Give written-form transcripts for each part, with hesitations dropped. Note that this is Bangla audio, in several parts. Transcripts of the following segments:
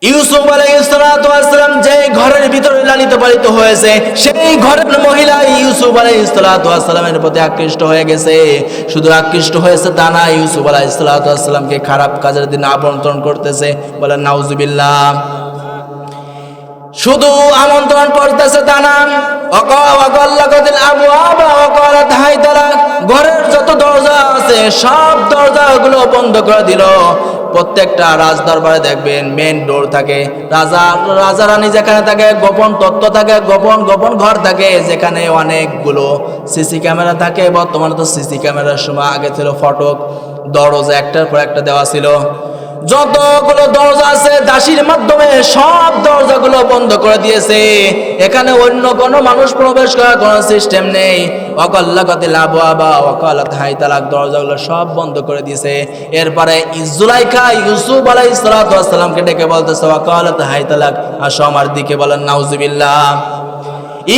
ইউসুফ আলাইহিস সালাতু ওয়াস সালাম যে ঘরের ভিতরে লালিত পালিত হয়েছে, সেই ঘরের মহিলা ইউসুফ আলাইহিস সালাতু ওয়াস সালামের প্রতি আকৃষ্ট হয়ে গেছে। শুধু আকৃষ্ট হয়েছে তা না, ইউসুফ আলাইহিস সালাতু ওয়াস সালামকে খারাপ কাজের দিন আমন্ত্রণ করতেছে। বলেন নাউজুবিল্লাহ। শুধু আমন্ত্রণ করতেছে তা না, ঘরের যত দরজা আছে সব দরজাগুলো বন্ধ করে দিল। প্রত্যেকটা রাজ দরবারে দেখবেন মেন ডোর থাকে, রাজা রানী যেখানে থাকে গোপন তত্ত্ব থাকে, গোপন গোপন ঘর থাকে যেখানে অনেকগুলো সিসি ক্যামেরা থাকে। বর্তমানে তো সিসি ক্যামেরার সময়, আগে ছিল ফটক, দরজা একটার পর একটা দেওয়া ছিল। যতগুলো দরজা আছে দাসীর মাধ্যমে সব দরজাগুলো বন্ধ করে দিয়েছে। এখানে অন্য কোনো মানুষ প্রবেশ করার কোনো সিস্টেম নেই। দরজাগুলো সব বন্ধ করে দিয়েছে। এরপরে জুলাইখা ইউসুফ আলাইহিস সালাতু ওয়াস সালামকে ডেকে বলতেছে ওয়াকালাত হাইতালাক, আসো আমার দিকে। বলেন নাউজুবিল্লাহ।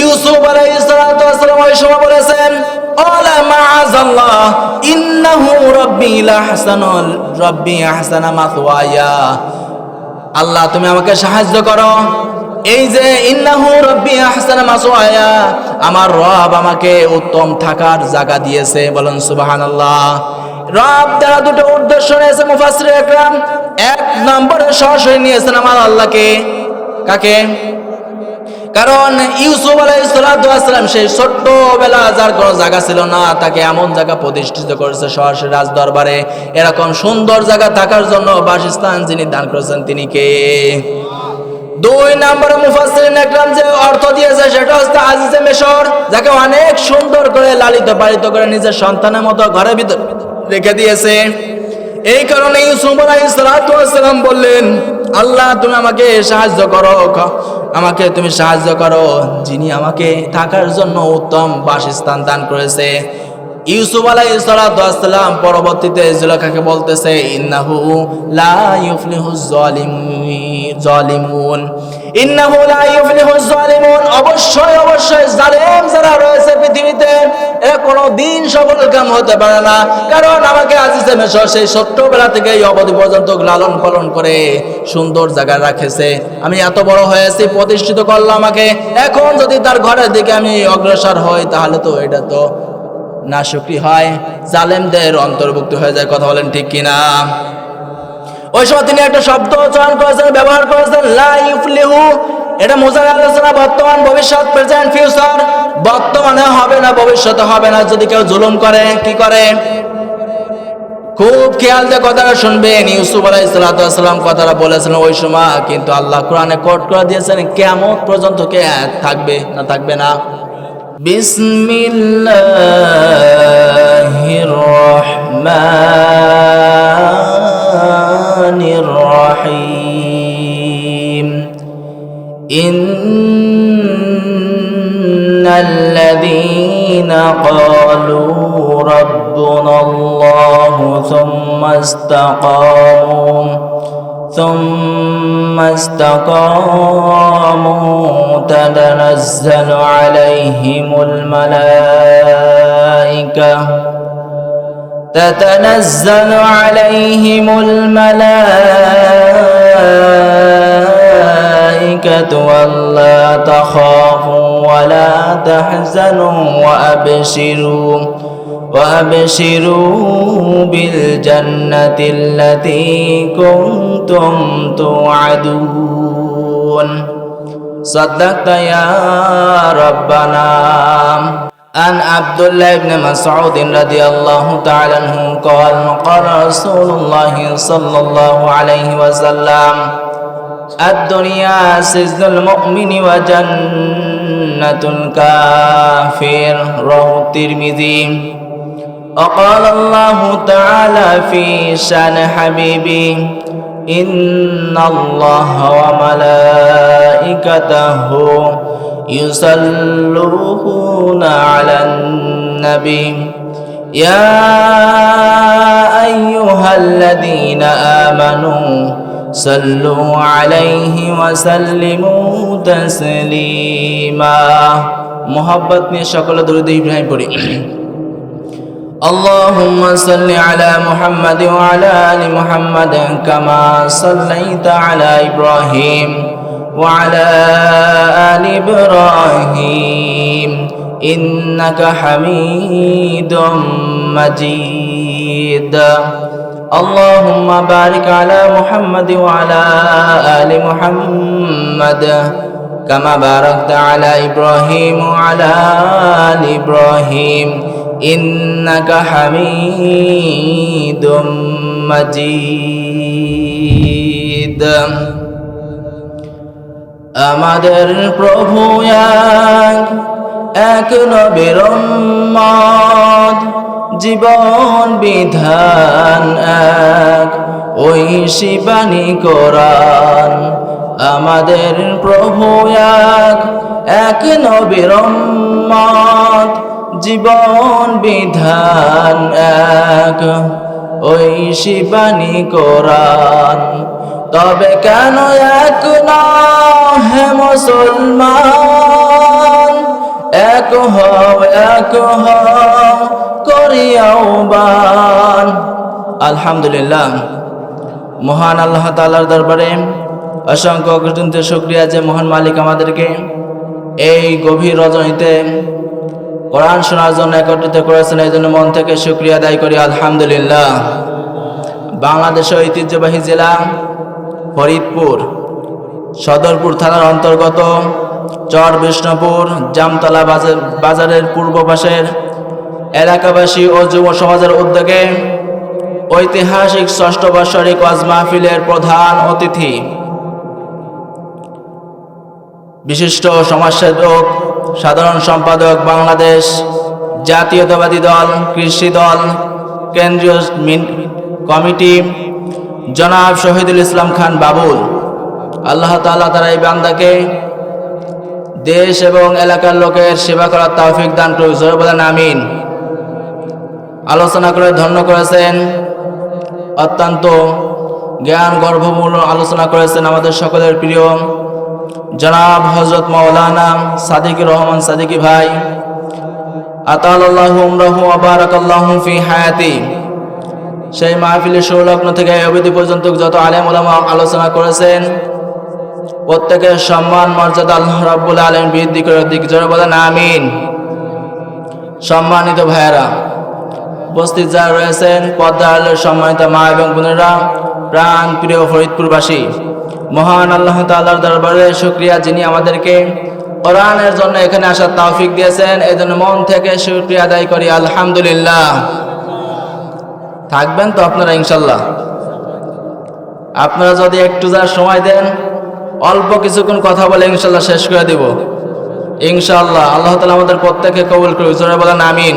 ইউসুফ আলাইহিস সালাতু ওয়াস সালাম ওই সময় বলেছেন ওয়ালা মাআযাল্লাহ ইন্নাহু রাব্বি লাহসানুল রাব্বি আহসানা মাসওয়ায়া। আল্লাহ তুমি আমাকে সাহায্য করো। এই যে ইন্নাহু রাব্বি আহসানা মাসওয়ায়া, আমার রব আমাকে উত্তম থাকার জায়গা দিয়েছে। বলেন সুবহানাল্লাহ। রব দ্বারা দুটো উদ্দেশ্য নিয়েছে মুফাসসির একরাম। এক নম্বরে সরাসরি নিয়েছেন আমার আল্লাহকে। কাকে? কারণ ইউসুফ আলাইহিস সালাতু ওয়াস সালাম সেই ছোট্টবেলা যার কোনো জায়গা ছিল না, তাকে এমন জায়গা প্রতিষ্ঠিত করেছে সরাসরি রাজ দরবারে। এরকম সুন্দর জায়গা থাকার জন্য বাসস্থান যিনি দান করেছেন তিনি কে? দুই নম্বরে মুফাসসিরিন একরাম যে অর্থ দিয়েছে সেটা হচ্ছে আজিজে মিশর, যাকে অনেক সুন্দর করে লালিত পালিত করে নিজের সন্তানের মতো ঘরের ভিতর রেখে দিয়েছে। এই কারণে ইউসুফ আলাইহিস সালাতু ওয়াস সালাম বললেন আল্লাহ তুমি আমাকে সাহায্য করো, আমাকে তুমি সাহায্য করো যিনি আমাকে থাকার জন্য উত্তম বাসস্থান দান করেছে। ইউসুফ আলাইহিস সালাতু ওয়াস সালাম পরবর্তীতে জুলাইখাকে বলতেছে ইন্নাহু লা ইউফলিহুজ জালিমুন, ইন্নাহু লা ইউফলিহুজ জালিমুন, অবশ্যই অবশ্যই জালেম যারা রয়েছে পৃথিবীতে এরা কোনোদিন সফল কাম হতে পারে না। কারণ আমাকে আজিজে মিশর সেই ছোট্টবেলা থেকে এই অবধি পর্যন্ত লালন পালন করে সুন্দর জায়গায় রাখেছে। আমি এত বড় হয়েছি, প্রতিষ্ঠিত করলো আমাকে। এখন যদি তার ঘরের দিকে আমি অগ্রসর হই তাহলে তো এটা তো নাশুকরি হয়, জালেমদের অন্তর্ভুক্ত হয়ে যায়। কথা বলেন ঠিক কিনা? ওই সময় তিনি একটা শব্দ চয়ন করেছেন, ব্যবহার করেছেন লা ইউফলিহু। এটা মুজার আলোচনা, বর্তমান ভবিষ্যৎ প্রেজেন্ট ফিউচার। বর্তমানে হবে না, ভবিষ্যতে হবে না। যদি কেউ জুলুম করে কি করে? খুব খেয়াল দিয়ে কথাটা শুনবেন। ইউসুফ আলাইহিস সালাতু ওয়াস সালাম কথাটা বলেছেন ওই সময়, কিন্তু আল্লাহ কোরআনে কোট করে দিয়েছেন কিয়ামত পর্যন্ত কে থাকবে না থাকবে না। বিসমিল্লাহির রহমানির রহিম। ইন্নাল্লাযীনা ক্বালু রাব্বুনাল্লাহু ثم استقاموا تتنزل عليهم الملائكة ولا تخافوا ولا تحزنوا وأبشروا بالجنة التي كنتم توعدون. صدقت يا ربنا. عن عبد الله بن مسعود رضي الله تعالى عنه قال قال رسول الله صلى الله عليه وسلم الدنيا سجن المؤمن وجنة الكافر. رواه الترمذي. وقال الله تعالى في شان حبيبي إن الله وملائكته يصلون على النبي يا أيها الذين آمنوا صلوا عليه وسلموا تسليما. मोहब्बत নিয়ে সকলে দরুদ ইব্রাহিম পড়ি। اللهم صل على محمد وعلى آل محمد كما صليت على إبراهيم وعلى آل إبراهيم إنك حميد مجيد اللهم بارك على محمد وعلى آل محمد كما باركت على إبراهيم وعلى آل إبراهيم إنك حميد مجيد আমাদের প্রভু এক নবীর উম্মত জীবন বিধান এক ঐশী বাণী কোরআন আমাদের প্রভু এক নবীর উম্মত জীবন বিধান এক ঐশী বাণী কোরআন তবে কেন এক না হে মুসলমান এক হও করিয়াও বান আলহামদুলিল্লাহ মহান আল্লাহ তাআলার দরবারে অসংখ্য অগণিত শুকরিয়া যে মহান মালিক আমাদেরকে এই গভীর রজনীতে কোরআন শোনার জন্য একত্রিত করেছেন এই জন্য মন থেকে শুকরিয়া আদায় করি আলহামদুলিল্লাহ বাংলাদেশের ঐতিহ্যবাহী জেলা ফরিদপুর সদরপুর থানার অন্তর্গত চর বিষ্ণুপুর জামতলা বাজারের পূর্ব পাশের এলাকাবাসী ও যুব সমাজের উদ্যোগে ঐতিহাসিক ষষ্ঠ বার্ষিক ওয়াজ মাহফিলের প্রধান অতিথি বিশিষ্ট সমাজসেবক সাধারণ সম্পাদক বাংলাদেশ জাতীয়তাবাদী দল কৃষি দল কেন্দ্রীয় কমিটি জনাব শহীদুল ইসলাম খান বাবুল আল্লাহ তাআলা তার এই বান্দাকে দেশ এবং এলাকার লোকের সেবা করার তৌফিক দান করুন জোরে বলেন আমিন আলোচনা করে ধন্য করেছেন অত্যন্ত জ্ঞান গর্ভমূল আলোচনা করেছেন আমাদের সকলের প্রিয় জনাব হযরত মাওলানা সাদিকুর রহমান সাদিকি ভাই আতালাল্লাহু উমরাহু ওয়া বারাকাল্লাহু ফি হায়াতি সেই মাহফিলের সংলগ্ন থেকে অবধি পর্যন্ত যত আলেম ওলামা আলোচনা করেছেন প্রত্যেকের সম্মান মর্যাদা আল্লাহ রাব্বুল আলামিন বৃদ্ধি করে দিক জোরে বলেন আমিন সম্মানিত ভাইয়েরা উপস্থিত যারা রয়েছেন পর্দার সম্মানিত মা এবং বোনেরা প্রাণ প্রিয় ফরিদপুরবাসী মহান আল্লাহ তাআলার দরবারে শুকরিয়া যিনি আমাদেরকে কোরআনের জন্য এখানে আসার তৌফিক দিয়েছেন এই জন্য মন থেকে শুকরিয়া আদায় করি আলহামদুলিল্লাহ থাকবেন তো আপনারা ইনশাল্লাহ আপনারা যদি একটু যা সময় দেন অল্প কিছুক্ষণ কথা বলে ইনশাল্লাহ শেষ করে দিব ইনশাআল্লাহ আল্লাহ তাআলা আমাদের প্রত্যেককে কবুল করুন জোরে বলেন আমিন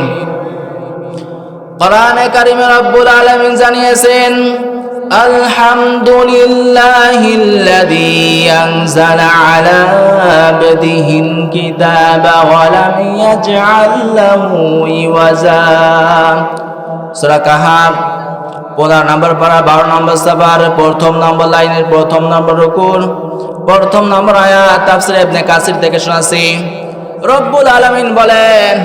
কোরআনে কারিমে রব্বুল আলামিন জানিয়েছেন আলহামদুলিল্লাহিল্লাযী আনজালা আলা আবদিহিল কিতাবা ওয়া লাম ইয়াজআল লাহু ইওয়াজা সূরা কাহাফ 15 নম্বর পারা 12 নম্বর সাবার প্রথম নম্বর লাইনের প্রথম নম্বর রুকুর প্রথম নম্বর আয়াত তাফসীর ইবনে কাসির থেকে শোনাছি রব্বুল আলামিন বলেন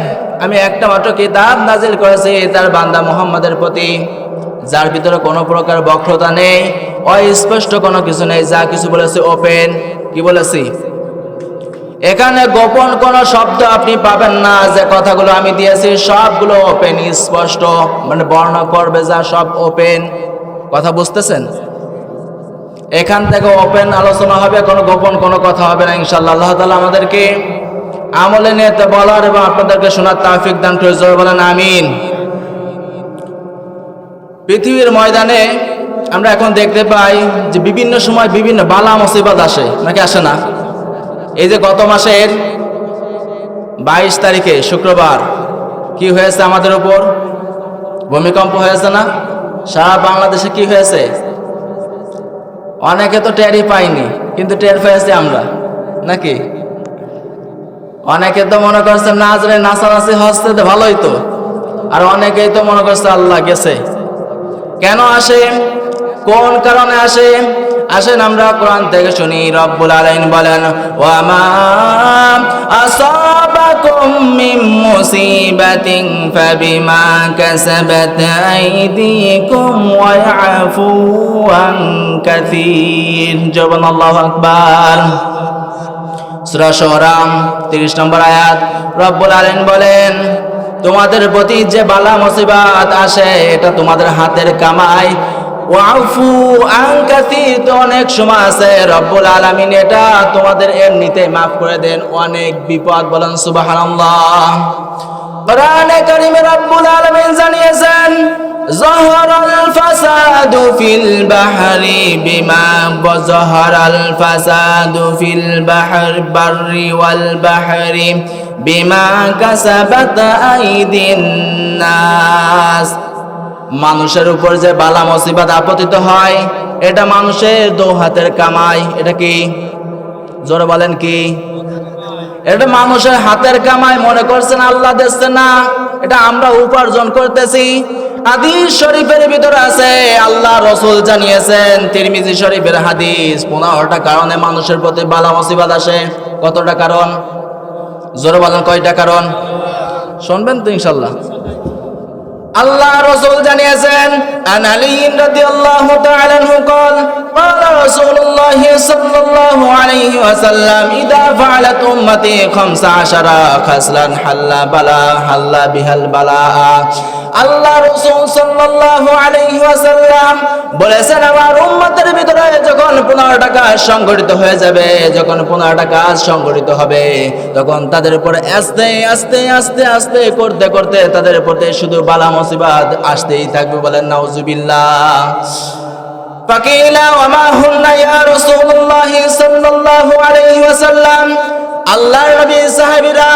আমি একটা মাত্র কিতাব নাজিল করেছি তার বান্দা মুহাম্মাদের প্রতি যার ভিতরে কোনো প্রকার বক্রতা নেই অস্পষ্ট কোনো কিছু নেই যা কিছু বলেছে ওপেন কি বলেছি এখানে গোপন কোনো শব্দ আপনি পাবেন না যে কথাগুলো আমি দিয়েছি সবগুলো ওপেন স্পষ্ট মানে বর্ণনা করবে যা সব ওপেন কথা বুঝতেছেন এখান থেকে ওপেন আলোচনা হবে কোনো গোপন কোনো কথা হবে না ইনশাআল্লাহ আল্লাহ তাআলা আমাদেরকে আমলে নিতে বলার এবং আপনাদেরকে শোনার তৌফিক দান করে জোরে বলেন আমিন পৃথিবীর ময়দানে আমরা এখন দেখতে পাই যে বিভিন্ন সময় বিভিন্ন বালা মুসিবত আসে নাকি আসে না এই যে গত মাসের 22 তারিখে শুক্রবার কি হয়েছে আমাদের উপর ভূমিকম্প হয়েছে না সারা বাংলাদেশে কি হয়েছে অনেকে তো টেরই পাইনি কিন্তু টের পেয়েছি আমরা নাকি অনেকে তো মনে করছে নাজরে নাচানাচি হচ্ছে তো ভালোই তো আর অনেকেই তো মনে করছে আল্লাহ গেছে কেন আসে কোন কারণে আসে আসেন আমরা কোরআন থেকে শুনি। রব্বুল আলামিন বলেন, ওয়া মা আসাবাকুম মিন মুসিবাতিন ফাবিমা কাসাবাত আইদিকুম ওয়া ইয়াফু আন কাসীর। জবান আল্লাহু আকবার। সূরা শুরা 30 নম্বর আয়াত। রব্বুল আলামিন বলেন, তোমাদের প্রতি যে বালা মুসিবত আসে এটা তোমাদের হাতের কামাই। ওয়াফু আন কাসীর, তো অনেক সময় আছে রব্বুল আলামিন এটা তোমাদের এমনিতে মাফ করে দেন অনেক বিপদ। বলেন সুবহানাল্লাহ। কোরআনে কারীমে রব্বুল আলামিন জানিয়েছেন, যাহারাল ফাসাদু ফিল বাহরি বিমা যাহারাল ফাসাদু ফিল বাররি ওয়াল বাহরি বিমা কাসাবাত আইদিন নাস। মানুষের উপর যে বালা মুসিবত আপতিত হয় এটা মানুষের দো হাতের কামাই। এটা কি? জোরে বলেন কি? এটা মানুষের হাতের কামাই। মনে করছেন আল্লাহ দিচ্ছে না, এটা আমরা উপার্জন করতেছি। হাদিস শরীফের ভিতরে আছে, আল্লাহ রাসূল জানিয়েছেন, তিরমিজি শরীফের হাদিস, 15টা কারণে মানুষের প্রতি বালা মুসিবত আসে। কতটা কারণ? জোরে বলেন কয়টা কারণ? শুনবেন তো ইনশাআল্লাহ। আল্লাহ রাসূল জানিয়েছেন, আন আলী রাদিয়াল্লাহু তাআলা আনহু قال قال رسول الله صلى الله عليه وسلم اذا فعلت امتي 15 خصلا حل بها البلاء। আল্লাহ রাসূল সাল্লাল্লাহু আলাইহি ওয়াসাল্লাম বলেছেন, আমার উম্মতের ভিতরে যখন 15টা কাজ সংগঠিত হয়ে যাবে, যখন 15টা কাজ সংগঠিত হবে, তখন তাদের উপরে আস্তে আস্তে আস্তে আস্তে করতে করতে তাদের উপরে শুধু বালা মুসিবত আসতেই থাকবে। বলেন নাউজুবিল্লাহ। ফাকিলা ওয়া মা হুন্না ইয়া রাসূলুল্লাহ সাল্লাল্লাহু আলাইহি ওয়াসাল্লাম। আল্লাহর নবী সাহাবীরা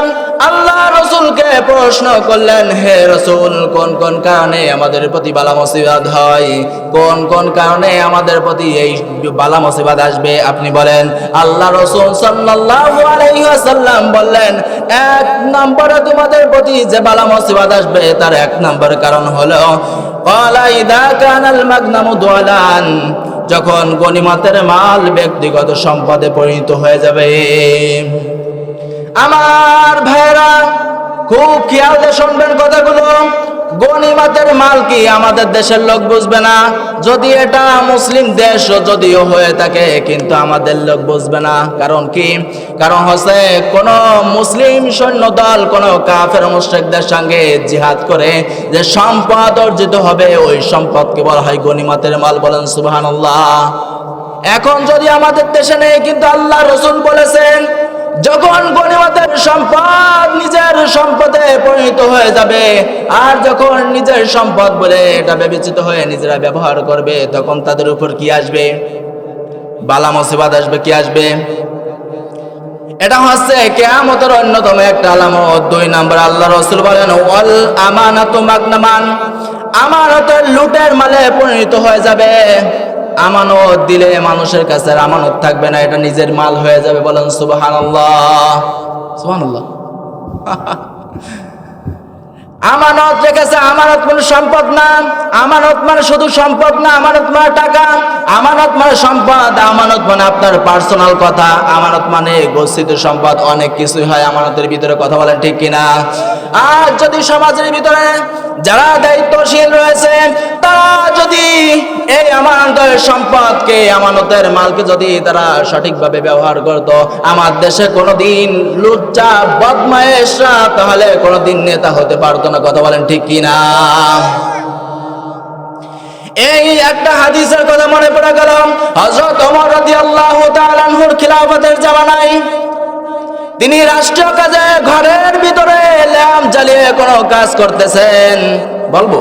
আল্লাহ রাসূলকে প্রশ্ন করলেন, হে রাসূল, কোন কোন কারণে আমাদের প্রতি বালা মুসিবত হয়, কোন কোন কারণে আমাদের প্রতি এই বালা মুসিবত আসবে আপনি বলেন। আল্লাহ রাসূল সাল্লাল্লাহু আলাইহি ওয়াসাল্লাম বললেন, এক নম্বরে তোমাদের প্রতি যে বালা মুসিবত আসবে তার এক নম্বর কারণ হলো ক্বালা ইযা কানাল মাগনামু দুলান, যখন গনিমতের মাল ব্যক্তিগত সম্পদে পরিণত হয়ে যাবে। আমার ভাইরা খুব খেয়াল দিয়ে শুনবেন কথাগুলো। গনিমতের মাল কি আমাদের দেশের লোক বুঝবে না? যদি এটা মুসলিম দেশ যদিও হয়ে থাকে, কিন্তু আমাদের লোক বুঝবে না। কারণ কি? কারণ হচ্ছে কোন মুসলিম সৈন্য দল কোন কাফের মুশরিকদের সঙ্গে জিহাদ করে যে সম্পদ অর্জিত হবে, ওই সম্পদকে বলা হয় গনিমতের মাল। বলেন সুবহানাল্লাহ। এখন যদি আমাদের দেশে নেই, কিন্তু আল্লাহ রাসূল বলেছেন, যখন গনিমতের সম্পদ নিজের সম্পদে পরিণত হয়ে যাবে, আর যখন নিজের সম্পদ বলে এটা বিবেচিত হয়ে নিজেরা ব্যবহার করবে, তখন তাদের উপর কি আসবে? বালা মুসিবত আসবে। কি আসবে? এটা হচ্ছে কিয়ামতের অন্যতম একটা আলামত। 2 নম্বর, আল্লাহ রাসূল বলেন, ওয়াল আমানাতু মাগনামান, আমানতের লুটের মালে পরিণত হয়ে যাবে। আমানত দিলে মানুষের কাছে আমানত থাকবে না, এটা নিজের মাল হয়ে যাবে। বলেন সুবহানাল্লাহ। সুবহানাল্লাহ। আমানত রেখেছে, আমানত মানে সম্পদ না, আমানত মানে শুধু সম্পদ না, আমানত মানে টাকা, আমানত মানে সম্পদ, আমানত মানে আপনার পার্সোনাল কথা, আমানত মানে গচ্ছিত সম্পদ, অনেক কিছুই হয় আমানতের ভিতরে। কথা বলেন ঠিক কিনা? আর যদি সমাজের ভিতরে যারা দায়িত্বশীল রয়েছে তারা যদি এই আমানতের সম্পদকে, আমানতের মালকে যদি তারা সঠিকভাবে ব্যবহার করত, আমার দেশে কোনোদিন লুচ্চা বদমায়েশরা তাহলে কোনোদিন নেতা হতে পারতো না। কথা বলেন ঠিক কিনা? এই একটা হাদিসের কথা মনে পড়ে গেল। হযরত ওমর রাদিয়াল্লাহু তাআলা আনহুর খিলাফতের জামানায় তিনি রাষ্ট্রীয় কাজে ঘরের ভিতরে ল্যাম্প জ্বালিয়ে কোনো কাজ করতেছেন। বলবো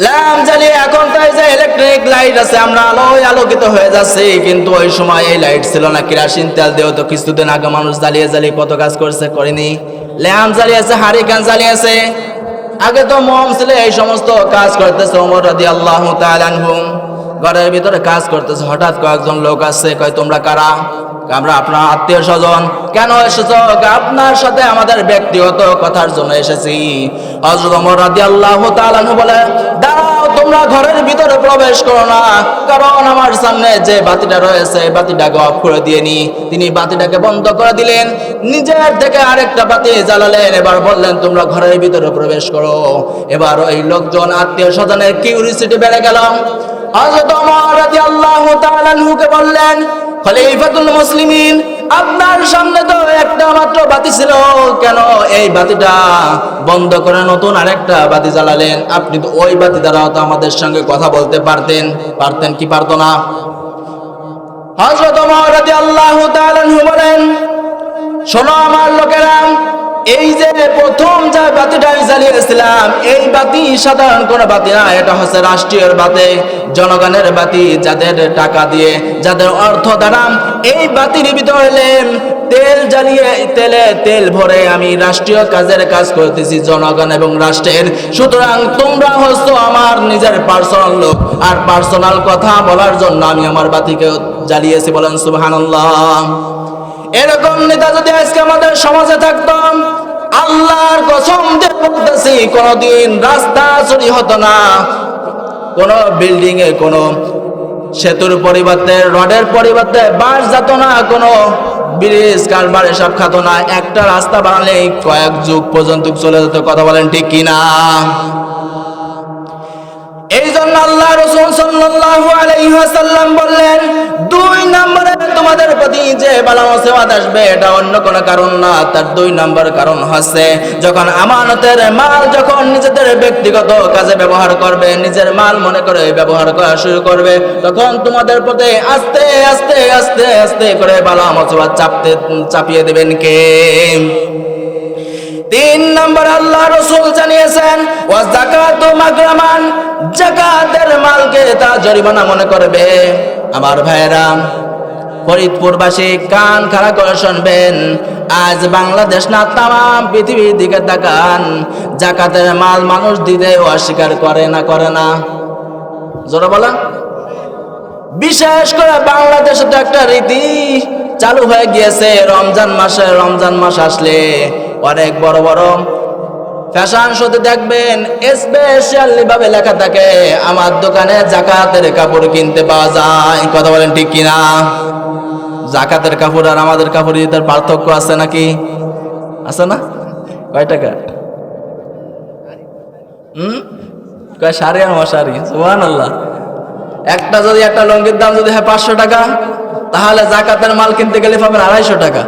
ল্যাম্প জ্বালিয়ে, এখন তাই যে ইলেকট্রিক লাইট আছে, আমরা আলোয় আলোকিত হয়ে যাচ্ছি, কিন্তু ওই সময় এই লাইট ছিল না, কেরোসিন তেল দিয়ে তো কিছুদিন আগে মানুষ জ্বালিয়ে জ্বালিয়ে কত কাজ করছে, করেনি? ল্যাম্প জ্বালিয়েছে, হারিকেন জ্বালিয়েছে, আগে তো মোম ছিল, এই সমস্ত কাজ করতেছে। ওমর রাদিয়াল্লাহু তাআলা আনহু ঘরের ভিতরে কাজ করতেছে, হঠাৎ কয়েকজন লোক আসছে, কয় তোমরা কারা? আমরা আপনার আত্মীয় স্বজন। কেন এসেছো? আপনার সাথে আমাদের ব্যক্তিগত কথার জন্য এসেছি। হযরত ওমর রাদিয়াল্লাহু তাআলা আনহু বলে, দাঁড়াও তোমরা ঘরের ভিতরে প্রবেশ করো না, কারণ আমার সামনে যে বাতিটা রয়েছে বাতিটাকে অফ করে দিয়ে নি। তিনি বাতিটাকে বন্ধ করে দিলেন, নিজের থেকে আরেকটা বাতি জ্বালালেন, এবার বললেন তোমরা ঘরের ভিতরে প্রবেশ করো। এবার ওই লোকজন আত্মীয় স্বজনের কিউরিসিটি বেড়ে গেল। হযরত ওমর রাদিয়াল্লাহু তাআলা আনহুকে বললেন, খলিফাতুল মুসলিমিন, আপনার সামনে তো একটা মাত্র বাতি ছিল, কেন এই বাতিটা বন্ধ করে নতুন আরেকটা বাতি জ্বালালেন? আপনি তো ওই বাতি দ্বারা তো আমাদের সঙ্গে কথা বলতে পারতেন কি পারতো না? হযরত ওমর রাদিয়াল্লাহু তাআলা আনহু বলেন, শোনো আমার লোকেরা, এই যে প্রথম যে বাতিটা আমি জ্বালিয়েছিলাম, এই বাতি সাধারণ কোনো বাতি না, এটা হচ্ছে রাষ্ট্রীয় বাতি, জনগণের বাতি, যাদের টাকা দিয়ে, যাদের অর্থ দ্বারা এই বাতির ভিতরে তেল জ্বালিয়ে তেল ভরে আমি রাষ্ট্রীয় কাজের কাজ করতেছি, জনগণ এবং রাষ্ট্রের। সুতরাং তোমরা হচ্ছে আমার নিজের পার্সোনাল লোক, আর পার্সোনাল কথা বলার জন্য আমি আমার বাতিকে জ্বালিয়েছি। বলেন সুবহানাল্লাহ। এরকম নেতা যদি আজকে আমাদের সমাজে থাকতাম, আল্লাহর কসম দিয়ে বলতেছি, কোনদিন রাস্তা চুরি হতো না, কোন বিল্ডিং এ কোন সেতুর পরিবর্তে, রডের পরিবর্তে বাঁশ যেত না, কোন ব্রিজ কারবার এসব খাত না। একটা রাস্তা বানালে কয়েক যুগ পর্যন্ত চলে যেত। কথা বলেন ঠিক কিনা? এই জন্য আল্লাহ রাসূল সাল্লাল্লাহু আলাইহি ওয়াসাল্লাম বললেন, দুই নম্বরে তোমাদের প্রতি যে বালা মুসিবত আসবে এটা অন্য কোনো কারণ না, তার দুই নম্বর কারণ হচ্ছে যখন আমানতের মাল যখন নিজেদের ব্যক্তিগত কাজে ব্যবহার করবে, নিজের মাল মনে করে ব্যবহার করা শুরু করবে, তখন তোমাদের প্রতি আস্তে আস্তে আস্তে আস্তে করে বালা মুসিবত চাপিয়ে দেবেন কে? তিন নম্বর আল্লাহ রাসূল জানিয়েছেন, ওয়া যাকাতু মাগরামান, যাকাতের মালকে তা জরিমানা মনে করবে। আমার ভাইরা, ফরিদপুরবাসী কান খাড়া করে শুনবেন, আজ বাংলাদেশ না তামাম পৃথিবীর দিকে তাকান, যাকাতের মাল মানুষ দিতে অস্বীকার করে না? জোরে বলেন। বিশেষ করে বাংলাদেশে তো একটা রীতি চালু হয়ে গিয়েছে, রমজান মাস আসলে অনেক বড় বড় ফ্যাশন শোতে দেখবেন স্পেশালি ভাবে লেখা থাকে, আমার দোকানে যাকাতের কাপড় কিনতে পাওয়া যায়। কথা বলেন ঠিক কিনা? যাকাতের কাপড় আর আমাদের কাপড়ের ভিতর পার্থক্য আছে নাকি? আছে না? কয় টাকা? কয় শাড়ি আর মশারি। সুবহানাল্লাহ। একটা যদি একটা লুঙ্গির দাম যদি হয় 500 টাকা, তাহলে যাকাতের মাল কিনতে গেলে পাবেন 250 টাকা।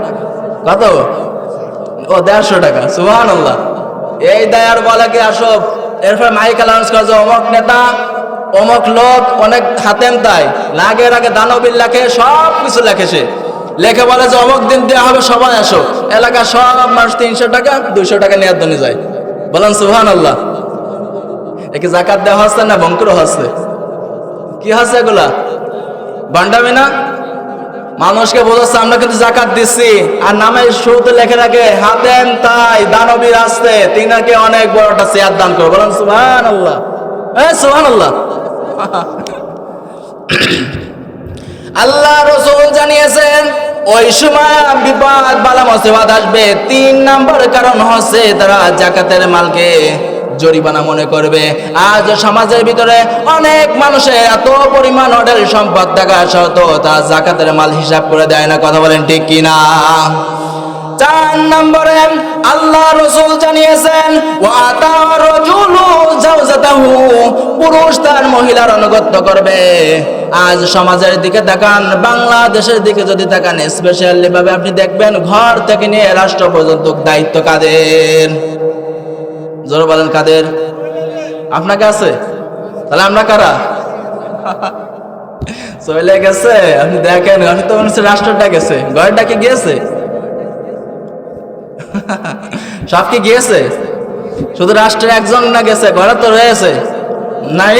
কত? ও 150 টাকা। সুবহানাল্লাহ। এই দায়ার বলে কি আসো, এরপর মাইক অ্যানাউন্স করে যে অমক নেতা অমক লোক অনেক খাতেম, তাই লাগের আগে দানবীর লেখে, সব কিছু লেখে, সে লেখে বলে যে অমক দিন দেওয়া হবে, সবাই আসো। এলাকার সব মানুষ 300 টাকা 200 টাকা নেওয়ার জন্য যায়। বলেন সুবহানাল্লাহ। একে যাকাত দেওয়া হচ্ছে না বঙ্কুর হচ্ছে? কি হচ্ছে এগুলা? বান্ডামি না? মানুষকে বোঝাচ্ছে আমরা কিন্তু যাকাত দিচ্ছি, আর নামে শুরুতে লেখে রাখে হাতেম তাই দানবীর আসছে, তিনাকে অনেক বড় একটা চেয়ার দান করে। বলেন সুবহানাল্লাহ। সুবহানাল্লাহ। আল্লাহ রাসূল জানিয়েছেন ওই সময় বিপদ বালা মুসিবত আসবে। 3 নম্বর কারণ হচ্ছে তারা যাকাতের মালকে জরিমানা মনে করবে। আজ সমাজের ভিতরে অনেক মানুষের এত পরিমাণ অঢেল সম্পদ থাকা সত্ত্বেও তারা যাকাতের মাল হিসাব করে দেয় না। কথা বলেন ঠিক কিনা? 4 নম্বরে আল্লাহ রাসূল জানিয়েছেন, ওয়া আতা রাজুলু জাওজাতাহু, পুরুষ তার মহিলার আনুগত্য করবে। আজ সমাজের দিকে তাকান, বাংলাদেশের দিকে যদি তাকান স্পেশালি ভাবে আপনি দেখবেন ঘর থেকে নিয়ে রাষ্ট্র পর্যন্ত দায়িত্ব কাদের? জোরে বলেন কাদের? আপনাকে আছে? তাহলে আমরা কারা? চলে গেছে। আপনি দেখেন, আপনি তো মনে হচ্ছে রাষ্ট্রটা গেছে, ঘরটা কি গিয়েছে? সব কি গিয়েছে? শুধু রাষ্ট্রের একজন না গেছে, ঘরে তো রয়েছে নাই?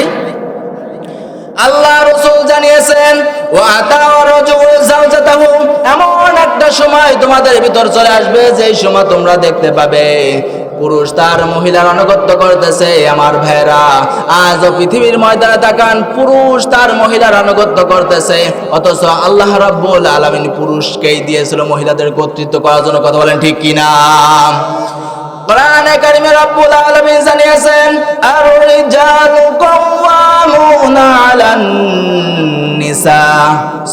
আল্লাহ রাসূল জানিয়েছেন, ওয়া আতা রাজুল যাওজাতাহু, এমন একটা সময় তোমাদের ভিতর চলে আসবে যেই সময় তোমরা দেখতে পাবে পুরুষ তার মহিলার আনুগত্য করতেছে। আমার ভাইরা, আজ পৃথিবীর ময়দানে তাকান, পুরুষ তার মহিলার আনুগত্য করতেছে, অথচ আল্লাহ রাব্বুল আলামিন পুরুষকেই দিয়েছিল মহিলাদের কর্তৃত্ব করার জন্য। কথা বলেন ঠিক কিনা? কোরআনে কারিমে রব্বুল আলামিন জানিয়েছেন আর-রিজালু কাওয়ামুনা আলান নিসা।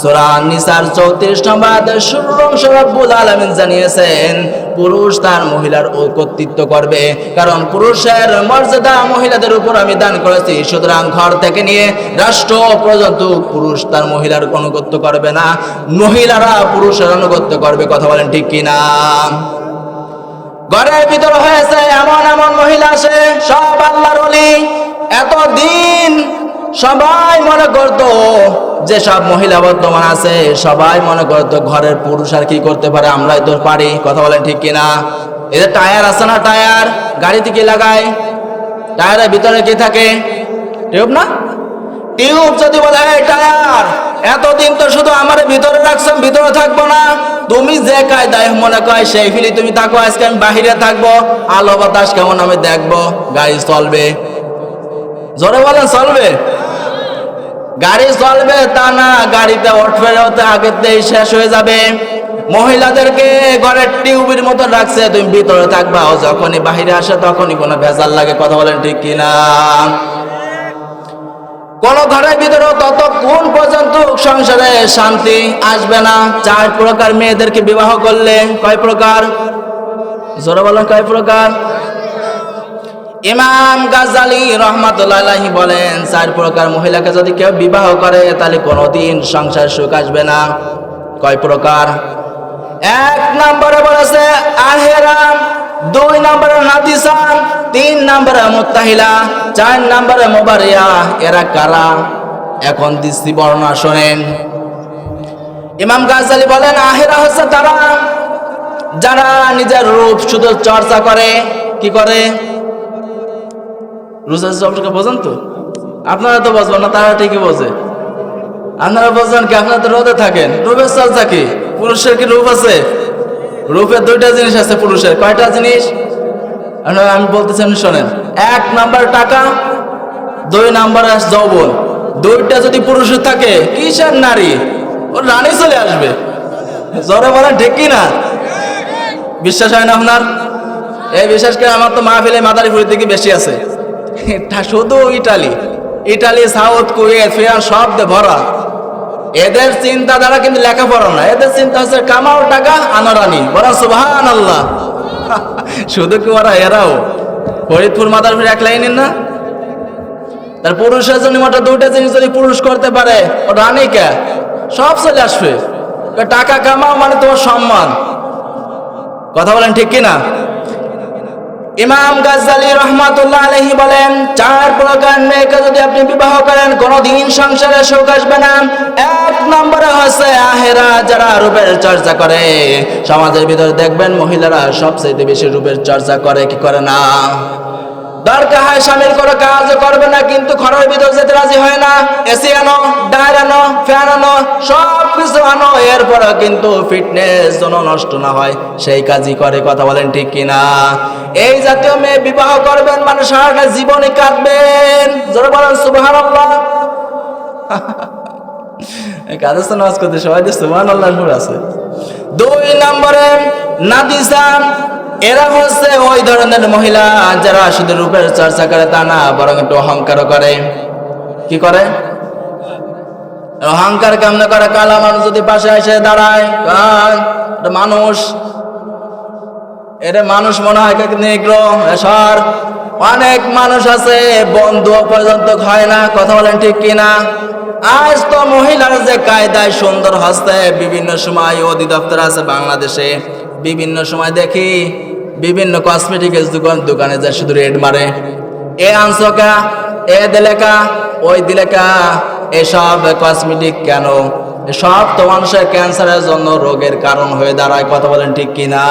সূরা নিসার 34 নম্বর আয়াতের শুরুর অংশ রব্বুল আলামিন জানিয়েছেন পুরুষ তার মহিলার কর্তৃত্ব করবে, কারণ পুরুষের মর্যাদা মহিলাদের উপর আমি দান করেছি। সুতরাং ঘর থেকে নিয়ে রাষ্ট্র পর্যন্ত পুরুষ তার মহিলার আনুগত্য করবে না, মহিলারা পুরুষের আনুগত্য করবে। কথা বলেন ঠিক কিনা? ঘরের ভিতরে হয়েছে এমন এমন মহিলা আছে সব আল্লাহর ওলি। এতদিন সবাই মনে করতো, যে সব মহিলা বর্তমান আছে সবাই মনে করতো ঘরের পুরুষ আর কি করতে পারে, আমরাই তো পারি। কথা বলেন ঠিক কিনা? এদের টায়ার আছে না, টায়ার গাড়িতে কি লাগায়, টায়ারের ভিতরে কি থাকে? টিউব না? টিউব যদি বলে এই টায়ার এতদিন তো শুধু আমার ভিতরে রাখছেন, ভিতরে থাকবো না, তুমি যে কায়দায় মনে কয় সেই ফিলি তুমি থাকো, আজকে আমি বাহিরে থাকবো, আলো বাতাস কেমন আমি দেখবো, গাড়ি চলবে। জোরে বলেন চলবে? গাড়ি চলবে তা না, গাড়িতে ওঠবে হতে আগেতেই শেষ হয়ে যাবে। মহিলাদেরকে ঘরের টিউবের মতো রাখছে, তুমি ভিতরে থাকবা, যখনই বাহিরে আসে তখনই কোনো ভেজাল লাগে। কথা বলেন ঠিক কিনা? কোন ঘরের ভিতরে ততক্ষণ পর্যন্ত সংসারে শান্তি আসবে না। 4 প্রকার মেয়েদেরকে বিবাহ করলে, কয় প্রকার? জোরে বলেন কয় প্রকার? ইমাম গাজ্জালী রাহমাতুল্লাহি আলাইহি বলেন 4 প্রকার মহিলাকে যদি কেউ বিবাহ করে তাহলে কোনোদিন সংসার সুখ আসবে না। কয় প্রকার? 1 নম্বরে বলেছে আহেরা, 2 নম্বরে নাদিসা, 3 নম্বরে মুত্তাহিলা, 4 নম্বরে মুবারিয়া। এরা কারা? এখন দিচ্ছি বর্ণনা শোনেন। ইমাম গাজ্জালী বলেন আহেরা হচ্ছে তারা যারা নিজের রূপ শুধু চর্চা করে। কি করে? রুজা চর্চা বোঝেন তো? আপনারা তো বুঝবেন না, তারা ঠিকই বোঝে। আপনারা বোঝেন কি? আপনারা তো রোদে থাকেন। রূপের চর্চা কি? পুরুষের কি রূপ আছে? রূপের 2টা জিনিস আছে পুরুষের। কয়টা জিনিস আমি বলতেছি, শোনেন। 1 নাম্বার টাকা, 2 নাম্বার যৌবন। 2টা যদি পুরুষের থাকে কিসের নারী? ও রানী চলে আসবে। জোরে বলেন ঠিক কি না? বিশ্বাস হয় না আপনার? এই বিশেষ করে আমার তো মাহফিলে মাদারীপুরের দিকে বেশি আছে। শুধু ইটালি, সাউথ, কুয়েত, ফিরান সব ভরা। এদের চিন্তাধারা কিন্তু লেখাপড়া না, এদের চিন্তা হচ্ছে কামাও টাকা আনো রানী। বলেন সুবহানাল্লাহ। শুধু কি ওরা, এরাও ফরিদপুর মাদারীপুর এক লাইনের না? তার পুরুষের জন্য মোটা 2টা জিনিস যদি পুরুষ করতে পারে, ও রানী কে সব চলে আসবে। টাকা কামাও মানে তোমার সম্মান। কথা বলেন ঠিক কিনা? ইমাম গাজ্জালী রাহমাতুল্লাহি আলাইহি বলেন 4 প্রকার মেয়েকে যদি আপনি বিবাহ করেন কোনোদিন সংসারে সুখ আসবে না। 1 নম্বরে হচ্ছে আহেরা, যারা রূপের চর্চা করে। সমাজের ভিতরে দেখবেন মহিলারা সবচেয়ে বেশি রূপের চর্চা করে, কি করে না? দরকার হয় স্বামীর কোনো কাজ করবে না, কিন্তু ঘরের ভিতর যেতে রাজি হয় না। এসি আনো, ডায়ার আনো, ফ্যান আনো, সব কিছু আনো, এরপরে কিন্তু ফিটনেস যেন নষ্ট না হয় সেই কাজই করে। কথা বলেন ঠিক কিনা? এই জাতীয় মেয়ে বিবাহ করবেন মানে সারাটা জীবনে কাঁদবেন। জোরে বলেন সুবহানাল্লাহ। এই কাজে তো নামাজ করতে সবাই সুবহানাল্লাহ আছে। 2 নম্বরে নাদিসা, এরা হচ্ছে ওই ধরনের মহিলা যারা শুধু রূপের চর্চা করে তা না, বরং একটু অহংকারও করে। কি করে? অহংকার কেমনে করে? কালা মানুষ যদি পাশে এসে দাঁড়ায়, মানুষ, এটা মানুষ মনে হয় নিগ্রো সর। অনেক মানুষ আছে বন্ধু পর্যন্ত হয় না। কথা বলেন ঠিক কিনা? আজ তো মহিলার যে কায়দায় সুন্দর হস্তে বিভিন্ন সময় অধিদপ্তর আছে বাংলাদেশে, বিভিন্ন সময় দেখি বিভিন্ন কসমেটিক্স দোকানে যায় শুধু রেড মারে। এ আনসকা, এ দিলেকা, ওই দিলেকা, এসব কসমেটিক কেন? সব তো মানুষের ক্যান্সারের জন্য রোগের কারণ হয়ে দাঁড়ায়। কথা বলেন ঠিক কিনা?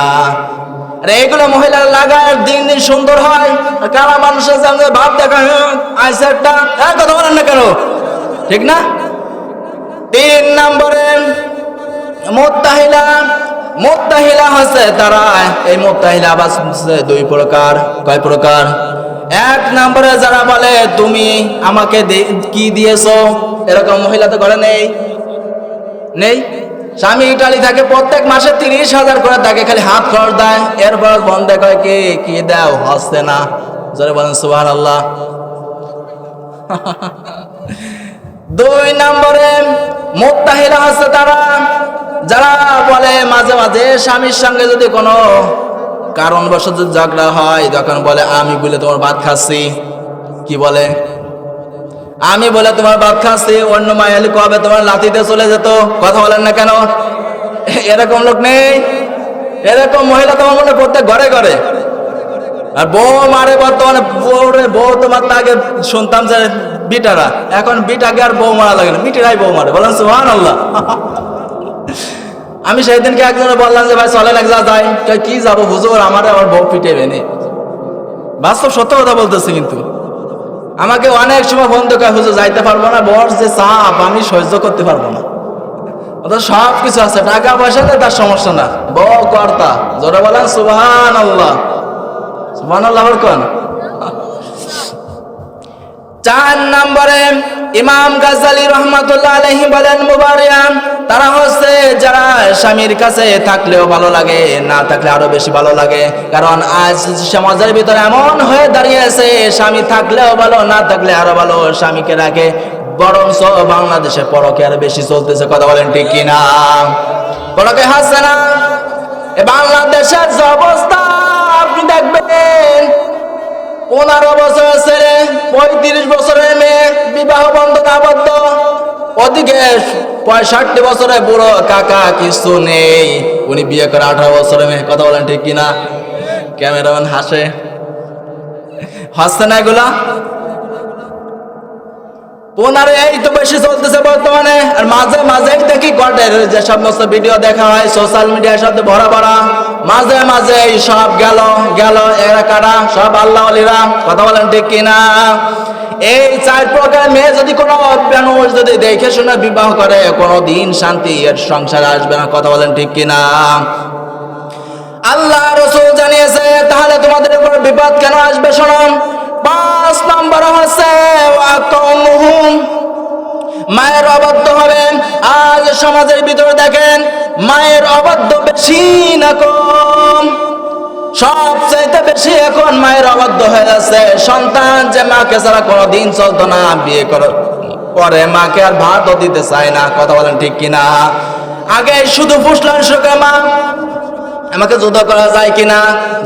আরে এগুলো মহিলারা লাগায় দিন দিন সুন্দর হয়, কারা মানুষের সামনে ভাব দেখায় আইসেটটা। কথা বলেন না কেন? ঠিক না? 3 নম্বরে মুত্তাহিলা হচ্ছে তারা। এই মুত্তাহিলা আবার 2 প্রকার। কয় প্রকার? 1 নম্বরে যারা বলে তুমি আমাকে কি দিয়েছো, এরকম মহিলা তো ঘরে নেই। স্বামী ইটালি থাকে, প্রত্যেক মাসে 30,000 করে তাকে খালি হাত খরচ দেয়। এরপর বন্ধে কয় কি দাও, হচ্ছে না। জোরে বলেন সুবহানাল্লাহ। 2 নম্বরে মুত্তাহিলা হচ্ছে তারা যারা বলে মাঝে মাঝে স্বামীর সঙ্গে যদি কোনো কারণবশত ঝগড়া হয়, তখন বলে আমি বলে তোমার ভাত খাচ্ছি। কি বলে? আমি বলে তোমার ভাত খাচ্ছি, অন্য মায়ালি কবে তোমার লাথিতে চলে যেত। কথা বলেন না কেন? এরকম লোক নেই? এরকম মহিলা তোমার মনে প্রত্যেক ঘরে ঘরে। আর বউ মারে বর্তমানে, বউ তোমার আগে শুনতাম যে বিটারা, এখন বিটাকে আর বউ মারা লাগে না, বিটিরাই বউ মারে। বলেন সুবহানাল্লাহ। আমি সেই দিনকে একজনে বললাম যে ভাই চলেন এক জায়গায় যাই। কি যাবো হুজুর, আমারে আমার বউ পিটেবে নে। বাস্তব সত্য কথা বলতেছি। কিন্তু আমাকে অনেক সময় ফোন তো হুজুর যাইতে পারবো না, বর যে চাপ আমি সহ্য করতে পারবো না। ওদের সব কিছু আছে, টাকা পয়সা নেই, তার সমস্যা না, বউ কর্তা। জোরে বলেন সুবহানাল্লাহ। সুবহানাল্লাহ বলুন। 4 নম্বরে ইমাম গাজ্জালী রাহমাতুল্লাহ আলাইহি বলেন মুবারিয়ান, তারা হচ্ছে যারা স্বামীর কাছে থাকলেও ভালো লাগে, না থাকলে আরো বেশি ভালো লাগে। কারণ আজ সমাজের ভিতরে এমন হয়ে দাঁড়িয়েছে, স্বামী থাকলেও ভালো, না থাকলে আরো ভালো স্বামীকে রাখে। বরঞ্চ বাংলাদেশে পরকে আরো বেশি চলতেছে। কথা বলেন ঠিক কিনা? পরকে হাসছে না। বাংলাদেশের যে অবস্থা আপনি দেখবেন, 15 বছরের ছেলে 35 বছরের মেয়ে বিবাহ বন্ধনে আবদ্ধ, ওদিকে 65 বছরের বুড়ো কাকা কিছু নেই, উনি বিয়ে করে 18 বছরের মেয়ে। কথা বলেন ঠিক কিনা? ক্যামেরাম্যান হাসে, হাসছে না এগুলা? 15 এই তো বেশি চলতেছে বর্তমানে। আর মাঝে মাঝে দেখি কটের যে সমস্ত ভিডিও দেখা হয় সোশ্যাল মিডিয়ার সাথে ভরা ভরা, মাঝে মাঝে এই সব গেল এরা কারা? সব আল্লাহ ওয়ালিরা। কথা বলেন ঠিক কিনা? এই 4 প্রকার মেয়ে যদি কোনো মানুষ যদি দেখে শুনে বিবাহ করে, কোনো দিন শান্তি এর সংসারে আসবে না। কথা বলেন ঠিক কিনা? আল্লাহ রাসূল জানিয়েছে, তাহলে তোমাদের উপর বিপদ কেন আসবে? শুনুন। 5 নম্বর হচ্ছে মায়ের অবাধ্য হবে। আজ সমাজের ভিতরে দেখেন মায়ের অবাধ্য বেশি না কম? সবচাইতে বেশি এখন মায়ের অবাধ্য হয়ে যাচ্ছে। সন্তান যে মাকে ছাড়া কোনোদিন চলতো না, বিয়ে করার পরে মাকে আর ভাতও দিতে চায় না। কথা বলেন ঠিক কিনা? আগে শুধু ফুসলার সুখে মা আমাকে যুদ্ধ করা যায় কিনা,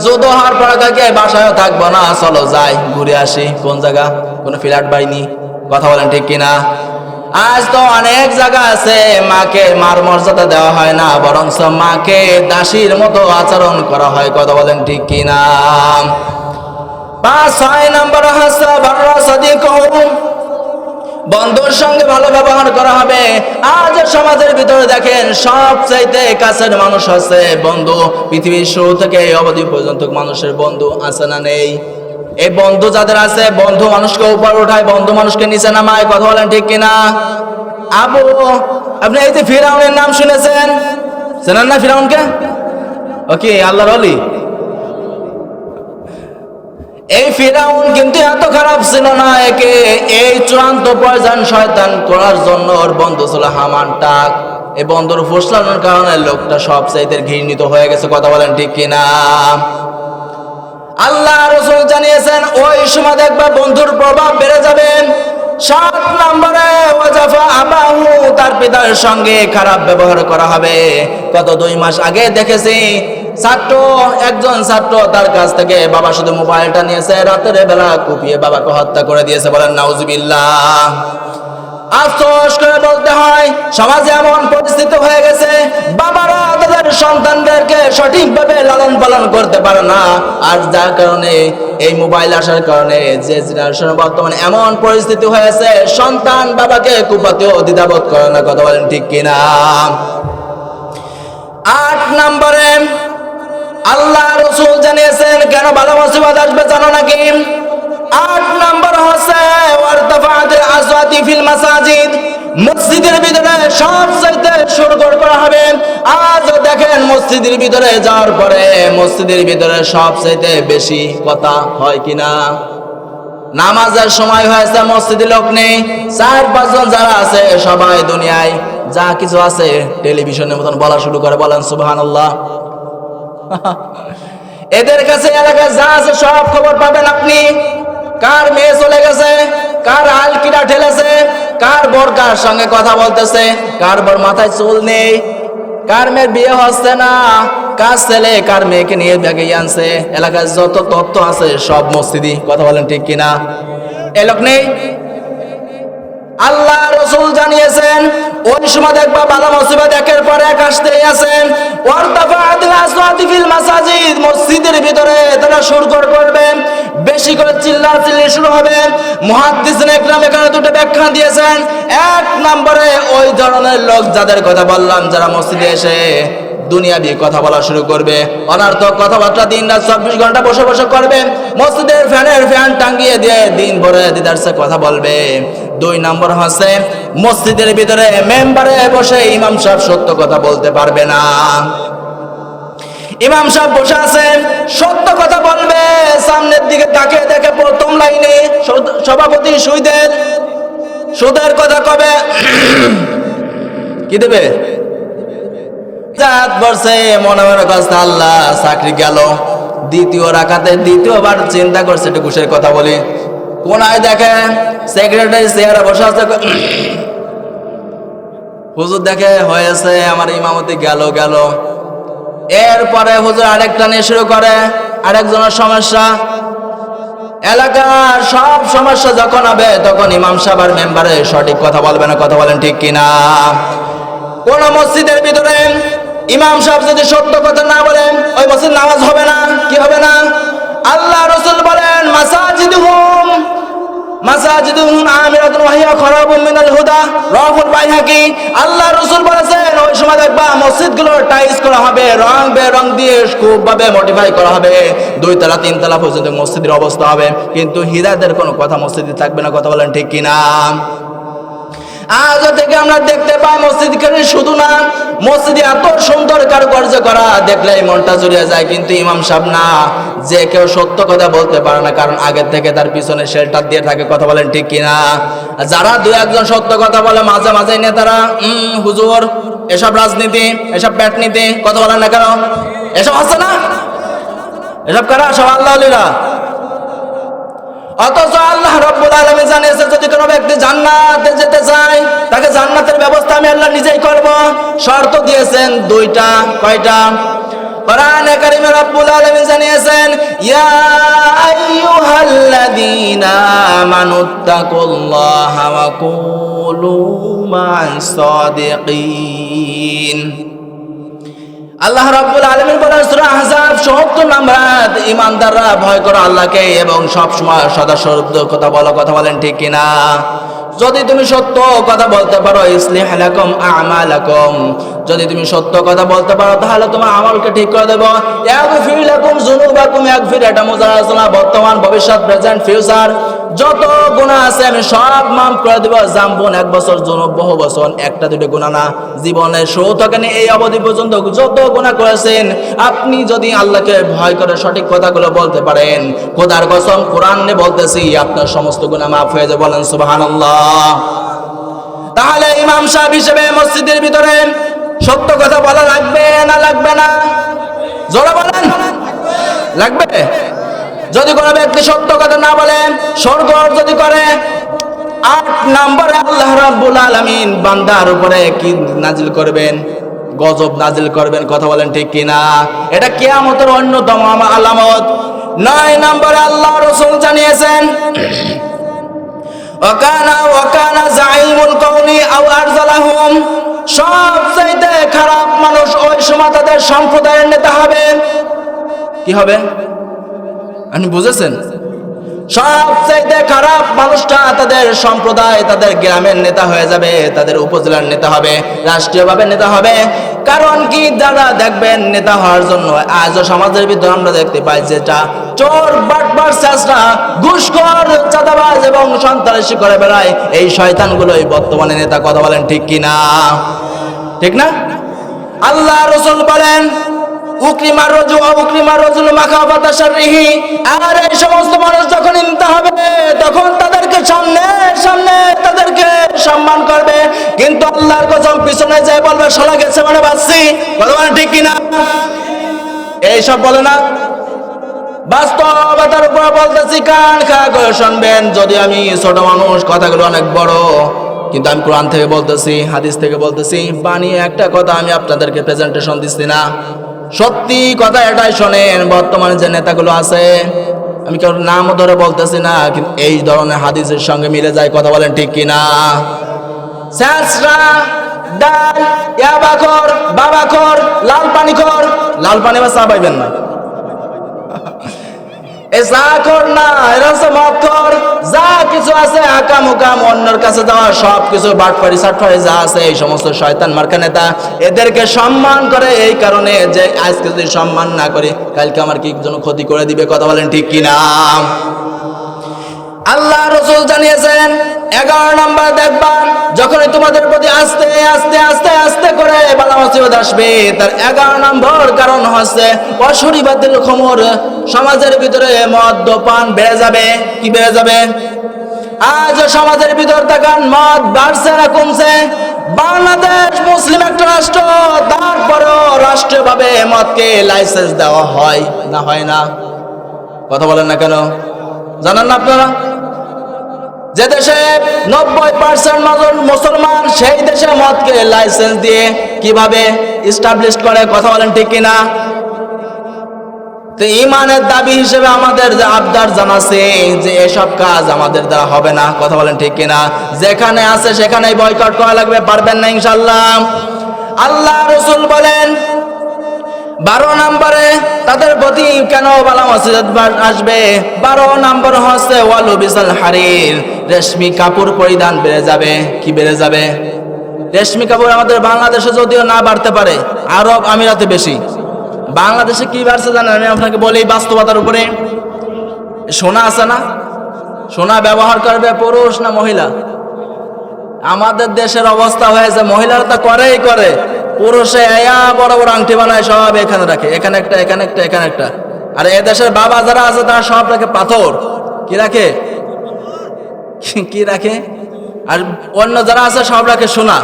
যুদ্ধ হওয়ার পর কাকে বাসায় থাকবো না, চলো যাই ঘুরে আসি। কোন জায়গা? কোনো ফ্ল্যাট পাইনি। কথা বলেন ঠিক কিনা? আজ তো অনেক জায়গা আছে মাকে মার মর্যাদা দেওয়া হয় না, বরঞ্চ মাকে দাসীর মতো আচরণ করা হয়। কথা বলেন ঠিক কিনা? 6 নম্বর হচ্ছে বাররা সাদিকুহুম, বন্ধুর সঙ্গে ভালো ব্যবহার করা হবে। আজ সমাজের ভিতরে দেখেন সবচাইতে কাছের মানুষ আছে বন্ধু। পৃথিবীর শুরু থেকে এই অবধি পর্যন্ত মানুষের বন্ধু আছে না নেই? এই বন্ধু যাদের আছে, বন্ধু মানুষকে উপর উঠায়, বন্ধু মানুষকে নিচে নামায়। কথা বলেন ঠিক কিনা? আপনি এই যে ফিরাউনের নাম শুনেছেন, চেনেন না ফিরাউনকে? ওকে, আল্লাহর ওলি। এই ফিরাউন কিন্তু এত খারাপ ছিল না। একে এই চূড়ান্ত পয়জন শয়তান করার জন্য ওর বন্ধু ছিল হামান টাক। এই বন্ধুর ফুসলানোর কারণে লোকটা সবচাইতে ঘৃণিত হয়ে গেছে। কথা বলেন ঠিক কিনা? আল্লাহ রাসূল জানিয়েছেন ওই সময় দেখবা বন্ধুর প্রভাব বেড়ে যাবে। 7 নম্বরে ওয়াজাফা আবাহু, তার পিতার সঙ্গে খারাপ ব্যবহার করা হবে। গত 2 মাস আগে দেখেছি একজন ছাত্র তার কাছ থেকে বাবা শুধু মোবাইলটা নিয়েছে, রাতের বেলা কুপিয়ে বাবাকে হত্যা করে দিয়েছে। বলেন নাউজুবিল্লাহ। আফসোস করে বলতে হয় সমাজে এমন পরিস্থিতি হয়ে গেছে, বাবারা তাদের সন্তানদেরকে সঠিকভাবে লালন পালন করতে পারে না। আর যার কারণে এই মোবাইল আসার কারণে যে জেনারেশন বর্তমানে এমন পরিস্থিতি হয়েছে, সন্তান বাবাকে কুপাতেও দ্বিধাবোধ করে না। কথা বলেন ঠিক কিনা? 8 নম্বরে আল্লাহ রাসূল জানিয়েছেন কেন ভালো মুসিবত আসবে জানো নাকি? 8 নম্বর হচ্ছে ওয়ারতাফাতিল আসওয়াতি ফিল মাসাজিদ, মসজিদের ভিতরে সবচাইতে সুরগড় করা হবে। আজ দেখেন মসজিদের ভিতরে যাওয়ার পরে মসজিদের ভিতরে সবচাইতে বেশি কথা হয় কিনা? নামাজের সময় হয়েছে, মসজিদে লোক নেই, 4-5 জন যারা আছে সবাই দুনিয়ায় যা কিছু আছে টেলিভিশনের মতন বলা শুরু করে, বলেন সুবহানাল্লাহ। এদের কাছে এলাকায় যা আছে সব খবর পাবেন আপনি। কার মেয়ে চলে গেছে, কার আলকিটা ঠেলেছে, কার বর কার সঙ্গে কথা বলতেছে, কার বর মাথায় চুল নেই, কার মেয়ের বিয়ে হচ্ছে না, কার ছেলে কার মেয়েকে নিয়ে ব্যাগে আনছে, এলাকায় যত তথ্য আছে সব মসজিদি। কথা বলেন ঠিক কিনা? এ লোক নেই? আল্লাহ রাসূল জানিয়েছেন ওই সময় দেখবা বালা মুসিবত একের পর এক আসতেই আছেন। ওয়ারতাফাআতিল আসওয়াতু ফিল মাসাজিদ, মসজিদের ভিতরে তারা সুরকর করবে, বেশি করে চিল্লাচিল্লি শুরু হবে। মুহাদ্দিসিন ইকরাম এখানে দুটো ব্যাখ্যা দিয়েছেন। এক নম্বরে ওই ধরনের লোক যাদের কথা বললাম, যারা মসজিদে এসে দুনিয়াবি কথা বলা শুরু করবে, অনার্থক কথাবার্তা দিন রাত 24 ঘন্টা বসে বসে করবে, মসজিদের ফ্যান টাঙ্গিয়ে দিয়ে দিন ভরে দিদারসে কথা বলবে। দুই নম্বর হচ্ছে মসজিদের ভিতরে মেম্বারে বসে ইমাম সাহেব সত্য কথা বলতে পারবে না। ইমাম সাহেব বসে আছেন, সত্য কথা বলবে, সামনের দিকে তাকিয়ে দেখে প্রথম লাইনে সভাপতি সুদের কথা কবে কি দেবে, জাত বর্ষে মনে মনে কষ্ট আল্লাহ চাকরি গেল। দ্বিতীয় রাকাতে দ্বিতীয়বার চিন্তা করছে একটু ঘুষের কথা বলি, কোনায় দেখে সেক্রেটারি চেয়ারে বসে আছে, হুজুর দেখে হয়েছে আমার ইমামতি গেল। এরপরে হুজুর আরেকটা নিয়ে শুরু করে, আরেকজনের সমস্যা। এলাকার সব সমস্যা যখন হবে তখন ইমাম সাহেব আর মেম্বারে সঠিক কথা বলবে না। কথা বলেন ঠিক কিনা? কোন মসজিদের ভিতরে ইমাম সাহেব যদি সত্য কথা না বলেন ওই মসজিদ নামাজ হবে না। কি হবে না? আল্লাহ রাসূল বলেন মাসাজিদুহুম আমিরাতুন ওয়া হিয়া খারাবুম মিনাল হুদা, রাহুল বাইহাকি। আল্লাহ রাসূল বলেছেন ওই সময় দেখবা মসজিদগুলো টাইলস করা হবে, রং বেরং দিয়ে খুব ভাবে মডিফাই করা হবে, 2 তলা 3 তলা পর্যন্ত মসজিদের অবস্থা হবে, কিন্তু হিদায়াতের কোনো কথা মসজিদে থাকবে না। কথা বলেন ঠিক কিনা? আজ থেকে আমরা দেখতে পাই মসজিদকে শুধু না, মসজিদে এত সুন্দর কারুকার্য করা দেখলেই মনটা জুড়িয়ে যায়, কিন্তু ইমাম সাহেব না, যে কেউ সত্য কথা বলতে পারে না, কারণ আগের থেকে তার পিছনে শেল্টার দিয়ে থাকে। কথা বলেন ঠিক কিনা? যারা 2-1 সত্য কথা বলে মাঝে মাঝে নেতারা হুজুর এসব রাজনীতি, এসব পেটনীতি, কথা বলেন না কেন? এসব আছে না? এসব কারা? সব আল্লাহওয়ালিরা। অথচ আল্লাহ রাব্বুল আলামিন জানিয়েছেন যদি কোনো ব্যক্তি জান্নাতে যেতে চায় তাকে জান্নাতের ব্যবস্থা আমি আল্লাহ নিজেই করব। শর্ত দিয়েছেন 2টা। কয়টা? কোরআনে কারিমে রাব্বুল আলামিন জানিয়েছেন ইয়া আইয়ুহাল্লাযীনা আমানুত্তাকুল্লাহা ওয়া কুলু মা'আস সাদিকিন। আল্লাহ রাব্বুল আলামিন বলেন সূরা আহজাব ৭০ নম্বর আয়াত, ঈমানদাররা ভয় করো আল্লাহকে এবং সব সময় সদা সত্য কথা বলো। কথা বলেন ঠিক কিনা? যদি তুমি সত্য কথা বলতে পারো ইসলিহ লাকুম আমালাকুম, যদি তুমি সত্য কথা বলতে পারো তাহলে তোমার আমলকে ঠিক করে দেব। ইয়াগফির লাকুম যুনুবাকুম, ইয়াগফির এটা মুজারাসালা, বর্তমান ভবিষ্যৎ প্রেজেন্ট ফিউচার যত গুনাহ আছে আমি সব মাফ করে দেব। জাম্বুন 1 বছর, যুনুব বহু বছর, 1টা 2টা গুনাহ না, জীবনের শুরু থেকে এই অবধি পর্যন্ত যত গুনাহ করেছেন আপনি যদি আল্লাহকে ভয় করে সঠিক কথাগুলো বলতে পারেন, খোদার কসম কোরআনে বলতেছি আপনার সমস্ত গুনাহ মাফ হয়ে যাবে। বলেন সুবহানাল্লাহ। তাহলে ইমাম সাহেব হিসেবে মসজিদের ভিতরে সত্য কথা বলা লাগবে না লাগবে না? জোরে বলেন। লাগবে। যদি কোনো ব্যক্তি সত্য কথা না বলে, সরগর যদি করে, 8 নম্বরে আল্লাহ রাব্বুল আলামিন বান্দার উপরে কি নাজিল করবেন? গজব নাজিল করবেন। কথা বলেন ঠিক কিনা? এটা কিয়ামতের অন্যতম আলামত। 9 নম্বরে আল্লাহ রাসূল জানিয়েছেন ওয়াকানা জাইমুল কওমি আও আরজালাহুম, সবচেয়ে খারাপ মানুষ ওই সময় তাদের সম্প্রদায়ের নেতা হবে। কি হবে? আপনি বুঝেছেন? সবচেয়ে খারাপ মানুষটা তাদের সম্প্রদায়, তাদের গ্রামের নেতা হয়ে যাবে, তাদের উপজেলার নেতা হবে, রাষ্ট্রীয়ভাবে নেতা হবে। কারণ কি? যারা দেখবেন নেতা হওয়ার জন্য আজও সমাজের ভিতরে আমরা দেখতে পাই যেটা চোর, বাটপার, চেষ্টা, ঘুষখোর, চাঁদাবাজ এবং সন্ত্রাসী করে বেড়ায়, এই শয়তানগুলোই বর্তমানে নেতা। কথা বলেন ঠিক কিনা? ঠিক না? আল্লাহ রাসূল বলেন উকরিমার রাজুল মাখাফাতা শাররিহি, আর এই সমস্ত মানুষ যখন ইনতা হবে তখন তাদেরকে সামনে তাদেরকে সম্মান করবে, কিন্তু আল্লাহর কসম পিছনে যায় বলবে শালা গেছে মানে বাঁচছি। বলো মানে ঠিক কিনা? এইসব বলে না, বাস্তবতার উপর বলতেছি, কান খা করে শুনবেন। যদি আমি ছোট মানুষ, কথাগুলো অনেক বড়, কিন্তু আমি কোরআন থেকে বলতেছি, হাদিস থেকে বলতেছি, বানিয়ে একটা কথা আমি আপনাদেরকে প্রেজেন্টেশন দিচ্ছি না, সত্যি কথা এটাই শোনেন। বর্তমানে যে নেতাগুলো আছে, আমি কারোর নামও ধরে বলতেছি না, কিন্তু এই ধরনের হাদিসের সঙ্গে মিলে যায়, কথা বলেন ঠিক কিনা? স্যাঁচরা, ডাল, ইয়াবাখর, বাবাখর, লাল পানি বা চা পাইবেন না, যা কিছু আছে আকাম উকাম, অন্যের কাছে যাওয়া, সব কিছু বাটপাড়ি সাটপাড়ি যা আছে, এই সমস্ত শয়তান মার্কা নেতা, এদেরকে সম্মান করে এই কারণে যে আজকে যদি সম্মান না করি কালকে আমার কি জন্য ক্ষতি করে দিবে। কথা বলেন ঠিক কিনা? আল্লাহ রাসূল জানিয়েছেন 11 নম্বর দেখবা, যখনই তোমাদের প্রতি আস্তে আস্তে আস্তে আস্তে করে বালা মুসিবত আসবে, তার 11 নম্বর কারণ হচ্ছে অশরীবাতিল খমর, সমাজের ভিতরে মদ্যপান বেড়ে যাবে। কি বেড়ে যাবে? আজ সমাজের ভিতর তাকান, মদ বাড়ছে না কমছে? বাংলাদেশ মুসলিম একটা রাষ্ট্র, তারপরও রাষ্ট্রীয়ভাবে মদকে লাইসেন্স দেওয়া হয় না, হয় না? কথা বলেন না কেন? জানেন না আপনারা? যে দেশে 90% মুসলমান, সেই দেশে মদকে লাইসেন্স দিয়ে কিভাবে এস্টাবলিশ করে? কথা বলেন ঠিক কিনা? তো ইমানের দাবি হিসেবে আমাদের যে আবদার জানাছে যে এসব কাজ আমাদের দ্বারা হবে না। কথা বলেন ঠিক কিনা? যেখানে আছে সেখানেই বয়কট করা লাগবে, পারবেন না ইনশাআল্লাহ। আল্লাহ রাসূল বলেন 12 নম্বরে তাদের প্রতি কেন বালা মুসিবত আসবে? 12 নম্বর হচ্ছে ওয়ালুবিসাল হারির, রেশমি কাপড় পরিধান বেড়ে যাবে। কি বেড়ে যাবে? রেশমি কাপড় আমাদের বাংলাদেশে যদিও না বাড়তে পারে, আরব আমিরাতে বেশি। বাংলাদেশে কি বাড়ছে জানেন? আমি আপনাকে বলি বাস্তবতার উপরে। সোনা আছে না, সোনা ব্যবহার করবে পুরুষ না মহিলা? আমাদের দেশের অবস্থা হয়েছে মহিলারা তো করেই করে, পুরুষে বড় বড় আংটি বানায়, সব এখানে রাখে, এখানে একটা, এখানে একটা, এখানে একটা। আর এ দেশের বাবা যারা আছে তারা সব রাখে পাথর। কি রাখে? কি রাখে? আর অন্য যারা আছে সব রাখে সোনা।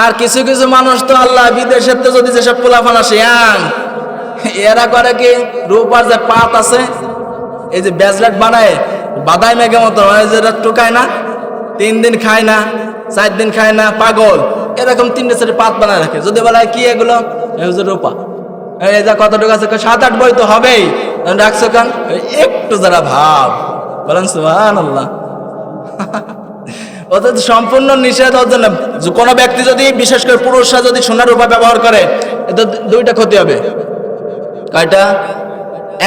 আর কিছু কিছু মানুষ তো আল্লাহ, বিদেশের তো যদি যেসব পোলাফান আসে, এরা করে কি, রূপার যে পাত আছে, এই যে ব্যাজলেট বানায় বাদাই মেঘে মতো, যেটা টুকায় না, 3 দিন খায় না, 4 দিন খায় না, পাগল, এরকম 3টে 4টে পাত বানায় রাখে। যদি বলা কি এগুলো, রূপা, এই যা কতটুকু আছে, 7-8 বই তো হবেই, রাখছো কেন? একটু যারা ভাব, বলেন সুবহানাল্লাহ। ওদের সম্পূর্ণ নিষেধ। ওর জন্য কোনো ব্যক্তি যদি, বিশেষ করে পুরুষরা যদি সোনার রূপা ব্যবহার করে, এতে 2টা ক্ষতি হবে। কয়টা?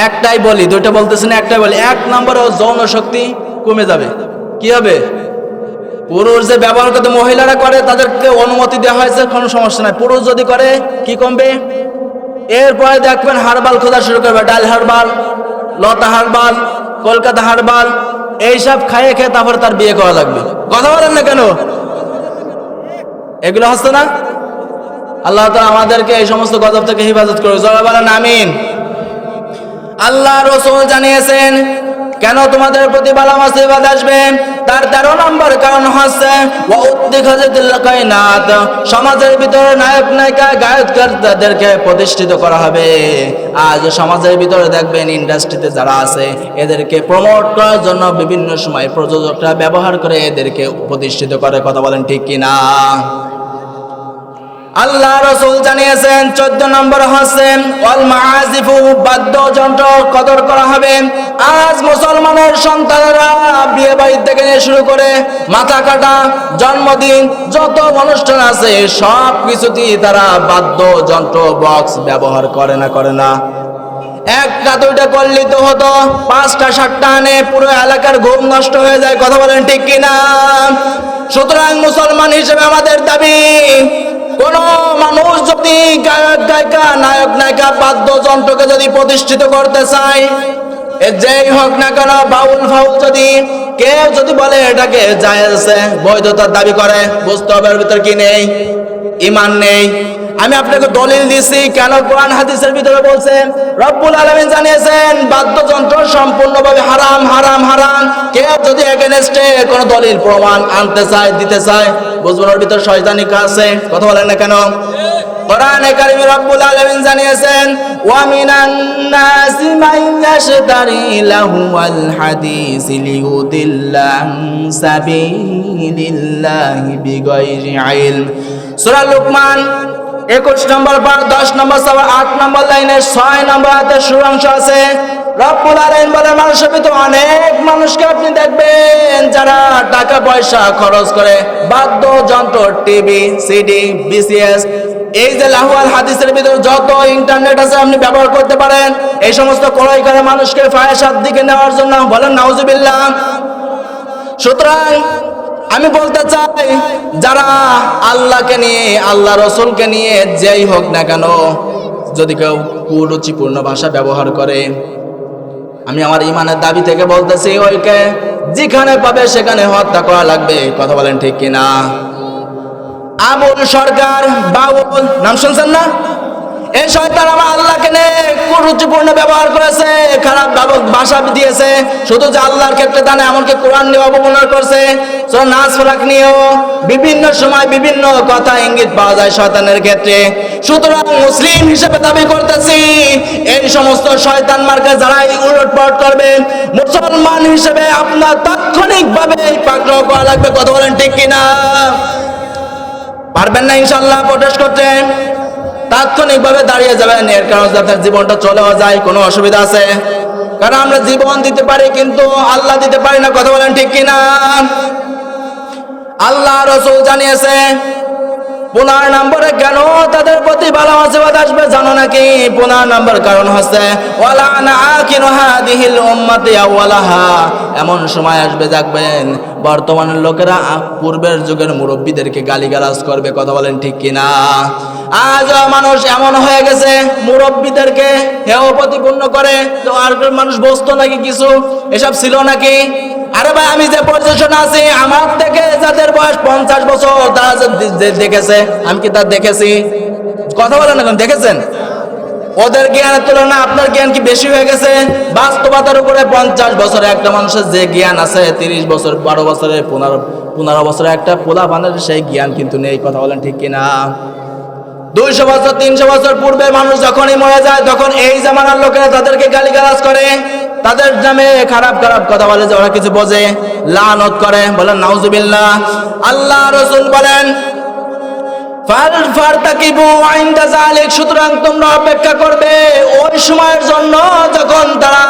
একটাই বলি, 2টা বলতেছি না, একটাই বলি। 1 নম্বর, ও যৌন শক্তি কমে যাবে। কি হবে? পুরুষ যে ব্যবহার করতে মহিলারা করে, তাদেরকে অনুমতি দেওয়া হয়েছে, কোনো সমস্যা নাই। পুরুষ যদি করে, কি কমবে? এরপরে দেখবেন হারবাল খোঁজা শুরু করবে, ডাল হারবাল, লতা হারবাল, কলকাতা হারবাল, এইসব খাইয়ে খেয়ে তারপরে তার বিয়ে করা লাগবে। কথা বলেন না কেন? এগুলো হচ্ছে না? আল্লাহ তাআলা আমাদেরকে এই সমস্ত গজব থেকে হেফাজত করুন, জোরে বলেন আমিন। আল্লাহ রাসূল জানিয়েছেন কেন তোমাদের প্রতি বালা মুসিবত আসবে, তার 13 নম্বর কারণ হচ্ছে সমাজের ভিতরে নায়ক নায়িকা গায়কদের তাদেরকে প্রতিষ্ঠিত করা হবে। আজ সমাজের ভিতরে দেখবেন ইন্ডাস্ট্রিতে যারা আছে, এদেরকে প্রমোট করার জন্য বিভিন্ন সময় প্রযোজকরা ব্যবহার করে এদেরকে প্রতিষ্ঠিত করে। কথা বলেন ঠিক কিনা? আল্লাহ রাসূল জানিয়েছেন 14 নম্বর হচ্ছে ওয়াল মাআজিফু, বাদ্যযন্ত্র কদর করা হবে। আজ মুসলমানের সন্তানেরা বিয়ে বাড়ি থেকে নিয়ে শুরু করে মাথা কাটা, জন্মদিন, যত অনুষ্ঠান আছে সব কিছুতেই তারা বাদ্যযন্ত্র বক্স ব্যবহার করে না? 1টা 2টা করলেই তো হতো, 5টা 7টা আনে, পুরো এলাকার ঘুম নষ্ট হয়ে যায়। কথা বলেন ঠিক কিনা? সুতরাং মুসলমান হিসেবে আমাদের দাবি, কোন মানুষ যদি গায়ক গায়িকা, নায়ক নায়িকা, বাদ্যযন্ত্রকে যদি প্রতিষ্ঠিত করতে চায়, যেই হোক না কেন, বাউল ফাউল, যদি কেউ যদি বলে এটাকে জায়েজ আছে, বৈধতার দাবি করে, বুঝতে হবে এর ভিতর কি নেই, ইমান নেই। আমি আপনাকে দলিল দিছি কেন কোরআন হাদিসের ভিতরে বলছেন রব্বুল আলামিন জানিয়েছেন বাদ্যযন্ত্র সম্পূর্ণভাবে হারাম হারাম হারাম। কেউ যদি এগেনস্টে কোন দলিল প্রমাণ আনতে চায় দিতে চায় বুঝবেন ওর ভিতর শয়তানি আছে। কথা বলেন না কেন? কোরআনে কারিমে রব্বুল আলামিন জানিয়েছেন ওয়া মিনান নাসি মান ইয়াশতারি লাহুল হাদিস লিয়ুদিল্লা আন সাবিলিল্লাহি বিগাইরি ইলম। সূরা লুকমান 21 নম্বর পারা 10 নম্বর সূরা 8 নম্বর লাইনে 6 নম্বর আয়াতের সুরাংশ আছে। রব্বুল আলামিন বলেন মানুষের ভিতর অনেক মানুষকে আপনি দেখবেন যারা টাকা পয়সা খরচ করে বাদ্যযন্ত্র টিভি সিডি বিসিএস এই যে লাহুয়াল হাদিসের ভিতরে যত ইন্টারনেট আছে আপনি ব্যবহার করতে পারেন এই সমস্ত ক্রয় করে মানুষকে ফায়সার দিকে নেওয়ার জন্য। বলেন নাউজুবিল্লাহ। সুতরাং আমি বলতে চাই যারা আল্লাহকে নিয়ে আল্লাহ রসুলকে নিয়ে যেই হোক না কেন যদি কেউ কুরুচিপূর্ণ ভাষা ব্যবহার করে আমি আমার ইমানের দাবি থেকে বলতেছি ওইকে যেখানে পাবে সেখানে হত্যা করা লাগবে। কথা বলেন ঠিক কিনা? আবুল সরকার বাউল নাম শুনছেন না? এই শয়তান আমার আল্লাহকে নিয়ে কুরুচিপূর্ণ ব্যবহার করেছে, খারাপ ভাষা দিয়েছে। শুধু যে আল্লাহর ক্ষেত্রে তা না, এমনকি কোরআন নিয়ে অবমাননা করছে। সূরা নাস ফালাক নিয়েও বিভিন্ন সময় বিভিন্ন কথা ইঙ্গিত পাওয়া যায় শয়তানের ক্ষেত্রে। সুতরাং মুসলিম হিসেবে দাবি করতেছি এই সমস্ত শয়তান মার্কা যারা উলটপালট করবে মুসলমান হিসেবে আপনার তাৎক্ষণিকভাবে পাকড়াও করা লাগবে। কথা বলেন ঠিক কিনা? পারবেন না ইনশাআল্লাহ প্রোটেস্ট করতে? তাৎক্ষণিকভাবে দাঁড়িয়ে যাবেন। এর কারণ যাতে জীবনটা চলেও যায়। কোনো অসুবিধা আছে? কারণ আমরা জীবন দিতে পারি কিন্তু আল্লাহ দিতে পারি না। কথা বলেন ঠিক কিনা? আল্লাহ রাসূল জানিয়েছে 15 নম্বরে কেন তাদের প্রতি ভালো আশীর্বাদ আসবে জানো নাকি? 15 নম্বর কারণ হচ্ছে ওয়ালা নাআকিনু হাদিহিল উম্মতি আওয়ালাহা। এমন সময় আসবে দেখবেন বর্তমানের লোকেরা পূর্বের যুগের মুরব্বীদেরকে গালিগালাজ করবে। কথা বলেন ঠিক কিনা? আজ মানুষ এমন হয়ে গেছে মুরব্বীদেরকে হেয় প্রতিপন্ন করে। তো আর মানুষ বসতো নাকি কিছু? এসব ছিল নাকি? আরে ভাই আমি যে পজিশন আছি আমার থেকে যাদের বয়স 50 বছর তারা দেখেছে, আমি কি তার দেখেছি? কথা বলেন না কেন? দেখেছেন? ওদের জ্ঞানের তুলনায় আপনার জ্ঞান কি বেশি হয়ে গেছে? বাস্তবতার উপরে 50 বছরে একটা মানুষের যে জ্ঞান আছে 30 বছর 12 বছরে 15 বছরে একটা পোলা বানের সেই জ্ঞান কিন্তু নেই। কথা বলেন ঠিক কিনা? 200 বছর 300 বছর পূর্বে মানুষ যখনই মরে যায় তখন এই জামানার লোকেরা তাদেরকে গালিগালাজ করে, তাদের নামে খারাপ খারাপ কথা বলে যে ওরা কিছু বোঝে, লানত করে। বলেন নাউজুবিল্লাহ। আল্লাহ রাসূল বলেন ফারতাকিবু ইনদা যালিক। সুতরাং তোমরা অপেক্ষা করবে ওই সময়ের জন্য যখন তারা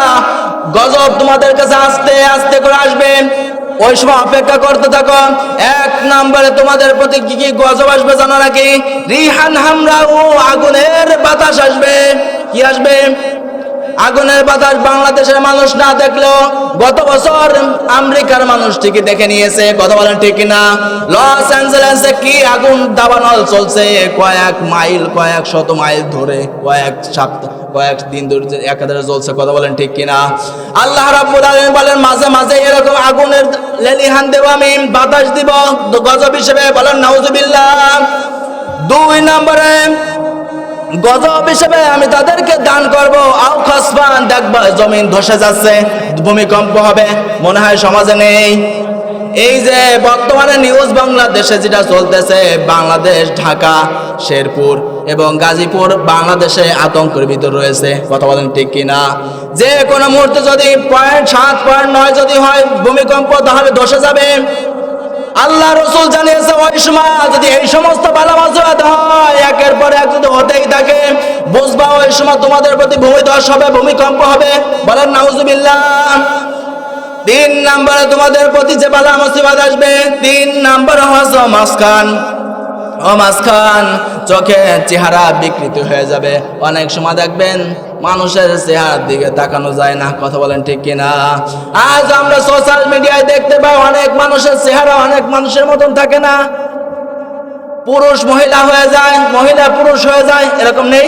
গজব তোমাদের কাছে আস্তে আস্তে করে আসবে। ওই সময় অপেক্ষা করতে থাকো। 1 নম্বরে তোমাদের প্রতি কি কি গজব আসবে জানো নাকি? রিহান হামরা ও আগুনের বাতাস আসবে। কি আসবে? আগুনের বাতাস। বাংলাদেশের মানুষ না দেখলেও গত বছর আমেরিকার মানুষ ঠিকই দেখে নিয়েছে। কথা বলেন ঠিক কিনা? লস অ্যাঞ্জেলেসে কি আগুন দাবানল চলছে, কয়েক মাইল কয়েক শত মাইল ধরে কয়েক সপ্তাহ কয়েক দিন ধরে একাধারে চলছে। কথা বলেন ঠিক কিনা? আল্লাহ রাব্বুল আলামিন বলেন মাঝে মাঝে এরকম আগুনের লেলিহান দেব, আমি বাতাস দিব গজব হিসেবে। বলেন নাউজুবিল্লাহ। 2 নম্বরে গজব হিসেবে আমি তাদেরকে দান করবো আও খাসফান। দেখবা জমিন ধসে যাচ্ছে, ভূমিকম্প হবে, মনে হয় সমাজে নেই। এই যে বর্তমানে নিউজ বাংলাদেশে যেটা চলতেছে, বাংলাদেশ ঢাকা শেরপুর এবং গাজীপুর বাংলাদেশে আতঙ্কের ভিতর রয়েছে। কথা বলেন ঠিক কিনা? যে কোনো মুহূর্তে যদি 7.7 .9 যদি হয় ভূমিকম্প তাহলে ধসে যাবে। আল্লাহ রাসূল জানিয়েছে ওই সময় যদি এই সমস্ত বালামাজরাত হয় একের পর এক যদি হতেই থাকে বুঝবা ওই সময় তোমাদের প্রতি ভূমিধস হবে, ভূমিকম্প হবে। বলেন নাউজুবিল্লাহ। 3 নম্বরে তোমাদের প্রতি যে বালা মুসিবত আসবে 3 নম্বর হচ্ছে মাসখান। ও মাসখান, চোখের চেহারা বিকৃত হয়ে যাবে। অনেক সময় দেখবেন মানুষের চেহারার দিকে তাকানো যায় না। কথা বলেন ঠিক কিনা? আজ আমরা সোশ্যাল মিডিয়ায় দেখতে পাই অনেক মানুষের চেহারা অনেক মানুষের মতন থাকে না, পুরুষ মহিলা হয়ে যায়, মহিলা পুরুষ হয়ে যায়। এরকম নেই?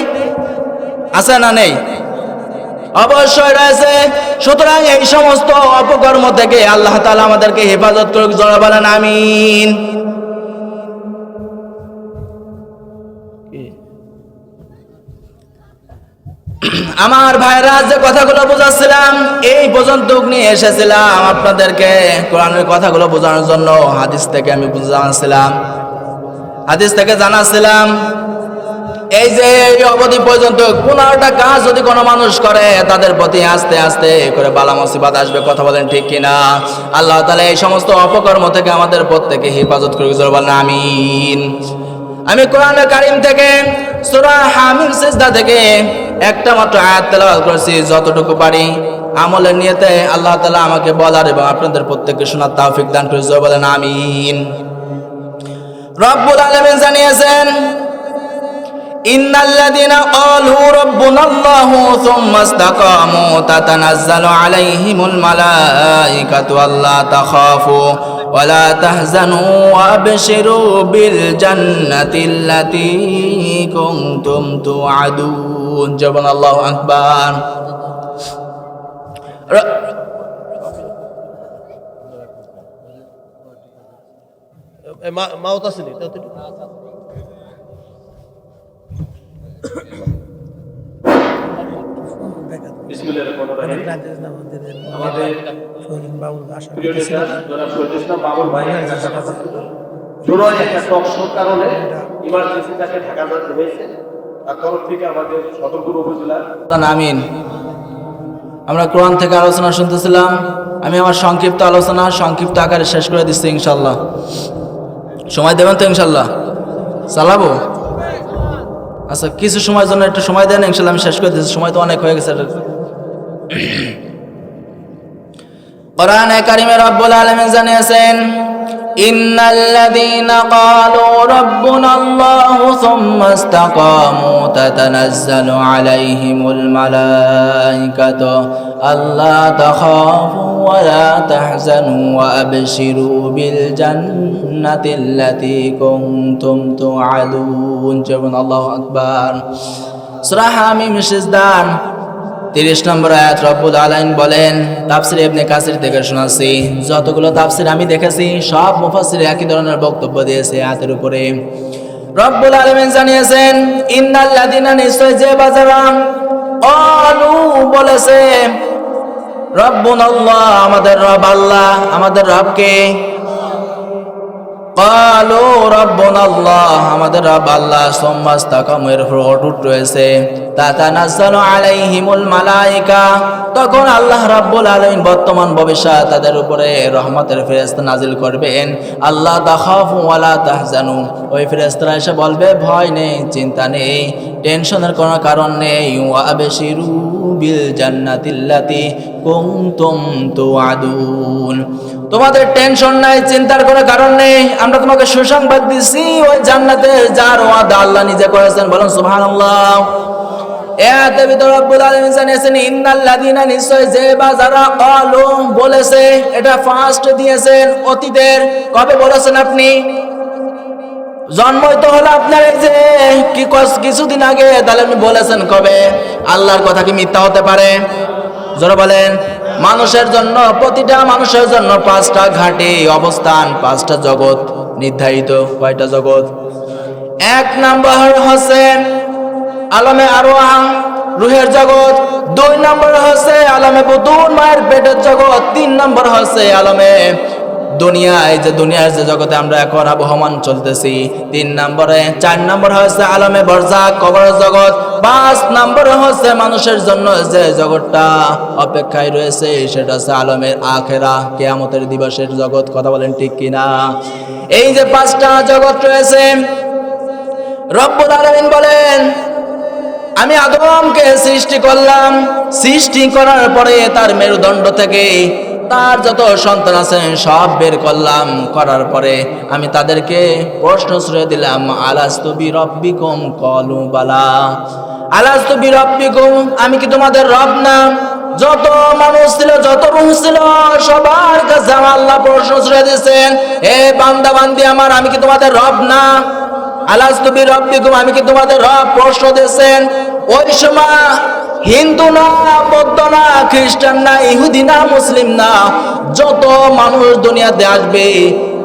আছে না নেই? অবশ্যই রয়েছে। সুতরাং এই সমস্ত অপকর্ম থেকে আল্লাহ তাআলা আমাদেরকে হেফাজত করুক। জোরে বলেন আমিন। আমার ভাইরা যে কথাগুলো বোঝাচ্ছিলাম এই পর্যন্ত নিয়ে এসেছিলাম আপনাদেরকে কোরআনের কথাগুলো বোঝানোর জন্য। হাদিস থেকে আমি জানাচ্ছিলাম, হাদিস থেকে জানাচ্ছিলাম এই যে এই অবধি পর্যন্ত কোন একটা কাজ যদি কোনো মানুষ করে তাদের প্রতি আস্তে আস্তে করে বালা মুসিবত আসবে। কথা বলেন ঠিক কিনা? আল্লাহ তাআলা এই সমস্ত অপকর্ম থেকে আমাদের প্রত্যেককে হেফাজত করে বলেন আমিন। আমি কোরআনের কারীম থেকে সূরা হামিম সিজদা থেকে একটা মাত্র আয়াত তেলাওয়াত করেছি, যতটুকু পারি আমলের নিয়তে আল্লাহ তাআলা আমাকে বলার এবং আপনাদের প্রত্যেককে শোনার তৌফিক দান করে বলেন আমিন। রব্বুল আলামিন জানিয়েছেন ইন্নাল্লাযীনা ক্বালু রাব্বুনাল্লাহু সুম্মা ইসতাকামু তাতানাজ্জালু আলাইহিমুল মালাঈকাতু আল্লা তাখাফু ওয়া লা তাহজানু ওয়া আবশিরু বিল জান্নাতিল্লাতী কুনতুম তুআদুন। জবান আল্লাহু আকবার। মাউত আছে নি আমিন। আমরা কোরআন থেকে আলোচনা শুনতেছিলাম, আমি আমার সংক্ষিপ্ত আলোচনা সংক্ষিপ্ত আকারে শেষ করে দিচ্ছি ইনশাল্লাহ। সময় দেবেন তো ইনশাল্লাহ? চালাবো? আচ্ছা, কিছু সময়ের জন্য একটু সময় দেন, ইনশাল্লাহ আমি শেষ করে দিচ্ছি, সময় তো অনেক হয়ে গেছে। কোরআনে কারিমে রব্বুল আলামিন জানিয়েছেন ইন্নাল্লাযীনা ক্বালু রাব্বুনাল্লাহু সুম্মা ইসতাকামু তাতানাজ্জালু আলাইহিমুল মালাঈকাতু আল্লা তাখাফু ওয়া লা তাহজানু ওয়া আবশিরু বিল জান্নাতিল্লাতী কুনতুম তুআদুন। জবান আল্লাহু আকবার। সূরা হামিম সিজদা 30 নম্বর আয়াত রব্বুল আলামিন বলেন, তাফসীর ইবনে কাসির থেকে শোনাচ্ছি, যতগুলো তাফসীর আমি দেখেছি সব মুফাসসির একই ধরনের বক্তব্য দিয়েছে আয়াতের উপরে। রব্বুল আলামিন জানিয়েছেন ইন্নাল্লাযীনা, নিশ্চয় যে বাজারা ক্বালু বলেছে রব্বুনাল্লাহ, আমাদের রব আল্লাহ, আমাদের রব কে? ক্বালু রাব্বুনাল্লাহ, আমাদের রব আল্লাহ, সুম্মা ইসতাকামু, এর উপর অটুট রয়েছে, তাতানাজ্জালু আলাইহিমুল মালাঈকা, তখন আল্লাহ রাব্বুল আলামিন বর্তমান ভবিষ্যৎ তাদের উপরে রহমতের ফেরেশতা নাজিল করবেন। আল্লাহ তাখাফু ওয়া লা তাহজানু, ওই ফেরেশতারা এসে বলবে ভয় নেই, চিন্তা নেই, টেনশনের কোনো কারণ নেই। ওয়া আবশিরু বিল জান্নাতিল্লাতী কুনতুম তুআদুন, তোমাদের টেনশন নাই, চিন্তার কোনো কারণ নেই, আমরা তোমাকে সুসংবাদ দিচ্ছি ওই জান্নাতে যার ওয়াদা আল্লাহ নিজে করেছেন। বলুন সুবহানাল্লাহ। এতে ভিতর রব্বুল আলামিন জানিয়েছেন ইন্নাল্লাযীনা, নিশ্চয় যে বা যারা ক্বালু বলেছে, এটা ফার্স্ট দিয়েছেন অতীতের। কবে বলেছেন আপনি? জন্মই তো হলো আপনার এই যে কিছুদিন আগে, তাহলে আপনি বলেছেন কবে? আল্লাহর কথা কি মিথ্যা হতে পারে? জোরে বলেন। মানুষের জন্য, প্রতিটা মানুষের জন্য 5টা ঘাঁটি অবস্থান, 5টা জগৎ নির্ধারিত। কয়টা জগৎ? 1 নম্বর হচ্ছে আলমে আরওয়াহ, রুহের জগৎ। 2 নম্বর হচ্ছে আলমে বুতুন, মায়ের পেটের জগৎ। 3 নম্বর হচ্ছে আলমে দুনিয়া, এই যে দুনিয়ার যে জগতে আমরা এখন আবহমান চলতেছি। 3 নম্বরে 4 নম্বর হচ্ছে আলমে বরজাক, কবরের জগৎ। 5 নম্বরে হচ্ছে মানুষের জন্য যে জগৎটা অপেক্ষায় রয়েছে, সেটা হচ্ছে আলমের আখেরা, কিয়ামতের দিবসের জগৎ। কথা বলেন ঠিক কিনা? এই যে 5টা জগৎ রয়েছে, রব্বুল আলামিন বলেন আমি আদমকে সৃষ্টি করলাম, সৃষ্টি করার পরে তার মেরুদণ্ড থেকে তার যত সন্তান আছেন সব বের করলাম, করার পরে আমি তাদেরকে প্রশ্ন ছুড়ে দিলাম আলাস্তু বিরব্বিকুম, ক্বালু বালা। আলাস্তু বিরব্বিকুম, আমি কি তোমাদের রব না? যত মানুষ ছিল, যত রূহ ছিল, সবার কাছে আমার আল্লাহ প্রশ্ন ছুড়ে দিয়েছেন, হে বান্দা বান্দি আমার, আমি কি তোমাদের রব না? আলাস্তু বিরব্বিকুম, আমি কি তোমাদের রব? প্রশ্ন দিয়েছেন। ওই সময় হিন্দু না, বৌদ্ধ না, খ্রিস্টান না, ইহুদি না, মুসলিম না, যত মানুষ দুনিয়াতে আসবে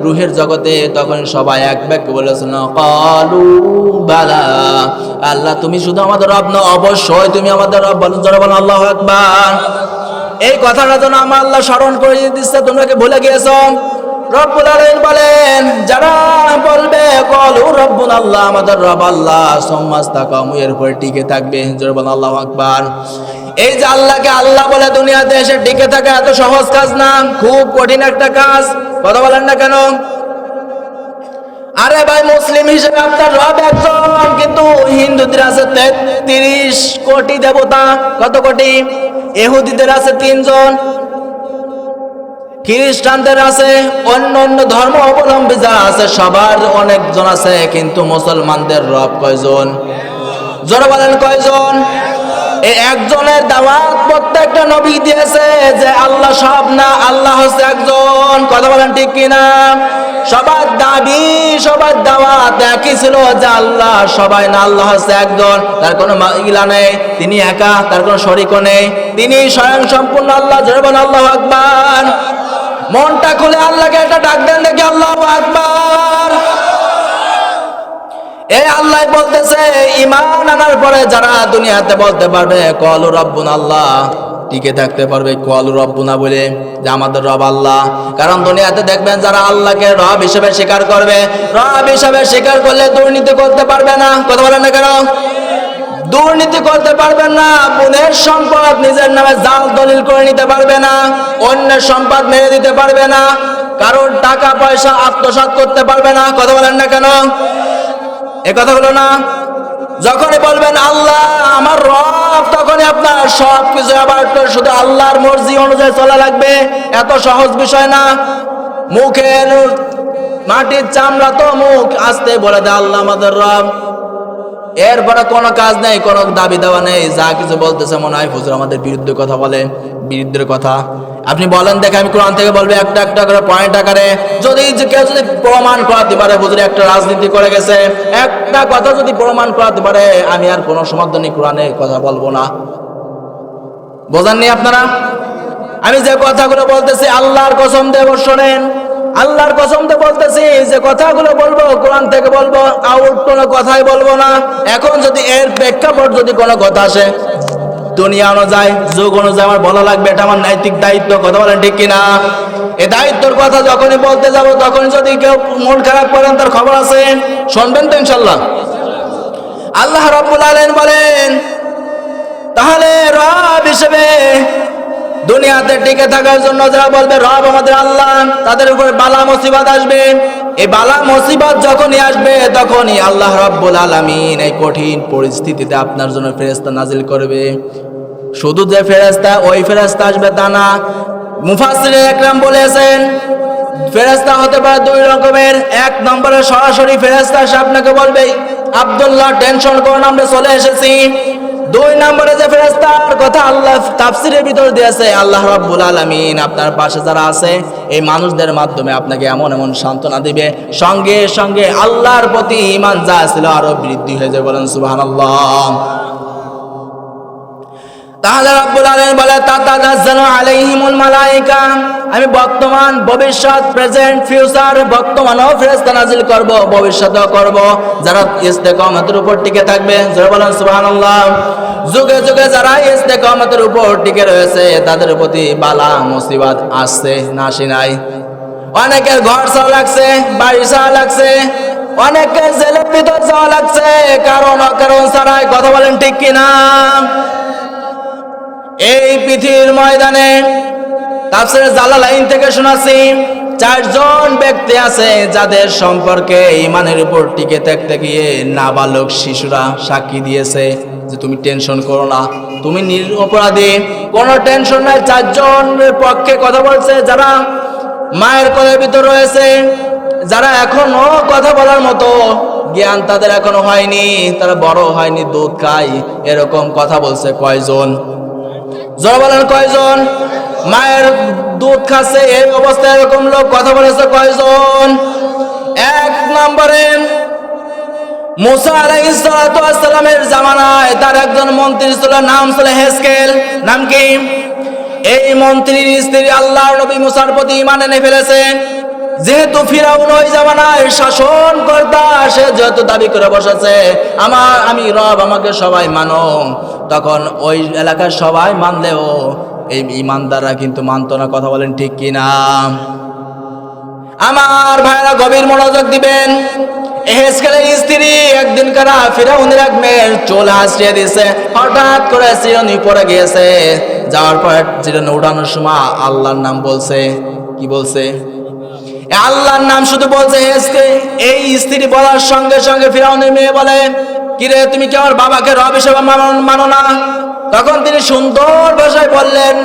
রুহের জগতে, তখন সবাই এক বাক্যে বলেছিল ক্বালু বালা, আল্লাহ তুমি শুধু আমাদের রব না, অবশ্যই তুমি আমাদের রব। বলেন জোরে বলেন আল্লাহু আকবার। এই কথাটা যেন আমার আল্লাহ স্মরণ করে দিচ্ছে, তোমরা কি ভুলে গিয়েছো? রব্বুল আলামিন বলেন যারা বলবে ক্বালু রব্বুনা আল্লাহ, আমাদের রব আল্লাহ, সুম্মাস্তাকামু, এরপর টিকে থাকবে। জোরে বলেন আল্লাহু আকবার। এই যে আল্লাহকে আল্লাহ বলে দুনিয়াতে এসে টিকে থাকা এত সহজ কাজ না, খুব কঠিন একটা কাজ। কথা বলেন না কেন? আরে ভাই, মুসলিম হিসেবে আপনার রব একজন, কিন্তু হিন্দুদের আছে 33 কোটি দেবতা। কত কোটি? ইহুদিদের আছে 3 জন, খ্রিস্টানদের আছে, অন্য অন্য ধর্ম অবলম্বী যা আছে সবার অনেকজন আছে, কিন্তু মুসলমানদের রব কয়জন? জোরে বলেন কয়জন? এই একজনের দাওয়াত প্রত্যেকটা নবী দিয়েছে যে আল্লাহ সব না, আল্লাহ হচ্ছে একজন। কথা বলেন ঠিক কিনা? সবার দাবি, সবার দাওয়াত একই ছিল যে আল্লাহ সবাই না, আল্লাহ হচ্ছে একজন, তার কোনো ইলা নেই, তিনি একা, তার কোনো শরীকও নেই, তিনি স্বয়ং সম্পূর্ণ আল্লাহ। জোরে বলেন আল্লাহু আকবার। মনটা খুলে আল্লাহকে একটা ডাক দেন দেখি, আল্লাহু আকবার। এই আল্লাহ বলতেছে ঈমান আনার পরে যারা দুনিয়াতে বলতে পারবে ক্বালু রাব্বুনা আল্লাহ, টিকে থাকতে পারবে ক্বালু রাব্বুনা বলে যে আমাদের রব আল্লাহ। কারণ দুনিয়াতে দেখবেন যারা আল্লাহকে রব হিসেবে স্বীকার করবে, রব হিসেবে স্বীকার করলে দুর্নীতি করতে পারবে না। কথা বলেন না কেন? দুর্নীতি করতে পারবেন না, বোনের সম্পদ নিজের নামে জাল দলিল করে নিতে পারবে না, অন্যের সম্পদ মেরে দিতে পারবে না, কারোর টাকা পয়সা আত্মসাৎ করতে পারবে না। কথা বলেন না কেন? এই কথাগুলো না, যখনই বলবেন আল্লাহ আমার রব, তখনই আপনার সব কিছু আবার শুধু আল্লাহর মর্জি অনুযায়ী চলা লাগবে। এত সহজ বিষয় না। মুখের মাটির চামড়া তো মুখ আসতে বলে দেয় আল্লাহ আমাদের রব, এরপরে কোনো কাজ নেই, কোনো দাবি দেওয়া নেই, যা কিছু বলতেছে মনে হয় হুজুর আমাদের বিরুদ্ধে কথা বলে, বিরুদ্ধের কথা। আপনি বলেন দেখে, আমি কোরআন থেকে বলবো একটা একটা করে পয়েন্ট আকারে, যদি কেউ যদি প্রমাণ করাতে পারে হুজুর একটা রাজনীতি করে গেছে, একটা কথা যদি প্রমাণ করাতে পারে, আমি আর কোনো সমাধানী কোরআনে কথা বলবো না। বোঝেননি আপনারা? আমি যে কথাগুলো বলতেছি আল্লাহর কসম দিয়ে শোনেন, আল্লাহর কসম দিয়ে বলতেছি যে কথাগুলো বলবো কোরআন থেকে বলবো, আউট কোনো কথাই বলবো না। এখন যদি এর প্রেক্ষাপট যদি কোনো কথা আসে দুনিয়া অনুযায়ী, যুগ অনুযায়ী আমার বলা লাগবে, এটা আমার নৈতিক দায়িত্ব। কথা বলেন ঠিক কিনা? এই দায়িত্বর কথা যখনই বলতে যাব, তখন যদি কেউ মন খারাপ করেন তার খবর আছে, শুনবেন তো ইনশাল্লাহ। আল্লাহ রাব্বুল আলামিন বলেন তাহলে রব হিসেবে দুনিয়াতে টিকে থাকার জন্য যারা বলবে রব আমাদের আল্লাহ, তাদের উপরে বালা মুসিবত আসবে। এই বালা মুসিবত যখনই আসবে, তখনই আল্লাহ রাব্বুল আলামিন এই কঠিন পরিস্থিতিতে আপনার জন্য ফেরেশতা নাজিল করবে। শুধু যে ফেরেশতা, ওই ফেরেশতা আসবে তা না। মুফাসসিরে একরাম বলেছেন ফেরেশতা হতে পারে 2 রকমের। 1 নম্বরে সরাসরি ফেরেশতা এসে আপনাকে বলবে আব্দুল্লাহ টেনশন করুন, আমরা চলে এসেছি। 2 নম্বরে যে ফেরেশতার কথা আল্লাহ তাফসীরের ভিতর দিয়েছে, আল্লাহ রাব্বুল আলামিন আপনার পাশে যারা আছে এই মানুষদের মাধ্যমে আপনাকে এমন এমন সান্ত্বনা দিবে, সঙ্গে সঙ্গে আল্লাহর প্রতি ঈমান যা ছিল আরো বৃদ্ধি হয়ে যাবে। বলেন সুবহানাল্লাহ। তাহলে রাব্বুল আলামিন বলে তাতানাজ্জালু আলাইহিমুল মালায়েকা, আমি বর্তমান, ভবিষ্যৎ, প্রেজেন্ট, ফিউচার, বর্তমানেও ফেরেশতা নাজিল করব, ভবিষ্যতেও করব, যারা ইস্তেকামতের উপর টিকে থাকবে। যারা বলেন সুবহানাল্লাহ। যুগে যুগে যারা ইস্তেকামতের উপর টিকে রয়েছে তাদের প্রতি বালা মুসিবত আসছে না, আসে নাই? অনেকের ঘর ছাড়া লাগছে, বাড়ি ছাড়া লাগছে, অনেকের জেলের ভিতর যাওয়া লাগছে, কারণ অকারণ ছাড়াই। কথা বলেন ঠিক কিনা? এই পৃথিবীর ময়দানে তাফসীরে জালালাইন থেকে শোনাছি 4 জন ব্যক্তি আছে যাদের সম্পর্কে ঈমানের উপর টিকে থাকতে গিয়ে নাবালক শিশুরা সাক্ষী দিয়েছে যে তুমি টেনশন করো না, তুমি নিরপরাধী, কোনো টেনশন নাই। 4 জনের পক্ষে কথা বলছে যারা মায়ের কোলের ভিতর রয়েছে, যারা এখনো কথা বলার মতো জ্ঞান তাদের এখনো হয়নি, তারা বড় হয়নি, দুধ খায়, এরকম কথা বলছে কয়জন? জোরে বলেন কয়জন? মায়ের দুধ খাচ্ছে এই অবস্থায় এরকম লোক কথা বলেছে কয়জন? 1 নম্বরে মুসা আলাইহিস সালাতু ওয়াস সালামের জামানায় তার একজন মন্ত্রী ছিল, নাম ছিল হেজকেল। নাম কি? এই মন্ত্রীর স্ত্রী আল্লাহর নবী মুসার প্রতি ঈমান এনে ফেলেছেন। যেহেতু ফিরাউন ওই জামানায় শাসন কর্তা, সে যেহেতু দাবি করে বসেছে আমি রব, আমাকে সবাই মানো, তখন ওই এলাকার সবাই মানলেও এই ইমানদাররা কিন্তু মানতো না। কথা বলেন ঠিক কিনা? আমার ভাইরা গভীর মনোযোগ দিবেন। এহেজকেলের স্ত্রী একদিন কারা ফিরাউনের এক মেয়ের চুল হাসিয়ে দিয়েছে। হঠাৎ করে চিরুনি পড়ে গিয়েছে। যাওয়ার পর চিরুনি উঠানোর সময় আল্লাহর নাম বলছে। কি বলছে? আল্লাহর নাম শুধু বলছে। এই স্ত্রী বলার সঙ্গে সঙ্গে ফিরাউনের মেয়ে বলে, কিরে তুমি কি আমার বাবাকে রব হিসেবে মানো না? তখন তিনি সুন্দর ভাষায় বললেন,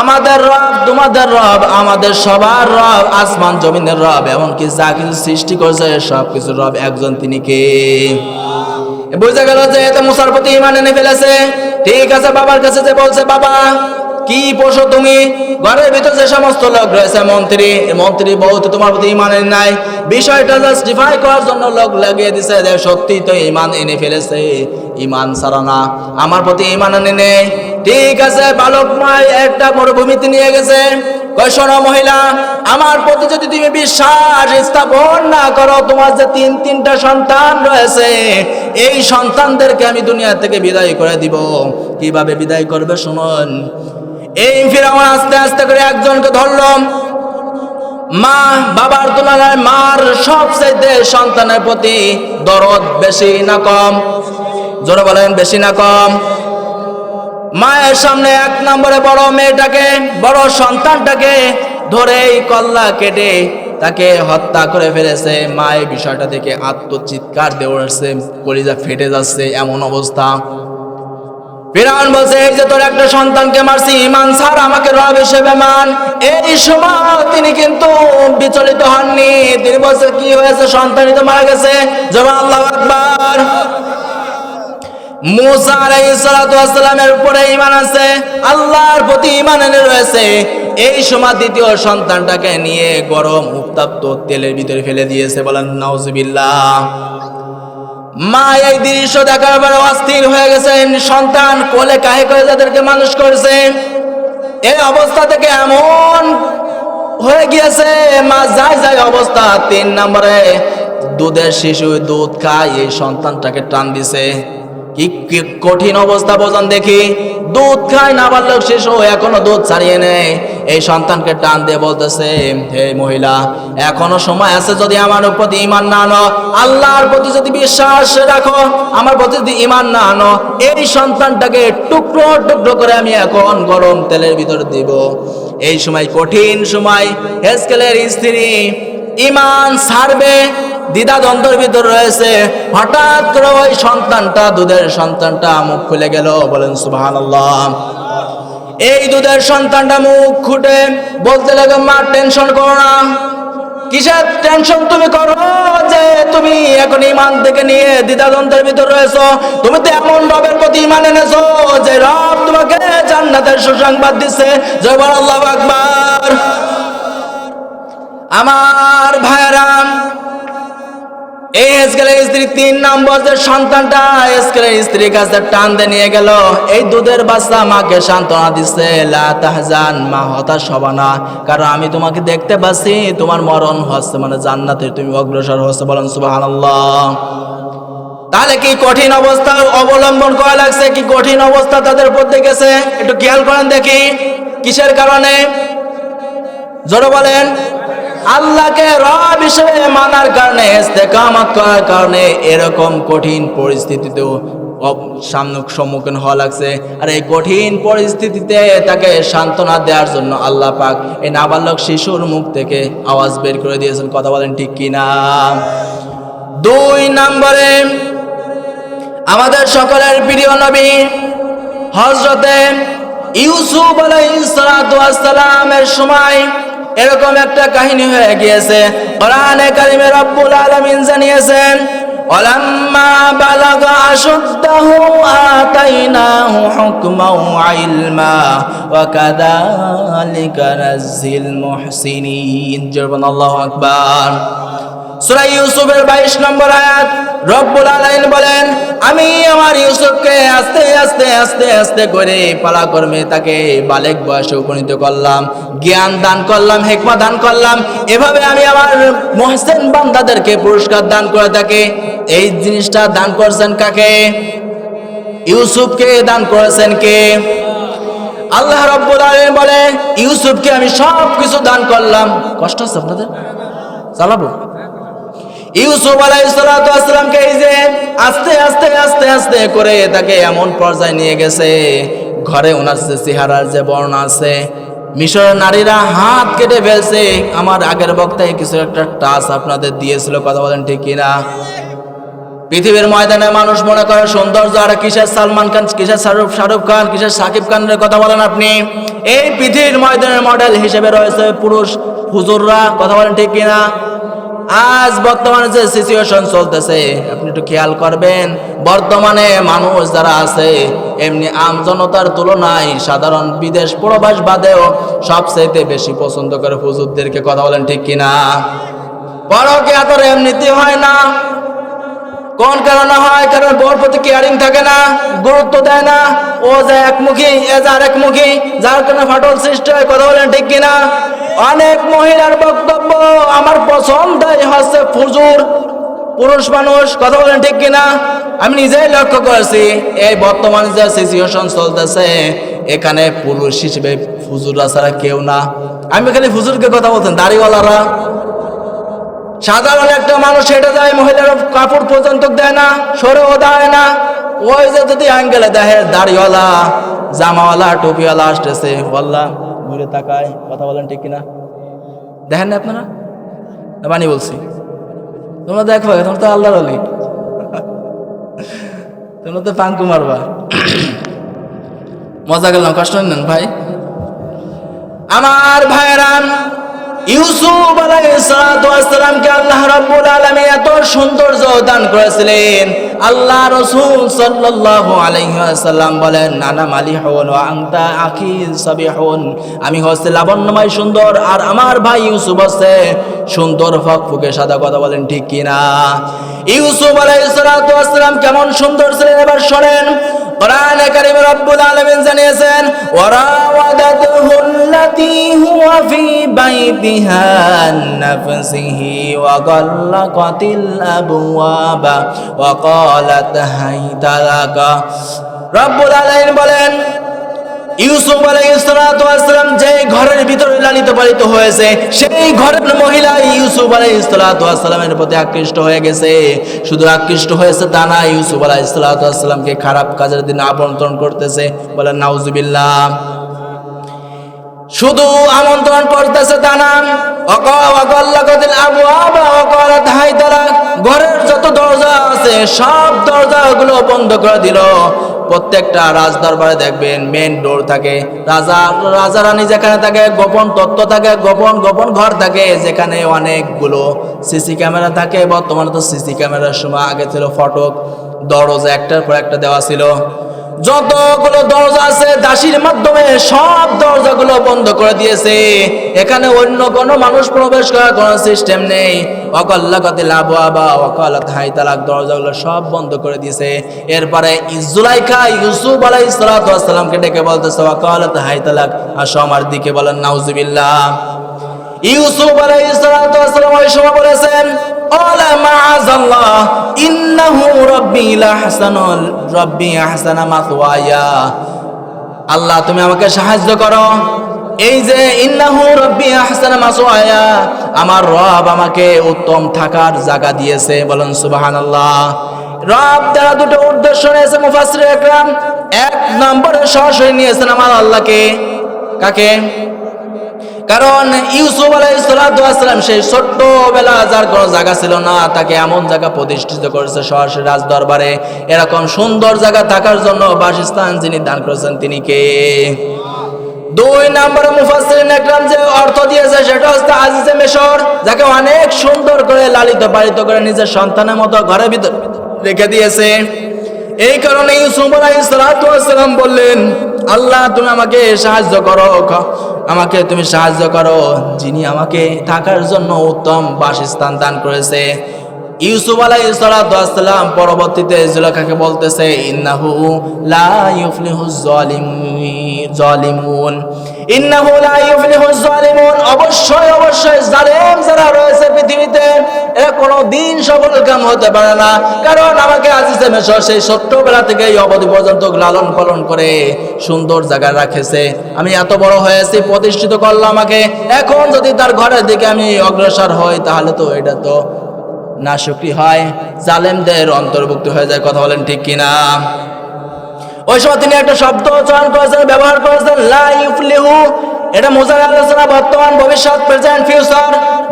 আমাদের রব তোমাদের রব, আমাদের সবার রব, আসমান জমিনের রব, এমনকি যা কিছু সৃষ্টি করেছে সব কিছু রব একজন, তিনি কে? বুঝা গেল যে এতে মুসার প্রতি ঈমান এনে ফেলেছে। ঠিক আছে, বাবার কাছে যে বলছে, বাবা কি পশু তুমি? ঘরের ভিতর যে সমস্ত লোক রয়েছে, মন্ত্রী বহুত তোমার প্রতি ঈমান এনে নাই। বিষয়টা জাস্টিফাই করার জন্য লোক লাগিয়ে দিছে যে সত্যি তো ঈমান এনে ফেলেছে, ঈমান ছাড়া না, আমার প্রতি ঈমান এনে নেই। ঠিক আছে, বালক মায় একটা মরুভূমিতে নিয়ে গেছে। কই শোনো মহিলা, আমার প্রতি যদি তুমি বিশ্বাস স্থাপন না করো, তোমার যে তিনটা সন্তান রয়েছে, এই সন্তানদেরকে আমি দুনিয়া থেকে বিদায় করে দিব। কিভাবে বিদায় করবে শুনুন। এই ফিরাউন আস্তে আস্তে করে একজনকে ধরল। মা বাবার তুলনায় মার সবচেয়ে সন্তানের প্রতি দরদ বেশি না কম? জোরে বলেন, বেশি না কম? মায়ের সামনে এক নম্বরে বড় মেয়েটাকে, বড় সন্তানটাকে ধরে কল্লা কেটে তাকে হত্যা করে ফেলেছে। মা এই বিষয়টা দেখে আত্মচিৎকার দিয়ে উঠছে, কলিজা ফেটে যাচ্ছে, এমন অবস্থা। ফিরাউন বলছে, এই যে তোর একটা সন্তানকে মারছি, ঈমান ছাড়, আমাকে রব হিসেবে মান। এই সময় তিনি কিন্তু বিচলিত হননি। তিনি বলছে, কি হয়েছে? সন্তানই তো মারা গেছে। জবান আল্লাহু আকবার। মুসা আলাইহিস সালাতু ওয়াস সালামের উপরে ঈমান আছে, আল্লাহর প্রতি ঈমান এনে রয়েছে। এই সময় দ্বিতীয় সন্তানটাকে নিয়ে গরম উত্তপ্ত তেলের ভিতরে ফেলে দিয়েছে। বলেন নাউজুবিল্লাহ। মা এই দৃশ্য দেখার পরে অস্থির হয়ে গেছেন। সন্তান কোলে কাহে করে যাদেরকে মানুষ করেছে, এই অবস্থা থেকে এমন হয়ে গিয়েছে, মা যায় অবস্থা। 3 নম্বরে দুধের শিশু দুধ খায়, এই সন্তানটাকে টান দিছে। কি কঠিন অবস্থা বোঝান দেখি। দুধ খায় নাবালক শিশু, এখনো দুধ ছাড়িয়ে নেয়। এই সন্তানকে টান দিয়ে বলতেছে, হে মহিলা, এখনো সময় আছে, যদি আমার প্রতি ঈমান না আনো, আল্লাহর প্রতি যদি বিশ্বাস রাখো, আমার প্রতি যদি ঈমান না আনো, এই সন্তানটাকে টুকরো টুকরো করে আমি এখন গরম তেলের ভিতরে দিব। এই সময় কঠিন সময়, হেজকেলের স্ত্রী ঈমান ছাড়বে, দ্বিধাদ্বন্দ্বের ভিতর রয়েছে। হঠাৎ করে ওই সন্তানটা, দুধের সন্তানটা মুখ খুলে গেল। বলেন সুবহানাল্লাহ। এই দুধের সন্তানটা মুখ খুঁটে বলতে লাগে, মা টেনশন করো না। কিসের টেনশন তুমি করো যে তুমি এখন ঈমান থেকে নিয়ে দ্বিধাদ্বন্দ্বের ভিতর রয়েছো? তুমি তো এমন রবের প্রতি ঈমান এনেছো যে রব তোমাকে জান্নাতের সুসংবাদ দিচ্ছে। জয় আল্লাহু আকবার। আমার ভাইরা, এই হেজকেলের স্ত্রী 3 নম্বর যে সন্তানটা হেজকেলের স্ত্রীর কাছে টান দিয়ে নিয়ে গেল। এই দুধের বাচ্চা মাকে সান্ত্বনা দিচ্ছে, লা তাহজান, মা হতাশ হবা না, কারণ আমি তোমাকে দেখতে পাচ্ছি, তোমার মরণ হচ্ছে, মানে জান্নাতে তুমি অগ্রসর হচ্ছে। বলেন সুবহানাল্লাহ। তাহলে কি কঠিন অবস্থা অবলম্বন করা লাগছে, কি কঠিন অবস্থা তাদের উপর গেছে, একটু খেয়াল করেন দেখি। কিসের কারণে? জোরে বলেন। আল্লাহকে রব হিসেবে মানার কারণে, ইস্তেকামত করার কারণে এরকম কঠিন পরিস্থিতিতেও সম্মুখীন হওয়া লাগছে। আর এই কঠিন পরিস্থিতিতে তাকে সান্ত্বনা দেওয়ার জন্য আল্লাহ পাক এই নাবালক শিশুর মুখ থেকে আওয়াজ বের করে দিয়েছেন। কথা বলেন ঠিক কিনা? 2 নম্বরে আমাদের সকলের প্রিয় নবী হযরতে ইউসুফ আলাইহিস সালাতু ওয়াস সালামের সময় এরকম একটা কাহিনী হয়ে গিয়েছে। কোরআনে কারিমে রব্বুল আলামিন জানিয়েছেন, ওয়ালাম্মা বালাগা আশুদ্দাহু আতাইনাহু হুকমান ওয়া ইলমা ওয়া কাযালিকা নাযিল মুহসিনিন। আল্লাহু আকবার। সূরা ইউসুফের 22 নম্বর আয়াত রব্বুল আলামিন বলেন, আমি আমার ইউসুফকে আস্তে আস্তে আস্তে আস্তে করে পালাক্রমে তাকে বালেগ বয়সে উপনীত করলাম, জ্ঞান দান করলাম, হিকমত দান করলাম। এভাবে আমি আমার মুহসিন বান্দাদেরকে পুরস্কার দান করে থাকি। এই জিনিসটা দান করছেন কাকে? ইউসুফকে দান করেছেন কে? আল্লাহ রাব্বুল আলামিন বলে, ইউসুফকে আমি সব কিছু দান করলাম। কষ্ট হচ্ছে আপনাদের? চালাবো। ইউসুফ আলাইহিস সালাতু ওয়াস সালামকে এই যে আস্তে আস্তে আস্তে আস্তে করে তাকে এমন পর্যায়ে নিয়ে গেছে, ঘরে ওনার যে চেহারার যে বর্ণনা আছে, মিশরের নারীরা হাত কেটে ফেলছে। আমার আগের বক্তায় কিছু একটা টাচ আপনাদের দিয়েছিল, কথা বলেন ঠিক কিনা? পৃথিবীর ময়দানে মানুষ মনে করে সৌন্দর্য আর কিসের সালমান খান, কিসের শাহরুখ খান, কিসের সাকিব খানের কথা বলেন আপনি? এই পৃথিবীর ময়দানের মডেল হিসেবে রয়েছে পুরুষ হুজুররা, কথা বলেন ঠিক কিনা? আজ বর্তমানে যে সিচুয়েশন চলতেছে আপনি একটু খেয়াল করবেন, বর্তমানে মানুষ যারা আছে এমনি আমজনতার তুলনায় সাধারণ বিদেশ প্রবাস বাদেও সবচেয়ে বেশি পছন্দ করে হুজুরদেরকে, কথা বলেন ঠিক কিনা? পরকে এত এমনিতে হয় না। কোন কারণে হয়? কারণ বউর প্রতি কেয়ারিং থাকে না, গুরুত্ব দেয় না। ও যে একমুখী, এ যে আরেকমুখী, যার কারণে ফাটল সৃষ্টি হয়, কথা বলেন ঠিক কিনা? অনেক মহিলার বক্তব্য আমার পছন্দই হচ্ছে ফুজুর পুরুষ মানুষ, কথা বলেন ঠিক কিনা? আমি নিজেই লক্ষ্য করেছি এই বর্তমানে যে সিচুয়েশন চলতেছে এখানে পুরুষ হিসেবে ফুজুররা ছাড়া কেউ না। আমি খালি ফুজুরকে কথা বলতেন, দাড়িওয়ালারা। সাধারণ একটা মানুষ হেঁটে যায়, মহিলার কাপড় পর্যন্ত দেয় না, সরেও দেয় না। ওই যে যদি অ্যাঙ্গেলে দেখে দাড়িওয়ালা, জামাওয়ালা, টুপিওয়ালা আসতেছে, বললা ঘুরে তাকায়, কথা বলেন ঠিক কিনা? দেখেন না আপনারা? বানি বলছি, তোমরা দেখো, তোমরা তো আল্লাহর ওলি, তোমরা তো পাঙ্কু মারবা। মজা গেলাম, কষ্ট নেন ভাই। আমার ভাইরা, ইউসুফ আলাইহিস সালামকে আল্লাহ রাব্বুল আলামিন এত সৌন্দর্য দান করেছিলেন। আল্লাহ রাসূল সাল্লাল্লাহু আলাইহি ওয়াসাল্লাম বলেন, আনা মালিহুন ওয়া আনতা আখি সাবিহুন, আমি হচ্ছে লাবণ্যময় সুন্দর আর আমার ভাই ইউসুফ হচ্ছে সুন্দর ফকফকে সাদা, কথা বলেন ঠিক কিনা? ইউসুফ আলাইহিস সালাম কেমন সুন্দর ছিলেন এবার শুনেন। কোরআনে কারীমে রব্বুল আলামিন জানিয়েছেন, ওয়ারাওয়াদাতুহুল্লাতী হুয়া ফি বাইতিহা আন নাফসিহি ওয়া গাল্লাকাতিল আবওয়াবা ওয়া ক্বালাত হাইতা লাকা। রব্বুল আলামিন বলেন, ইউসুফ আলাইহিস সালাম যে ঘরের ভিতরে লালিত পালিত হয়েছে, সেই ঘরের মহিলা ইউসুফ আলাইহিস সালামের প্রতি আকৃষ্ট হয়ে গেছে। শুধু আকৃষ্ট হয়েছে তা না, ইউসুফ আলাইহিস সালামকে খারাপ কাজের দিন আমন্ত্রণ করতেছে, বলেন নাউজুবিল্লাহ। শুধু আমন্ত্রণ করতেছে তা না, ঘরের যত দরজা আছে সব দরজাগুলো বন্ধ করে দিল। প্রত্যেকটা রাজ দরবারে দেখবেন মেন ডোর থাকে, রাজা রানী যেখানে থাকে গোপন তত্ত্ব থাকে, গোপন গোপন ঘর থাকে যেখানে অনেকগুলো সিসি ক্যামেরা থাকে। বর্তমানে তো সিসি ক্যামেরার সময় আগে ছিল ফটক, দরজা একটার পর একটা দেওয়া ছিল। যতগুলো দরজা আছে দাসীর মাধ্যমে সব দরজাগুলো বন্ধ করে দিয়েছে। এখানে অন্য কোনো মানুষ প্রবেশ করার কোনো সিস্টেম নেই। ওয়াকাল্লাকাতিল আবওয়াবা ওয়া ক্বালাত হাইতা লাক, দরজাগুলো সব বন্ধ করে দিয়েছে। এরপরে জুলাইখা ইউসুফ আলাইহিস সালামকে ডেকে বলতেছে, ওয়া ক্বালাত হাইতা লাক, আসো আমার দিকে, বলেন নাউজুবিল্লাহ। ইউসুফ আলাইহিস সালাম ওই সময় বলেছেন, ওয়ালা মাআযাল্লাহ ইন্নাহু রাব্বি আহসানা মাসওয়ায়া, আল্লাহ তুমি আমাকে সাহায্য করো। এই যে ইন্নাহু রাব্বি আহসানা মাসওয়ায়া, আমার রব আমাকে উত্তম থাকার জায়গা দিয়েছে, বলেন সুবহানাল্লাহ। রব দ্বারা দুটো উদ্দেশ্য নিয়েছে মুফাসসির একরাম। এক নম্বরে সরাসরি নিয়েছেন আমার আল্লাহকে। কাকে? কারণ ইউসুফ আলাইহিস সালাম সেই ছোট্টবেলা যার কোনো জায়গা ছিল না, তাকে এমন জায়গা প্রতিষ্ঠিত করেছে সরাসরি রাজ দরবারে। এরকম সুন্দর জায়গা থাকার জন্য বাসস্থান যিনি দান করেছেন তিনি কে? দুই নম্বরে মুফাসসিরিন একরাম যে অর্থ দিয়েছে সেটা হচ্ছে আজিজে মিশর, যাকে অনেক সুন্দর করে লালিত পালিত করে নিজের সন্তানের মতো ঘরের ভিতর রেখে দিয়েছে। এই কারণে ইউসুফ আলাইহিস সালাম বললেন, আল্লাহ তুমি আমাকে সাহায্য করো, আমাকে তুমি সাহায্য করো, যিনি আমাকে থাকার জন্য উত্তম বাসস্থান দান করেছে। ইউসুফ আলাইহিস সালাতু ওয়াস সালাম পরবর্তীতে জুলেখাকে বলতেছে, ইন্নাহু লা ইউফলিহুজ জালিমুন, ইন্নাহু লা ইউফলিহুজ জালিমুন, অবশ্যই অবশ্যই জালেম যারা রয়েছে পৃথিবীতে এরা কোনোদিন সফল কাম হতে পারে না। কারণ আমাকে আজিজে মেশর সেই ছোট্টবেলা থেকে এই অবধি পর্যন্ত লালন পালন করে সুন্দর জায়গায় রাখেছে। আমি এত বড় হয়েছি, প্রতিষ্ঠিত করলো আমাকে, এখন যদি তার ঘরের দিকে আমি অগ্রসর হই তাহলে তো এটা তো নাশুকরি হয়, জালেমদের অন্তর্ভুক্ত হয়ে যায়। কথা বলেন ঠিক কিনা? ওই সময় তিনি একটা শব্দ উচ্চারণ করেছেন, ব্যবহার করেছেন, লা ইউফলিহু। এটা মুজার আলোচনা, বর্তমান, ভবিষ্যৎ, প্রেজেন্ট, ফিউচার।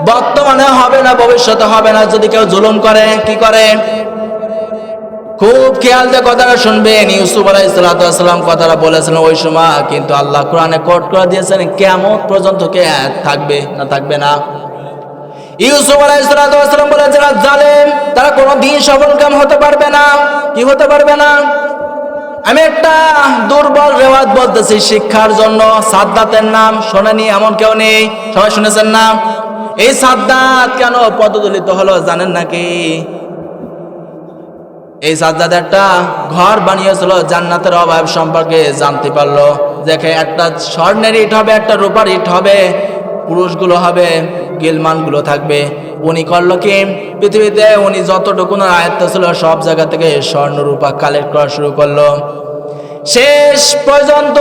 বর্তমানে হবে না, ভবিষ্যতে হবে না যদি কেউ জুলুম করে। কি করে? খুব খেয়াল দিয়ে কথাটা শুনবেন। ইউসুফ আলাইহিস সালাতু ওয়াস সালাম কথাটা বলেছেন ওই সময়, কিন্তু আল্লাহ কোরআনে কোট করে দিয়েছেন কিয়ামত পর্যন্ত কে থাকবে না থাকবে না। ইউসুফ আলাইহিস সালাতু ওয়াস সালাম বলেন, যারা জালেম তারা কোনোদিন সফলকাম হতে পারবে না। কি হতে পারবে না? আমি একটা দুর্বল রেওয়াজ বলতেছি শিক্ষার জন্য। সাদ্দাতের নাম শোনেনি এমন কেউ নেই? সবাই শুনেছেন না? এই সাদ্দাত কেন পদদলিত হলো জানেন নাকি? এই সাদ্দাত একটা ঘর বানিয়েছিল, জান্নাতের অভাব সম্পর্কে জানতে পারলো। দেখে একটা স্বর্ণের ইট হবে, একটা রূপার ইট হবে, পুরুষগুলো হবে, গিলমানগুলো থাকবে। উনি করলো কি, পৃথিবীতে উনি যতটুকু আয়ত্ত ছিল সব জায়গা থেকে স্বর্ণ রূপা কালেক্ট করা শুরু করলো। শেষ পর্যন্ত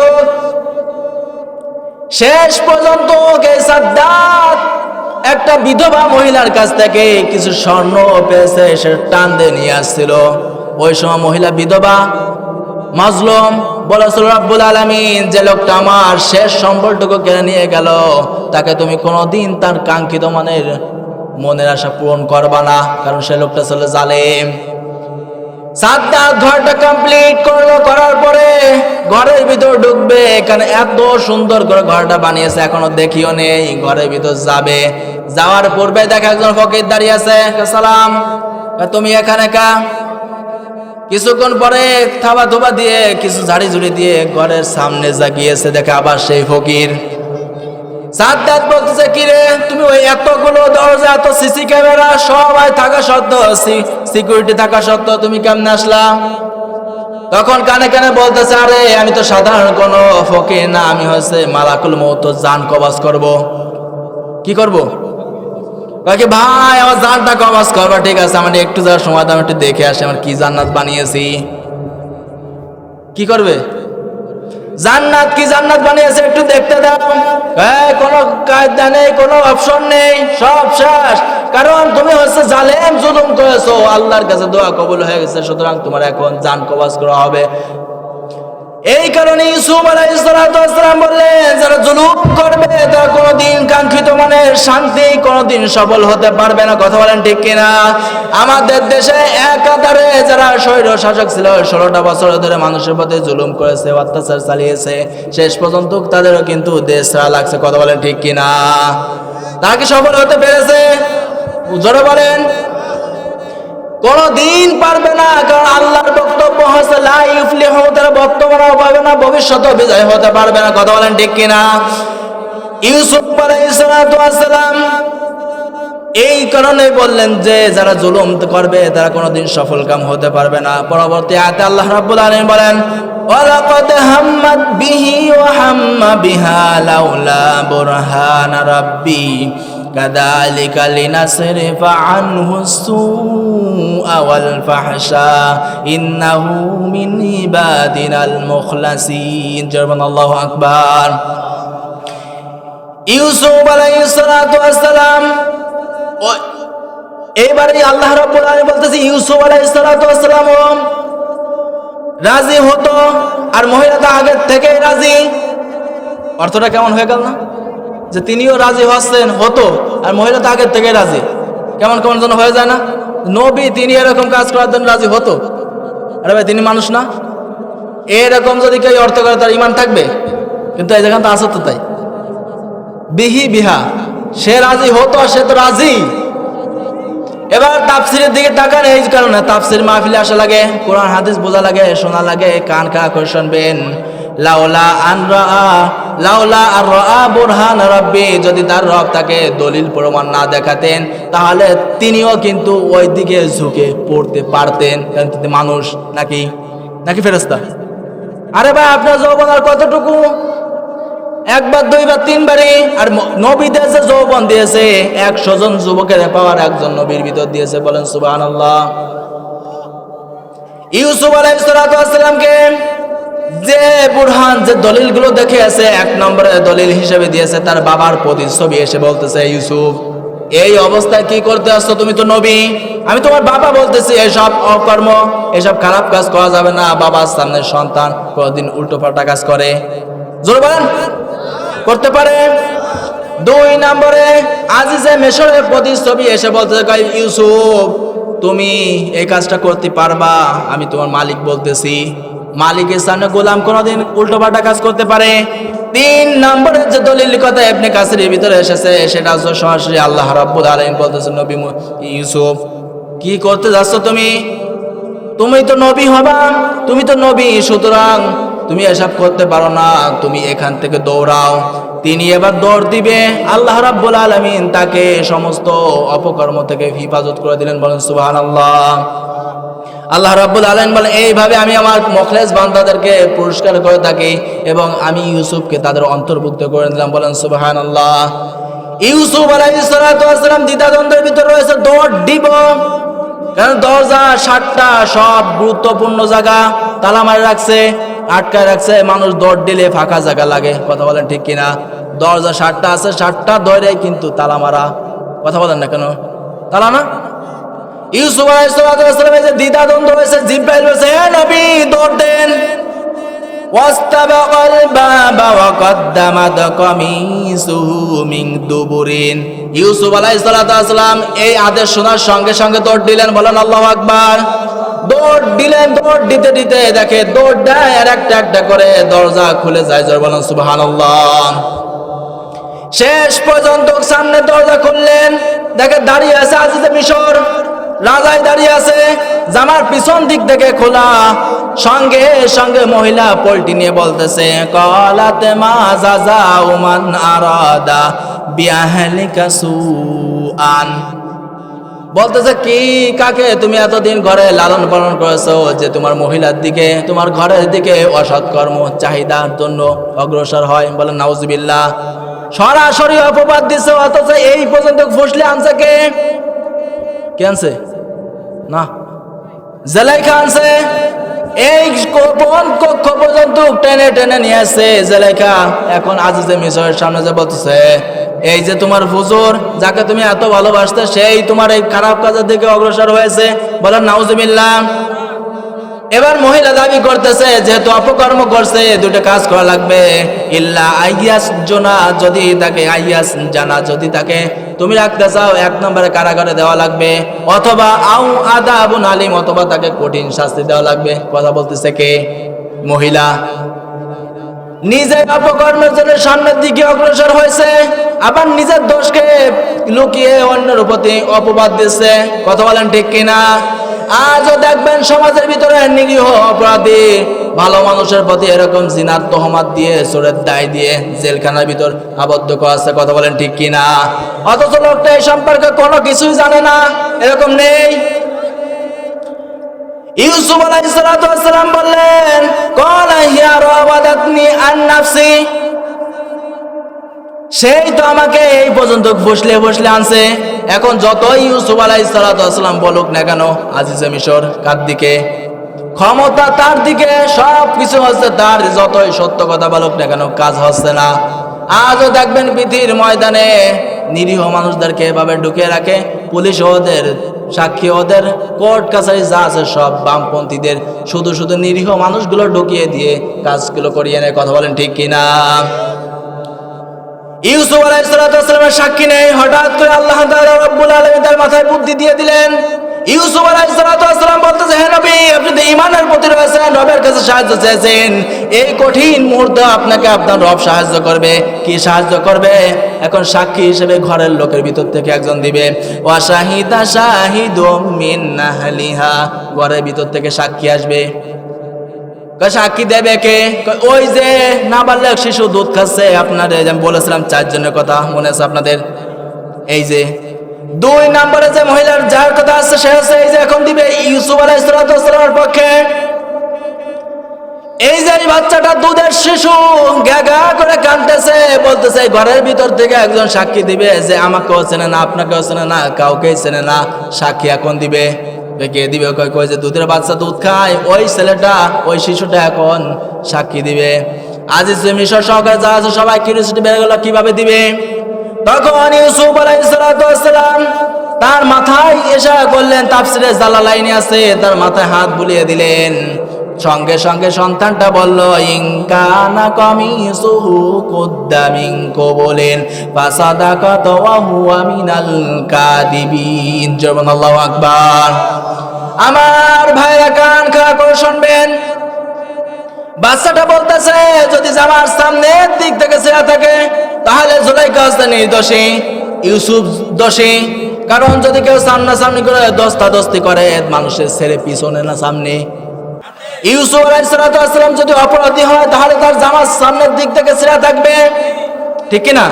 এই সাদ্দাত একটা বিধবা মহিলার কাছ থেকে কিছু স্বর্ণ পেয়েছে, সে টান দিয়ে নিয়ে আসছিল। ওই সময় মহিলা বিধবা, মাজলুম, বলেছিল রব্বুল আলামিন যে লোকটা আমার শেষ সম্বলটুকু কেড়ে নিয়ে গেল তাকে তুমি কোনোদিন তার কাঙ্ক্ষিত মনের আশা পূরণ করবা না, কারণ সে লোকটা ছিল জালেম। সাদ্দাত ঘরটা কমপ্লিট করলো, করার পরে ঘরের ভিতর ঢুকবে। এখানে এত সুন্দর করে ঘরটা বানিয়েছে, এখনো দেখিও নেই। ঘরের ভিতর যাবে, যাওয়ার পূর্বে দেখা একজন ফকির দাঁড়িয়ে আছে। সালাম, তুমি এখানে কা? কিছুক্ষণ পরে থাবা ধোবা দিয়ে কিছু ঝাড়ি ঝুড়ি দিয়ে ঘরের সামনে জাগিয়েছে, দেখে আবার সেই ফকির। সাদ্দাত বলতেছে, কি রে তুমি ওই এতগুলো দরজা, এত সিসি ক্যামেরা সবাই থাকা সত্ত্বেও, সিকিউরিটি থাকা সত্ত্বেও তুমি কেমনে আসলা? তখন কানে কানে বলতেছে, আরে আমি তো সাধারণ কোনো ফকির না, আমি হচ্ছে মালাকুল মউত, জান কবজ করব। কি করব? কি ভাই আমার জানটা কবজ করবা? ঠিক আছে, আমার একটু যাওয়ার সময় দাম, একটু দেখে আসে আমার কি জান্নাত বানিয়েছি। কি করবে? জান্নাত কি জান্নাত বানিয়েছে একটু দেখতে দাও। কোনো কায়দা নেই, কোনো অপশন নেই, সব শেষ। কারণ তুমি হচ্ছে জালেম, জুলুম করেছো, আল্লাহর কাছে দোয়া কবুল হয়ে গেছে, সুতরাং তোমার এখন জান কবজ করা হবে। এই কারণে ইউসুফ আলাইহিস সালাতু ওয়াস সালাম বললেন, যারা জুলুম করবে তারা কোনোদিন কাঙ্ক্ষিত শান্তি কোনোদিন সফল হতে পারবে না। কথা বলেন ঠিক কিনা? আমাদের দেশে একাধারে যারা স্বৈর শাসক ছিল, 16টা বছর ধরে মানুষের প্রতি জুলুম করেছে, অত্যাচার চালিয়েছে, শেষ পর্যন্ত তাদেরও কিন্তু দেশ ছাড়া লাগছে। কথা বলেন ঠিক কিনা? তারা কি সফল হতে পেরেছে? জোরে বলেন। কোনদিন পারবে না, কারণ আল্লাহর বক্তব্য হচ্ছে লা ইউফলিহু, তারা বর্তমানেও পাবে না, ভবিষ্যতেও বিজয় হতে পারবে না। কথা বলেন ঠিক কিনা? ইউসুফ আলাইহিস সালাতু ওয়াস সালাম এই কারণে বললেন যে যারা জুলুম করবে তারা কোনোদিন সফলকাম হতে পারবে না। পরবর্তী আয়াতে আল্লাহ রাব্বুল আলামিন বলেন, ওয়ালাকাদ হাম্মাত বিহি ওয়া হাম্মা বিহা লাউলা বুরহানা রাব্বি কাযালিকা লিনাসরিফা আনহু সুআ ওয়াল ফাহশা ইন্নাহু মিন ইবাদিনাল মুখলাসিন। জবান আল্লাহু আকবার। ইউসুফ আলাইহিস সালাতু ওয়াস সালাম এইবারে আল্লাহ রাব্বুল আলামিন বলতেছে, ইউসুফ আলাইহিস সালাতু ওয়াস সালাম রাজি হতো আর মহিলা তো আগের থেকে রাজি। অর্থটা কেমন হয়ে গেল না? যে তিনিও রাজি হচ্ছেন, হতো, আর মহিলা তো আগের থেকে রাজি। কেমন কেমন যেন হয়ে যায় না? নবী তিনি এরকম কাজ করার জন্য রাজি হতো। আরে ভাই তিনি মানুষ না? এরকম যদি কেউ অর্থ করে তার ইমান থাকবে? কিন্তু এই জায়গা তো আছে তো তাই বিহি বিহা, সে রাজি হতো, সে তো রাজি। এবার তাফসিরের দিকে তাকান। এই কারণে তাফসির মাহফিলে আসা লাগে, কোরআন হাদিস বোঝা লাগে, শোনা লাগে, কান খাড়া করে শুনবেন। লাউলা আন রাআ বুরহান রাব্বি, যদি তার রব তাকে দলিল প্রমাণ না দেখাতেন তাহলে তিনিও কিন্তু ওই দিকে ঝুঁকে পড়তে পারতেন, কারণ তিনি মানুষ নাকি ফেরেশতা? আরে ভাই, আপনার যৌবন আর কতটুকু? একবার, দুইবার, তিনবারই। আর নবীদের যে যৌবন দিয়েছে 100 জন যুবকের পাওয়ার একজন নবীর ভিতর দিয়েছে, বলেন সুবহানাল্লাহ। ইউসুফ আলাইহিস সালামকে যে বুরহান, যে দলিলগুলো দেখে আছে, 1 নম্বরে দলিল হিসেবে দিয়েছে তার বাবার প্রতিচ্ছবি। এসে বলতেছে, ইউসুফ এই অবস্থায় কি করতে আসছো? তুমি তো নবী, আমি তোমার বাবা বলতেছি এসব অকর্ম, এসব খারাপ কাজ করা যাবে না। বাবার সামনে সন্তান কোনদিন উল্টো পাল্টা কাজ করে? জোর বলেন, করতে পারে? 2 নম্বরে আজিজে মিশরের প্রতিচ্ছবি। এসে বলতেছে, ইউসুফ তুমি এই কাজটা করতে পারবা? আমি তোমার মালিক বলতেছি, মালিকের সামনে গোলাম কোনদিন উল্টো পাল্টা কাজ করতে পারে? 3 নম্বরের যে দলিল কথা ইবনে কাসিরের ভিতরে এসেছে সেটা হচ্ছে সরাসরি আল্লাহ রাব্বুল আলামিন বলতেছেন, নবী ইউসুফ কি করতে যাচ্ছ তুমি? তুমি তো নবী হবা, তুমি তো নবী, সুতরাং তুমি এসব করতে পারো না, তুমি এখান থেকে দৌড়াও। তিনি এবার দৌড় দিবে, আল্লাহ রাব্বুল আলামিন তাকে সমস্ত অপকর্ম থেকে হেফাজত করে দিলেন, বলেন সুবহানাল্লাহ। আল্লাহ রাব্বুল আলামিন বলেন, এইভাবে আমি আমার মুখলেস বান্দাদেরকে পুরস্কার করে থাকি এবং আমি ইউসুফকে তাদের অন্তর্ভুক্ত করে দিলাম, বলেন সুবহানাল্লাহ। ইউসুফ আলাইহিস সালাম দ্বিধাদ্বন্দ্বের ভিতরে রয়েছে, দৌড় দিব, কারণ দরজা 7টা, সব গুরুত্বপূর্ণ জায়গা তালা মারে রাখছে, আটকায় রাখছে। মানুষ দৌড় দিলে ফাঁকা জায়গা লাগে, কথা বলেন ঠিক কিনা? দরজা 7টা আছে, 7টা দৌড়ে কিন্তু তালা মারা, কথা বলেন না কেন? তালা না? ইউসুফ আলাইহিস সালামের যে দ্বিধাদ্বন্দ্ব হয়েছে, জিব্রাইল বলেছে, হে নবী দৌড় দেন। ওয়াস্তাবাকাল বাবা ওয়া কদ্দামাত কামিসুহু মিন দুবুরিন। ইউসুফ আলাইহিস সালাম এই আদেশ শোনার সঙ্গে সঙ্গে দৌড় দিলেন, বলেন আল্লাহু আকবার। দৌড় দিলেন, দৌড় দিতে দিতে দেখে দৌড় দেয় আর একটা একটা করে দরজা খুলে যায়, জোরে বলেন সুবহানাল্লাহ। শেষ পর্যন্ত সামনে দরজা খুললেন, দেখে দাঁড়িয়ে আছে আজিজে মিশর, রাজাই দাঁড়িয়ে আছে, জামার পিছন দিক থেকে খোলা। সঙ্গে সঙ্গে মহিলা পল্টি নিয়ে বলতেছে, কলাতে মা জাযাউ মান আরাদা বিআহলিকা সুআন। বলতেছে, কি কাকে তুমি এতদিন ঘরে লালন পালন করেছো যে তোমার মহিলার দিকে, তোমার ঘরের দিকে অসৎকর্ম চাহিদার জন্য অগ্রসর হয়? বলেন নাউজুবিল্লাহ। সরাসরি অপবাদ দিছে, অথচ এই পর্যন্ত ফুসলে আনছে কে আনছে? না, জুলাইখা আনছে। এই গোপন কক্ষ পর্যন্ত টেনে টেনে নিয়ে আসছে জুলাইখা। এখন আজিজে মিশরের সামনে যে বলতেছে, এই যে তোমার হুজুর যাকে তুমি এত ভালোবাসতে, সেই তোমার এই খারাপ কাজের দিকে অগ্রসর হয়েছে, বলেন নাউজুবিল্লাহ। এবার মহিলা দাবি করতেছে, যেহেতু অপকর্ম করছে 2টা কাজ করা লাগবে, ইল্লা আইয়াস জানা, যদি তাকে আইয়াস জানা যদি তাকে তুমি রাখতে চাও 1 নম্বরে কারাগারে দেওয়া লাগবে, অথবা আউ আদাবুন আলিম, অথবা তাকে কঠিন শাস্তি দেওয়া লাগবে। কথা বলতেছে কে? মহিলা। নিজে অপকর্মের জন্য সামনের দিকে অগ্রসর হয়েছে, আবার নিজের দোষকে লুকিয়ে অন্যের প্রতি অপবাদ দিচ্ছে, কথা বলেন ঠিক কিনা? আজও দেখবেন সমাজের ভিতরে নিরীহ অপরাধী ভালো মানুষের প্রতি এরকম জিনার তহমাত দিয়ে, চোরের দায় দিয়ে জেলখানার ভিতর আবদ্ধ করা আছে, কথা বলেন ঠিক কিনা? অথচ লোকটা এই সম্পর্কে কোনো কিছুই জানে না, এরকম নেই। ইউসুফ আলাইহিস সালাম বললেন, ক্বালা হিয়া রাওয়াদাতনি আন নাফসি, সেই তো আমাকে এই পর্যন্ত বসলে আনছে। এখন যতই ইউসুফ আলাইহিস সালাম বলুক না কেন, আজিজে মিশর কার দিকে? ক্ষমতা তার দিকে, সব কিছু হচ্ছে তার, যতই সত্য কথা বলুক না কেন কাজ হচ্ছে না। আজও দেখবেন পৃথিবীর ময়দানে নিরীহ মানুষদেরকে এভাবে ঢুকিয়ে রাখে, পুলিশ ওদের, সাক্ষী ওদের, কোর্ট কাছারি যা আছে সব বামপন্থীদের, শুধু শুধু নিরীহ মানুষগুলো ঢুকিয়ে দিয়ে কাজগুলো করিয়ে নেয়, কথা বলেন ঠিক কিনা? ইউসুফ আলাইহিস সালামের সাক্ষী নেই, হঠাৎ করে আল্লাহ তাআলা রব্বুল আলামিন তার মাথায় বুদ্ধি দিয়ে দিলেন। ইউসুফ আলাইহিস সালাম বলতেছে, হে নবী, আপনি তো ঈমানের প্রতি রয়েছেন, রবের কাছে সাহায্য চেয়েছেন, এই কঠিন মুহূর্তে আপনাকে আপনার রব সাহায্য করবে। কি সাহায্য করবে? এখন সাক্ষী হিসেবে ঘরের লোকের ভিতর থেকে একজন দিবে। ওয়া শাহিদা শাহিদুম মিন আহলিহা, ঘরের ভিতর থেকে সাক্ষী আসবে। সাক্ষী দেবে কে? ওই যে নাবালক শিশু দুধ খাচ্ছে, আপনাদের আমি বলেছিলাম 4 জনের কথা মনে আছে আপনাদের? এই যে 2 নম্বরে যে মহিলার যার কথা আছে সে হচ্ছে এই যে এখন দিবে ইউসুফ আলাইহিস সালামের পক্ষে। এই যে বাচ্চাটা দুধের শিশু গা করে কাঁদতেছে, বলতেছে ঘরের ভিতর থেকে একজন সাক্ষী দিবে যে আমাকেও চেনে না, আপনাকেও চেনে না, কাউকেই চেনে না, সাক্ষী এখন দিবে। কে দিবে? কয় যে দুধের বাচ্চা দুধ খায় ওই ছেলেটা, ওই শিশুটা এখন সাক্ষী দিবে। আজ মিশর সহকারে যা আছে সবাই কিউরিওসিটি বেড়ে গেল কিভাবে দিবে। তখন ইউসুফ আলাইহিস সালাম তার মাথায় ইশারা করলেন, তাফসিরে জালালাইনে আছে, তার মাথায় হাত বুলিয়ে দিলেন। সঙ্গে সঙ্গে সন্তানটা বলল ইনকানা কামিসুহু কুদ্দা মিন কবুলিন ফাসাদাকাত ওয়া হুয়া মিনাল কাদিবিন। আল্লাহু আকবার। আমার ভাইরা কান খাড়া করে শুনবেন, বাচ্চাটা বলতেছে যদি জামার সামনের দিক থেকে চেয়ে থাকে তাহলে জুলাইখা হচ্ছে নির্দোষী, ইউসুফ দোষী। কারণ যদি কেউ সামনাসামনি করে দস্তাদস্তি করে মানুষের ছেড়ে পিছনে না সামনে। ইউসুফ আলাইহিস সালাম যদি অপরাধী হয় তাহলে তার জামার সামনের দিক থেকে চেয়ে থাকবে, ঠিক কিনা?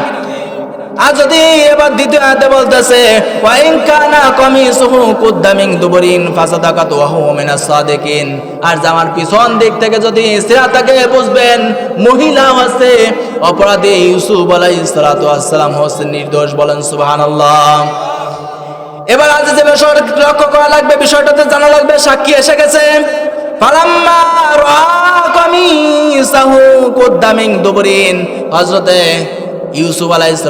আর যদি এবার দ্বিতীয় আয়াতে বলতেছে ওয়া ইন কানা কামিসুহু কুদ্দা মিন দুবরিন ফাসাদাকাত ওয়া হুয়া মিনাস সাদিকিন, আর জামার পিছন দিক থেকে যদি সিরা থাকে বুঝবেন মহিলা হচ্ছে অপরাধী, ইউসুফ আলাইহিস সালাম হচ্ছে নির্দোষ। বলেন সুবহানাল্লাহ। এবার আজ যে বিষয়টা লক্ষ্য করা লাগবে, বিষয়টাতে জানা লাগবে, সাক্ষী এসে গেছে। ফালাম্মা রাআ কামিসাহু কুদ্দা মিন দুবরিন, হযরতে ইউসুফ আলাইহিস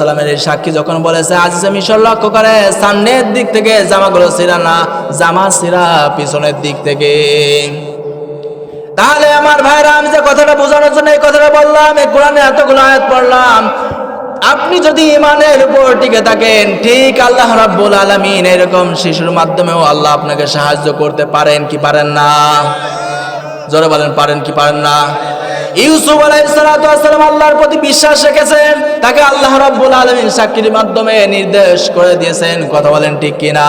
সালামের এই সাক্ষী যখন বলেছে আজিজে মিশর লক্ষ্য করে সামনের দিক থেকে জামাগুলো ছিঁড়া না, জামা ছিঁড়া পিছনের দিক থেকে। তাহলে আমার ভাইরা আমি যে কথাটা বোঝানোর জন্য এই কথাটা বললাম, এই কোরআনে এতগুলো আয়াত পড়লাম, আপনি যদি ঈমানের উপর টিকে থাকেন ঠিক আল্লাহ রাব্বুল আলামিন এরকম শিশুর মাধ্যমেও আল্লাহ আপনাকে সাহায্য করতে পারেন কি পারেন না? জোরে বলেন পারেন কি পারেন না? ইউসুফ আলাইহিস সালাম আল্লাহর প্রতি বিশ্বাস রেখেছেন, তাকে আল্লাহ রাব্বুল আলামিন সাক্ষীর মাধ্যমে নির্দেশ করে দিয়েছেন। কথা বলেন ঠিক কিনা?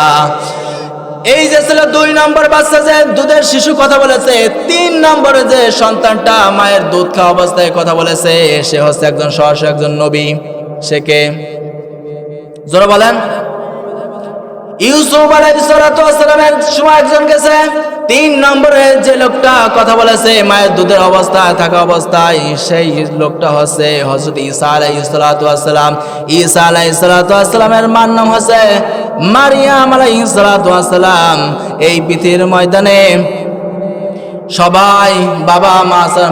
এই যে ছিল 2 নম্বর বাচ্চা যে দুধের শিশু কথা বলেছে, 3 নম্বরে যে সন্তানটা মায়ের দুধ খাওয়া অবস্থায় কথা বলেছে সে হচ্ছে একজন সরাসরি একজন নবী। সে কে? জোরে বলেন। ইউসুফ আলাইহিস সালামের সময় একজন গেছে, 3 নম্বরে যে লোকটা কথা বলেছে মায়ের দুধের অবস্থায় থাকা অবস্থায়, সেই লোকটা হচ্ছে হযরত ঈসা আলাইহিস সালাম। ঈসা আলাইহিস সালামের মার নাম হচ্ছে মারিয়াম আলাইহিস সালাম। এই পৃথিবীর ময়দানে সবাই বাবা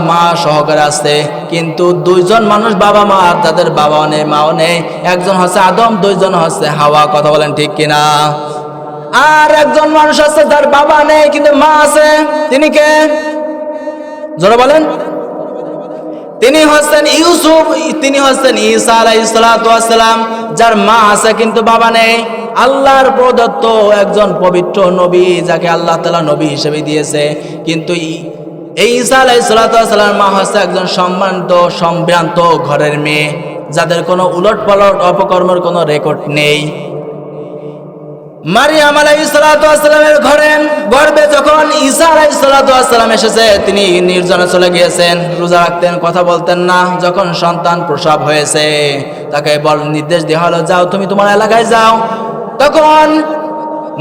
মা সহকারে আছে, কিন্তু 2 জন মানুষ বাবা মা আর তাদের বাবাও নেই মাও নেই। একজন হচ্ছে আদম, 2 জন হচ্ছে হাওয়া। কথা বলেন ঠিক কিনা? আর একজন মানুষ আছে যার বাবা নেই কিন্তু মা আছে, তিনি কে? জোরে বলেন। তিনি হচ্ছেন ইউসুফ, তিনি হচ্ছেন ঈসা আলাইহিস সালাম, যার মা আছে কিন্তু বাবা নেই। আল্লাহর প্রদত্ত একজন পবিত্র নবী, যাকে আল্লাহ তাআলা নবী হিসেবে দিয়েছে। কিন্তু এই ঈসা আলাইহিস সালাম মা হচ্ছে একজন সম্ভ্রান্ত ঘরের মেয়ে, যাদের কোনো উলটপালট অপকর্মের কোনো রেকর্ড নেই। মারিয়াম আলাইহিস সালামের গর্ভে যখন ঈসা আলাইহিস সালাম এসেছে, তিনি নির্জনে চলে গিয়েছেন, রোজা রাখতেন, কথা বলতেন না। যখন সন্তান প্রসব হয়েছে তাকে নির্দেশ দেওয়া হলো যাও তুমি তোমার এলাকায় যাও। তখন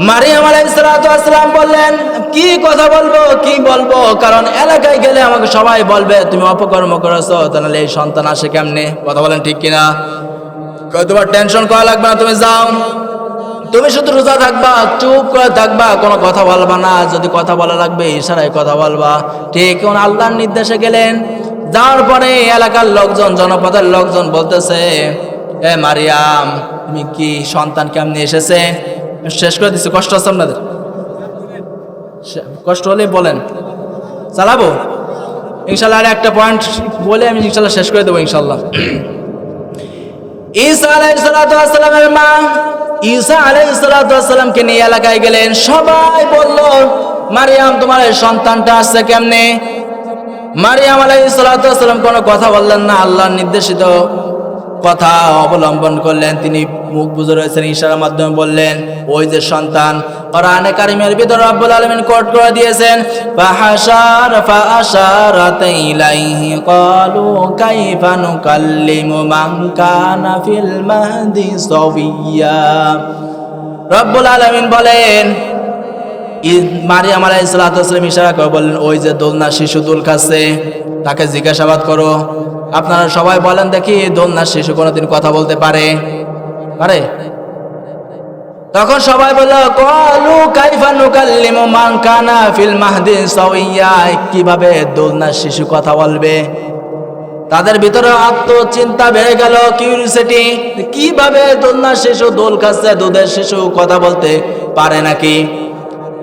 মারিয়াম আলাইহিস সালাম বললেন কি কথা বলবো, কি বলবো, কারণ এলাকায় গেলে আমাকে সবাই বলবে তুমি অপকর্ম করেছো, তাহলে এই সন্তান আসে কেমনে? কথা বলেন ঠিক কিনা? তোমার টেনশন করা লাগবে না, তুমি যাও, তুমি শুধু রোজা থাকবা, চুপ করে থাকবা, কোনো কথা বলবা না, যদি কথা বলা লাগবে ইশারায় কথা বলবা। ঠিক আল্লাহর নির্দেশে গেলেন। যাওয়ার পরে এলাকার লোকজন, জনপদের লোকজন বলতেছে এ মারিয়াম তুমি কি সন্তান কেমনে এসেছে? শেষ করে দিচ্ছি, কষ্ট আছে আপনাদের? কষ্ট হলে বলেন, চালাবো ইনশাল্লাহ। আর একটা পয়েন্ট বলে আমি ইনশাল্লাহ শেষ করে দেবো ইনশাল্লাহ। ঈসা আলাইহিস সালামের মা ঈসা আলাইহিস সালামকে নিয়ে এলাকায় গেলেন। সবাই বলল মারিয়াম তোমার সন্তানটা আসছে কেমনে? মারিয়াম আলাইহিস সালাম কোনো কথা বললেন না। আল্লাহর নির্দেশিত কথা অবলম্বন করলেন, তিনি মুখ বুজে রয়েছেন, ইশারার মাধ্যমে বললেন ওই যে সন্তান। কোরআনে কারিমের ভিতর রব্বুল আলামিন কোট করে দিয়েছেন, ফাহাশার ফাআশারাত ইলাইহি ক্বালু কাইফা নুকাল্লিমু মান কানা ফিল মাহদি সাবিয়্যা। রব্বুল আলামিন বলেন, মারিয়াম আলাইহিস সালাতু ওয়াস সালাম ইশারা করে বললেন, ওই যে দোলনা শিশু দুল খাচ্ছে, তাকে জিজ্ঞাসাবাদ করো। আপনারা সবাই বলেন দেখি, দোলনার শিশু কোনোদিন কথা বলতে পারে? তখন সবাই বলল, ক্বালু কাইফা নুকাল্লিমু মান কানা ফিল মাহদি সাবিয়্যা, কিভাবে দোলনার শিশু কথা বলবে? তাদের ভিতরে আত্মচিন্তা বেড়ে গেল, কিউরিওসিটি, কিভাবে দোলনার শিশু দোল খাচ্ছে, দুধের শিশু কথা বলতে পারে নাকি?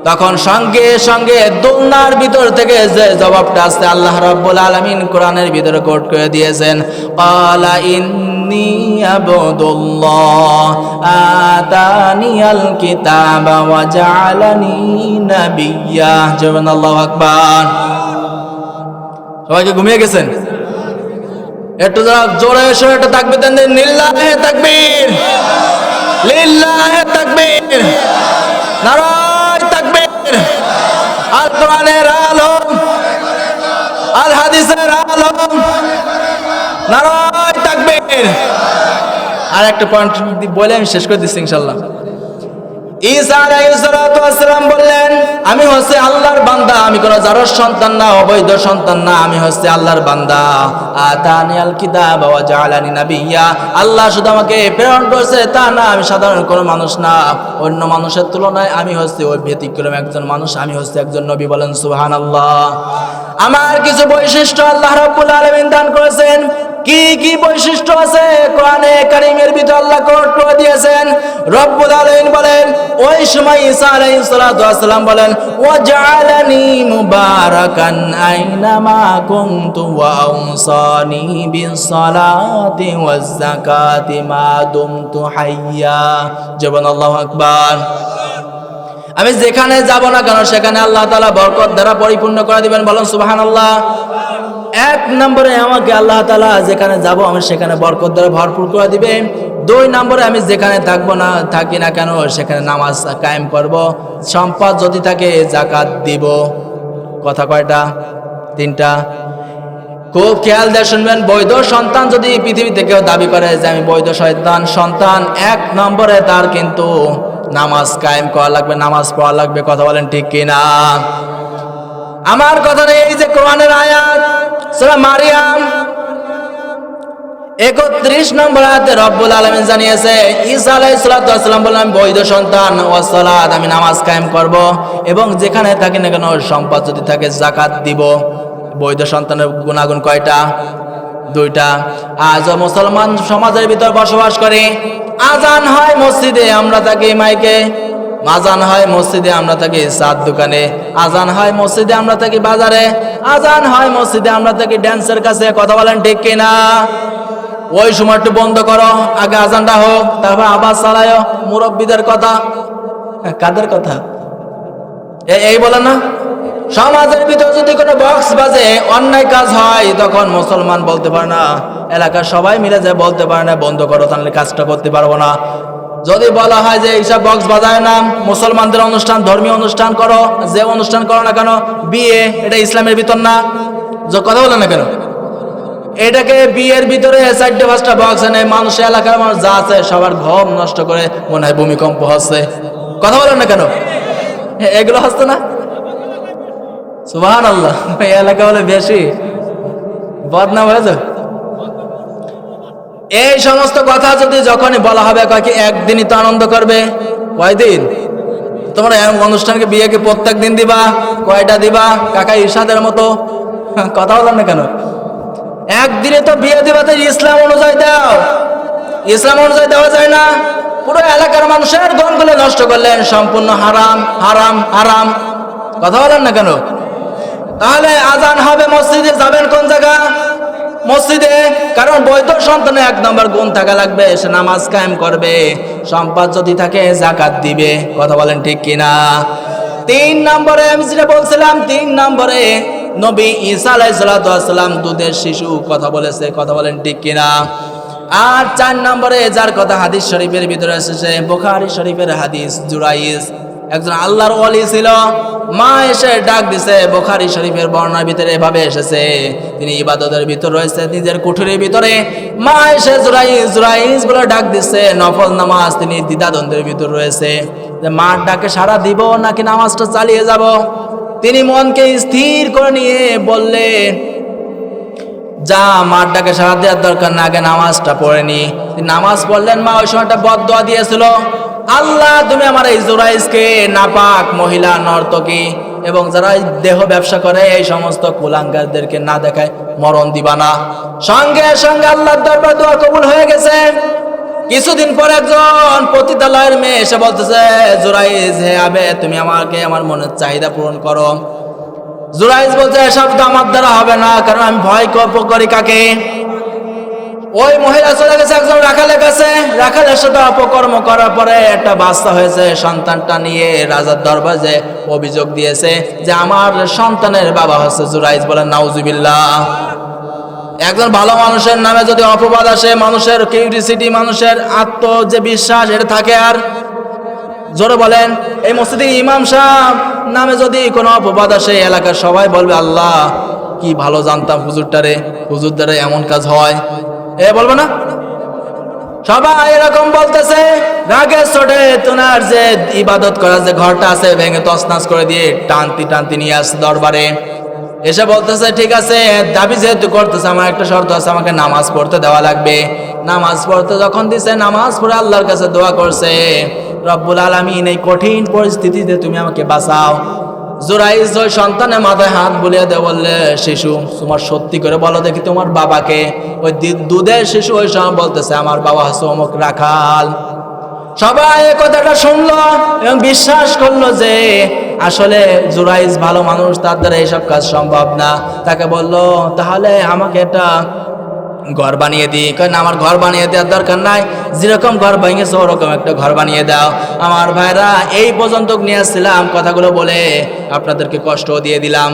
তখন সঙ্গে সঙ্গে দোলনার ভিতর থেকে যে জবাবটা আসছে, আল্লাহ রাব্বুল আলামিন কোরআনের ভিতরে কোট করে দিয়েছেন, ক্বালা ইন্নী আবদুল্লাহ আতানিয়াল কিতাবা ওয়া জাআলানি নাবিয়্যা। সুবহানাল্লাহু আকবার। সবাইকে ঘুমিয়ে গেছেন? একটু জোরে সরে একটা তাকবীর দেন, লিল্লাহি তাকবীর, লিল্লাহি তাকবীর, নারায়ে তাকবীর। আল কোরআনের আলো, আল হাদিসের আলো, নারায়ে তাকবীর। আর একটা পয়েন্ট বলে আমি শেষ করে দিচ্ছি ইনশাআল্লাহ। ঈসা আলাইহিস সালাতু ওয়াস সালাম বললেন, আমি হচ্ছে আল্লাহর বান্দা, আমি কোনো জারজ সন্তান না, অবৈধ সন্তান না, আমি হচ্ছে আল্লাহর বান্দা। আতানিয়াল কিতাবা ওয়া জাআলানি নাবিয়্যা, আল্লাহ শুধু আমাকে প্রেরণ করেছে তা না, আমি সাধারণ কোনো মানুষ না, অন্য মানুষের তুলনায় আমি হচ্ছে ওই ব্যতিক্রম একজন মানুষ, আমি হচ্ছে একজন নবী। বলেন সুবহানাল্লাহ। আমার কিছু বৈশিষ্ট্য আল্লাহ রাব্বুল আলামিন দান করেছেন। কি কি বৈশিষ্ট্য আছে কোরআনে কারীমের ভিতর আল্লাহ কোট করে দিয়েছেন। রব্বুল আলামিন বলেন, ওই সময় ঈসা আলাইহিস সালাতু ওয়াস সালাম বলেন, ওয়া জাআলানি মুবারাকান আইনামা কুনতু ওয়া আওসানি বিস সালাতি ওয়াজ যাকাতি মা দুমতু হাইয়্যা। সুবহানাল্লাহু আকবার। আমি যেখানে যাব না কেন সেখানে আল্লাহ তাআলা বরকত দ্বারা পরিপূর্ণ করে দিবেন। বলেন সুবহানাল্লাহ। এক নম্বরে আমাকে আল্লাহ তাআলা যেখানে যাব আমি সেখানে বরকত দ্বারা ভরপুর করে দিবেন। দুই নম্বরে আমি যেখানে থাকি না কেন সেখানে নামাজ কায়েম করব, সম্পদ যদি থাকে যাকাত দিব। কথা কয়টা? তিনটা। খুব খেয়াল দিয়ে শুনবেন। বৈধ সন্তান যদি পৃথিবীতে কেউ দাবি করে যে আমি বৈধ সন্তান, এক নম্বরে তার কিন্তু নামাজ কায়েম করা লাগবে, নামাজ পড়া লাগবে। কথা বলেন ঠিক কিনা? আমার কথা নেই, এই যে কোরআনের আয়াত সূরা মারিয়াম 31 নম্বর আয়াতে রব্বুল আলামিন জানিয়েছে, ঈসা আলাইহিস সালাতু ওয়াস সালাম বললেন, আমি বৈধ সন্তান, ওয়াস সালাত, আমি নামাজ কায়েম করব এবং যেখানে থাকি না কেন সম্পদ যদি থাকে যাকাত দিব। বৈধ সন্তানের গুণাগুণ কয়টা? দুইটা। আজ মুসলমান সমাজের ভিতর বসবাস করি, আজান হয় মসজিদে, আমরা থাকি মাইকে, আজান হয় মসজিদে, আমরা থাকি চার দোকানে, আজান হয় মসজিদে, আমরা থাকি বাজারে, আজান হয় মসজিদে, আমরা থাকি ড্যান্সের কাছে। কথা বলেন ঠিক কিনা? ওই সময় একটু বন্ধ করো, আগে আজানটা হোক, তারপর আবার চালায়। মুরব্বীদের কথা, কাদের কথা? এই বলে না, সমাজের ভিতর যদি কোনো বক্স বাজে, অন্যায় কাজ হয়, তখন মুসলমান বলতে পারে না, এলাকার সবাই মিলে যায় বলতে পারে না বন্ধ করো, তাহলে কাজটা করতে পারবো না। যদি বলা হয় যে এইসব বক্স বাজায় না, মুসলমানদের অনুষ্ঠান, ধর্মীয় অনুষ্ঠান করো, যে অনুষ্ঠান করো না কেন, বিয়ে, এটা ইসলামের ভিতর না, যে কথা বলে না কেন, এটাকে বিয়ের ভিতরে 4-5টা বক্স এনে মানুষের এলাকার মানুষ যা আছে সবার ঘুম নষ্ট করে, মনে হয় ভূমিকম্প হচ্ছে। কথা বলেন না কেন? এগুলো হচ্ছে না? সুবহানাল্লাহ। এই এলাকা বলে বেশি বদনাম হয়েছে। এই সমস্ত কথা যদি যখনই বলা হবে, কয় কি একদিনই তো আনন্দ করবে? কয়দিন? তোমরা অনুষ্ঠানকে বিয়েকে প্রত্যেক দিন দিবা? কয়টা দিবা? কাকা ইরশাদের মতো কথা বলেন না কেন? একদিনে তো বিয়ে দিবা, তো ইসলাম অনুযায়ী দাও। ইসলাম অনুযায়ী দেওয়া যায় না। পুরো এলাকার মানুষের গণগুলো নষ্ট করলেন, সম্পূর্ণ হারাম হারাম হারাম। কথা বলেন না কেন? তাহলে আজান হবে মসজিদে, যাবেন কোন জায়গা? মসজিদে। কারণ বৈধ সন্তানে 1 নম্বর গুণ থাকা লাগবে, সে নামাজ কায়েম করবে, সম্পদ যদি থাকে যাকাত দিবে। কথা বলেন ঠিক কিনা? 3 নম্বরে আমি যেটা বলছিলাম, 3 নম্বরে নবী ঈসা আলাইহিস সালাতু ওয়াস সালাম দুধের শিশু কথা বলেছে। কথা বলেন ঠিক কিনা? আর 4 নম্বরে যার কথা হাদিস শরীফের ভিতরে এসেছে, বুখারী শরীফের হাদিস, জুরাইজ একজন আল্লাহর ওয়ালি ছিল। মা এসে ডাক দিছে, বুখারী শরীফের বর্ণনার ভিতরে এভাবে এসেছে, তিনি ইবাদতের ভিতর রয়েছে নিজের কুঠুরির ভিতরে। মা এসে জুরাইজ জুরাইজ বলে ডাক দিচ্ছে, নফল নামাজ তিনি দ্বিধাদ্বন্দ্বের ভিতর রয়েছে যে মার ডাকে সাড়া দিব নাকি নামাজটা চালিয়ে যাব। তিনি মনকে স্থির করে নিয়ে বললেন, যা, মার ডাকে সাড়া দেওয়ার দরকার না, আগে নামাজটা পড়ে নি। নামাজ পড়লেন। মা ওই সময়টা বদদোয়া দিয়েছিল, আল্লাহ তুমি আমার এই জুরাইজকে নাপাক মহিলা নর্তকী এবং যারা দেহ ব্যবসা করে এই সমস্ত কুলাঙ্গারদেরকে না দেখায় মরণ দিবা না। সঙ্গে সঙ্গে আল্লাহর দরবারে দোয়া কবুল হয়ে গেছে। কিছুদিন পর একজন পতিতালয়ের মেয়ে এসে বলতেছে, জুরাইজ, হে আবে, তুমি আমাকে আমার মনের চাহিদা পূরণ করো। জুরাইজ বলছে, এসব তো আমার দ্বারা হবে না, কারণ আমি ভয় করি কাকে। ওই মহিলা চলে গেছে একজন রাখালের কাছে। রাখালের সাথে অপকর্ম করার পরে একটা বাচ্চা হয়েছে। সন্তানটা নিয়ে রাজার দরবারে অভিযোগ দিয়েছে যে আমার সন্তানের বাবা হচ্ছে জুরাইজ। বলেন নাউজুবিল্লাহ। একজন ভালো মানুষের নামে যদি অপবাদ আসে, মানুষের কিউরিসিটি, মানুষের আত্ম যে বিশ্বাস এটা থাকে। আর জোরে বলেন, এই মসজিদের ইমাম সাহেব নামে যদি কোনো অপবাদ আসে, এলাকার সবাই বলবে, আল্লাহ কি ভালো জানতাম হুজুরটারে, হুজুর দ্বারা এমন কাজ হয়, এ বলবো না? সবাই এরকম বলতেছে। রাগের চোটে তোনার যে ইবাদত করার যে ঘরটা আছে ভেঙে তছনছ করে দিয়ে টানতি নিয়ে আসছে দরবারে। এসে বলতেছে, ঠিক আছে, দাবি যেহেতু করতেছে, আমার একটা শর্ত আছে, আমাকে নামাজ পড়তে দেওয়া লাগবে। নামাজ পড়তে যখন দিছে, নামাজ পড়ে আল্লাহর কাছে দোয়া করছে, রব্বুল আলামিন এই কঠিন পরিস্থিতিতে তুমি আমাকে বাঁচাও। জুরাইজ ওই সন্তানের মাথায় হাত বুলিয়ে দেয়, বললে, শিশু, তোমার সত্যি করে বলো দেখি তোমার বাবাকে। ওই দুধের শিশু ওই সময় বলতেছে, আমার বাবা হচ্ছে অমুক রাখাল। সবাই এই কথাটা শুনলো এবং বিশ্বাস করলো যে আসলে জুরাইজ ভালো মানুষ, তার দ্বারা এইসব কাজ সম্ভব না। তাকে বললো, তাহলে আমাকে একটা ঘর বানিয়ে দিই। কারণ আমার ঘর বানিয়ে দেওয়ার দরকার নাই, যেরকম ঘর ভেঙেছে ওরকম একটা ঘর বানিয়ে দাও। আমার ভাইরা, এই পর্যন্ত নিয়ে আসছিলাম, কথাগুলো বলে আপনাদেরকে কষ্ট দিয়ে দিলাম।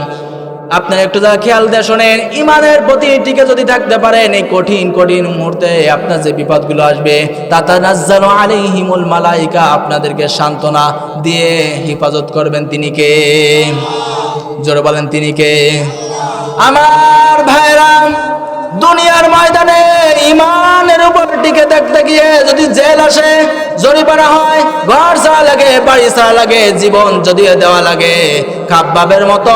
আপনারা একটু যা খেয়াল দিয়ে শোনেন, ইমানের প্রতি টিকে যদি থাকতে পারেন, এই কঠিন কঠিন মুহূর্তে আপনার যে বিপদগুলো আসবে, তাতানাজ্জালু আলাইহিমুল মালাইকা, আপনাদেরকে সান্ত্বনা দিয়ে হেফাজত করবেন। তিনি কে? জোরে বলেন, তিনি কে? আমার ভাইরা, দুনিয়ার ময়দানে ইমানের উপর টিকে থাকতে গিয়ে যদি জেল আসে, জরিমানা হয়, ঘর ছাড়া লাগে, বাড়ি ছাড়া লাগে, জীবন যদি দেওয়া লাগে, খাব্বাবের মতো,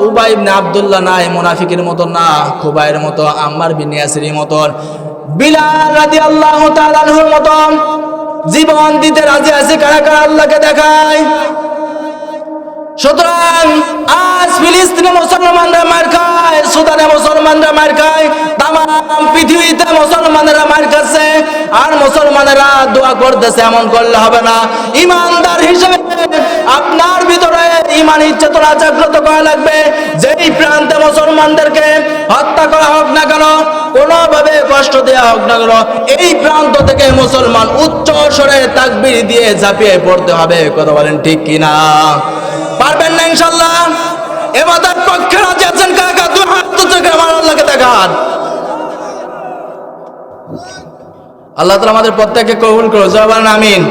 উবাই ইবনে আব্দুল্লাহ নাই, মুনাফিকের মতো না, খুবাইয়ের মতো, আম্মার বিন ইয়াসিরের মতো, বিলাল রাদিয়াল্লাহু তাআলা আনহুর মতো জীবন দিতে রাজি আছে কারা কারা আল্লাহকে দেখায়। সুতরাং আজ ফিলিস্তিনে মুসলমানরা মার খায়, সুদানে মুসলমানরা মার খায়, তাম পৃথিবীতে মুসলমানেরা মার খাচ্ছে, আর মুসলমানেরা দোয়া করতেছে। এমন করলে হবে না। ইমানদার হিসেবে আপনার ভিতরে ইমানি চেতনা জাগ্রত করা লাগবে। যেই প্রান্তে মুসলমানদেরকে হত্যা করা হোক না কেন, কোনোভাবে কষ্ট দেওয়া হোক না কেন, এই প্রান্ত থেকে মুসলমান উচ্চ স্বরে তাকবীর দিয়ে ঝাঁপিয়ে পড়তে হবে। কথা বলেন ঠিক কিনা? পারবেন না ইনশাআল্লাহ? এবার পক্ষে রাজি আছেন কাকা? দুই হাত থেকে আমার আল্লাহকে দেখান। আল্লাহ তাআলা আমাদের প্রত্যেককে কবুল করুন। জবান আমিন।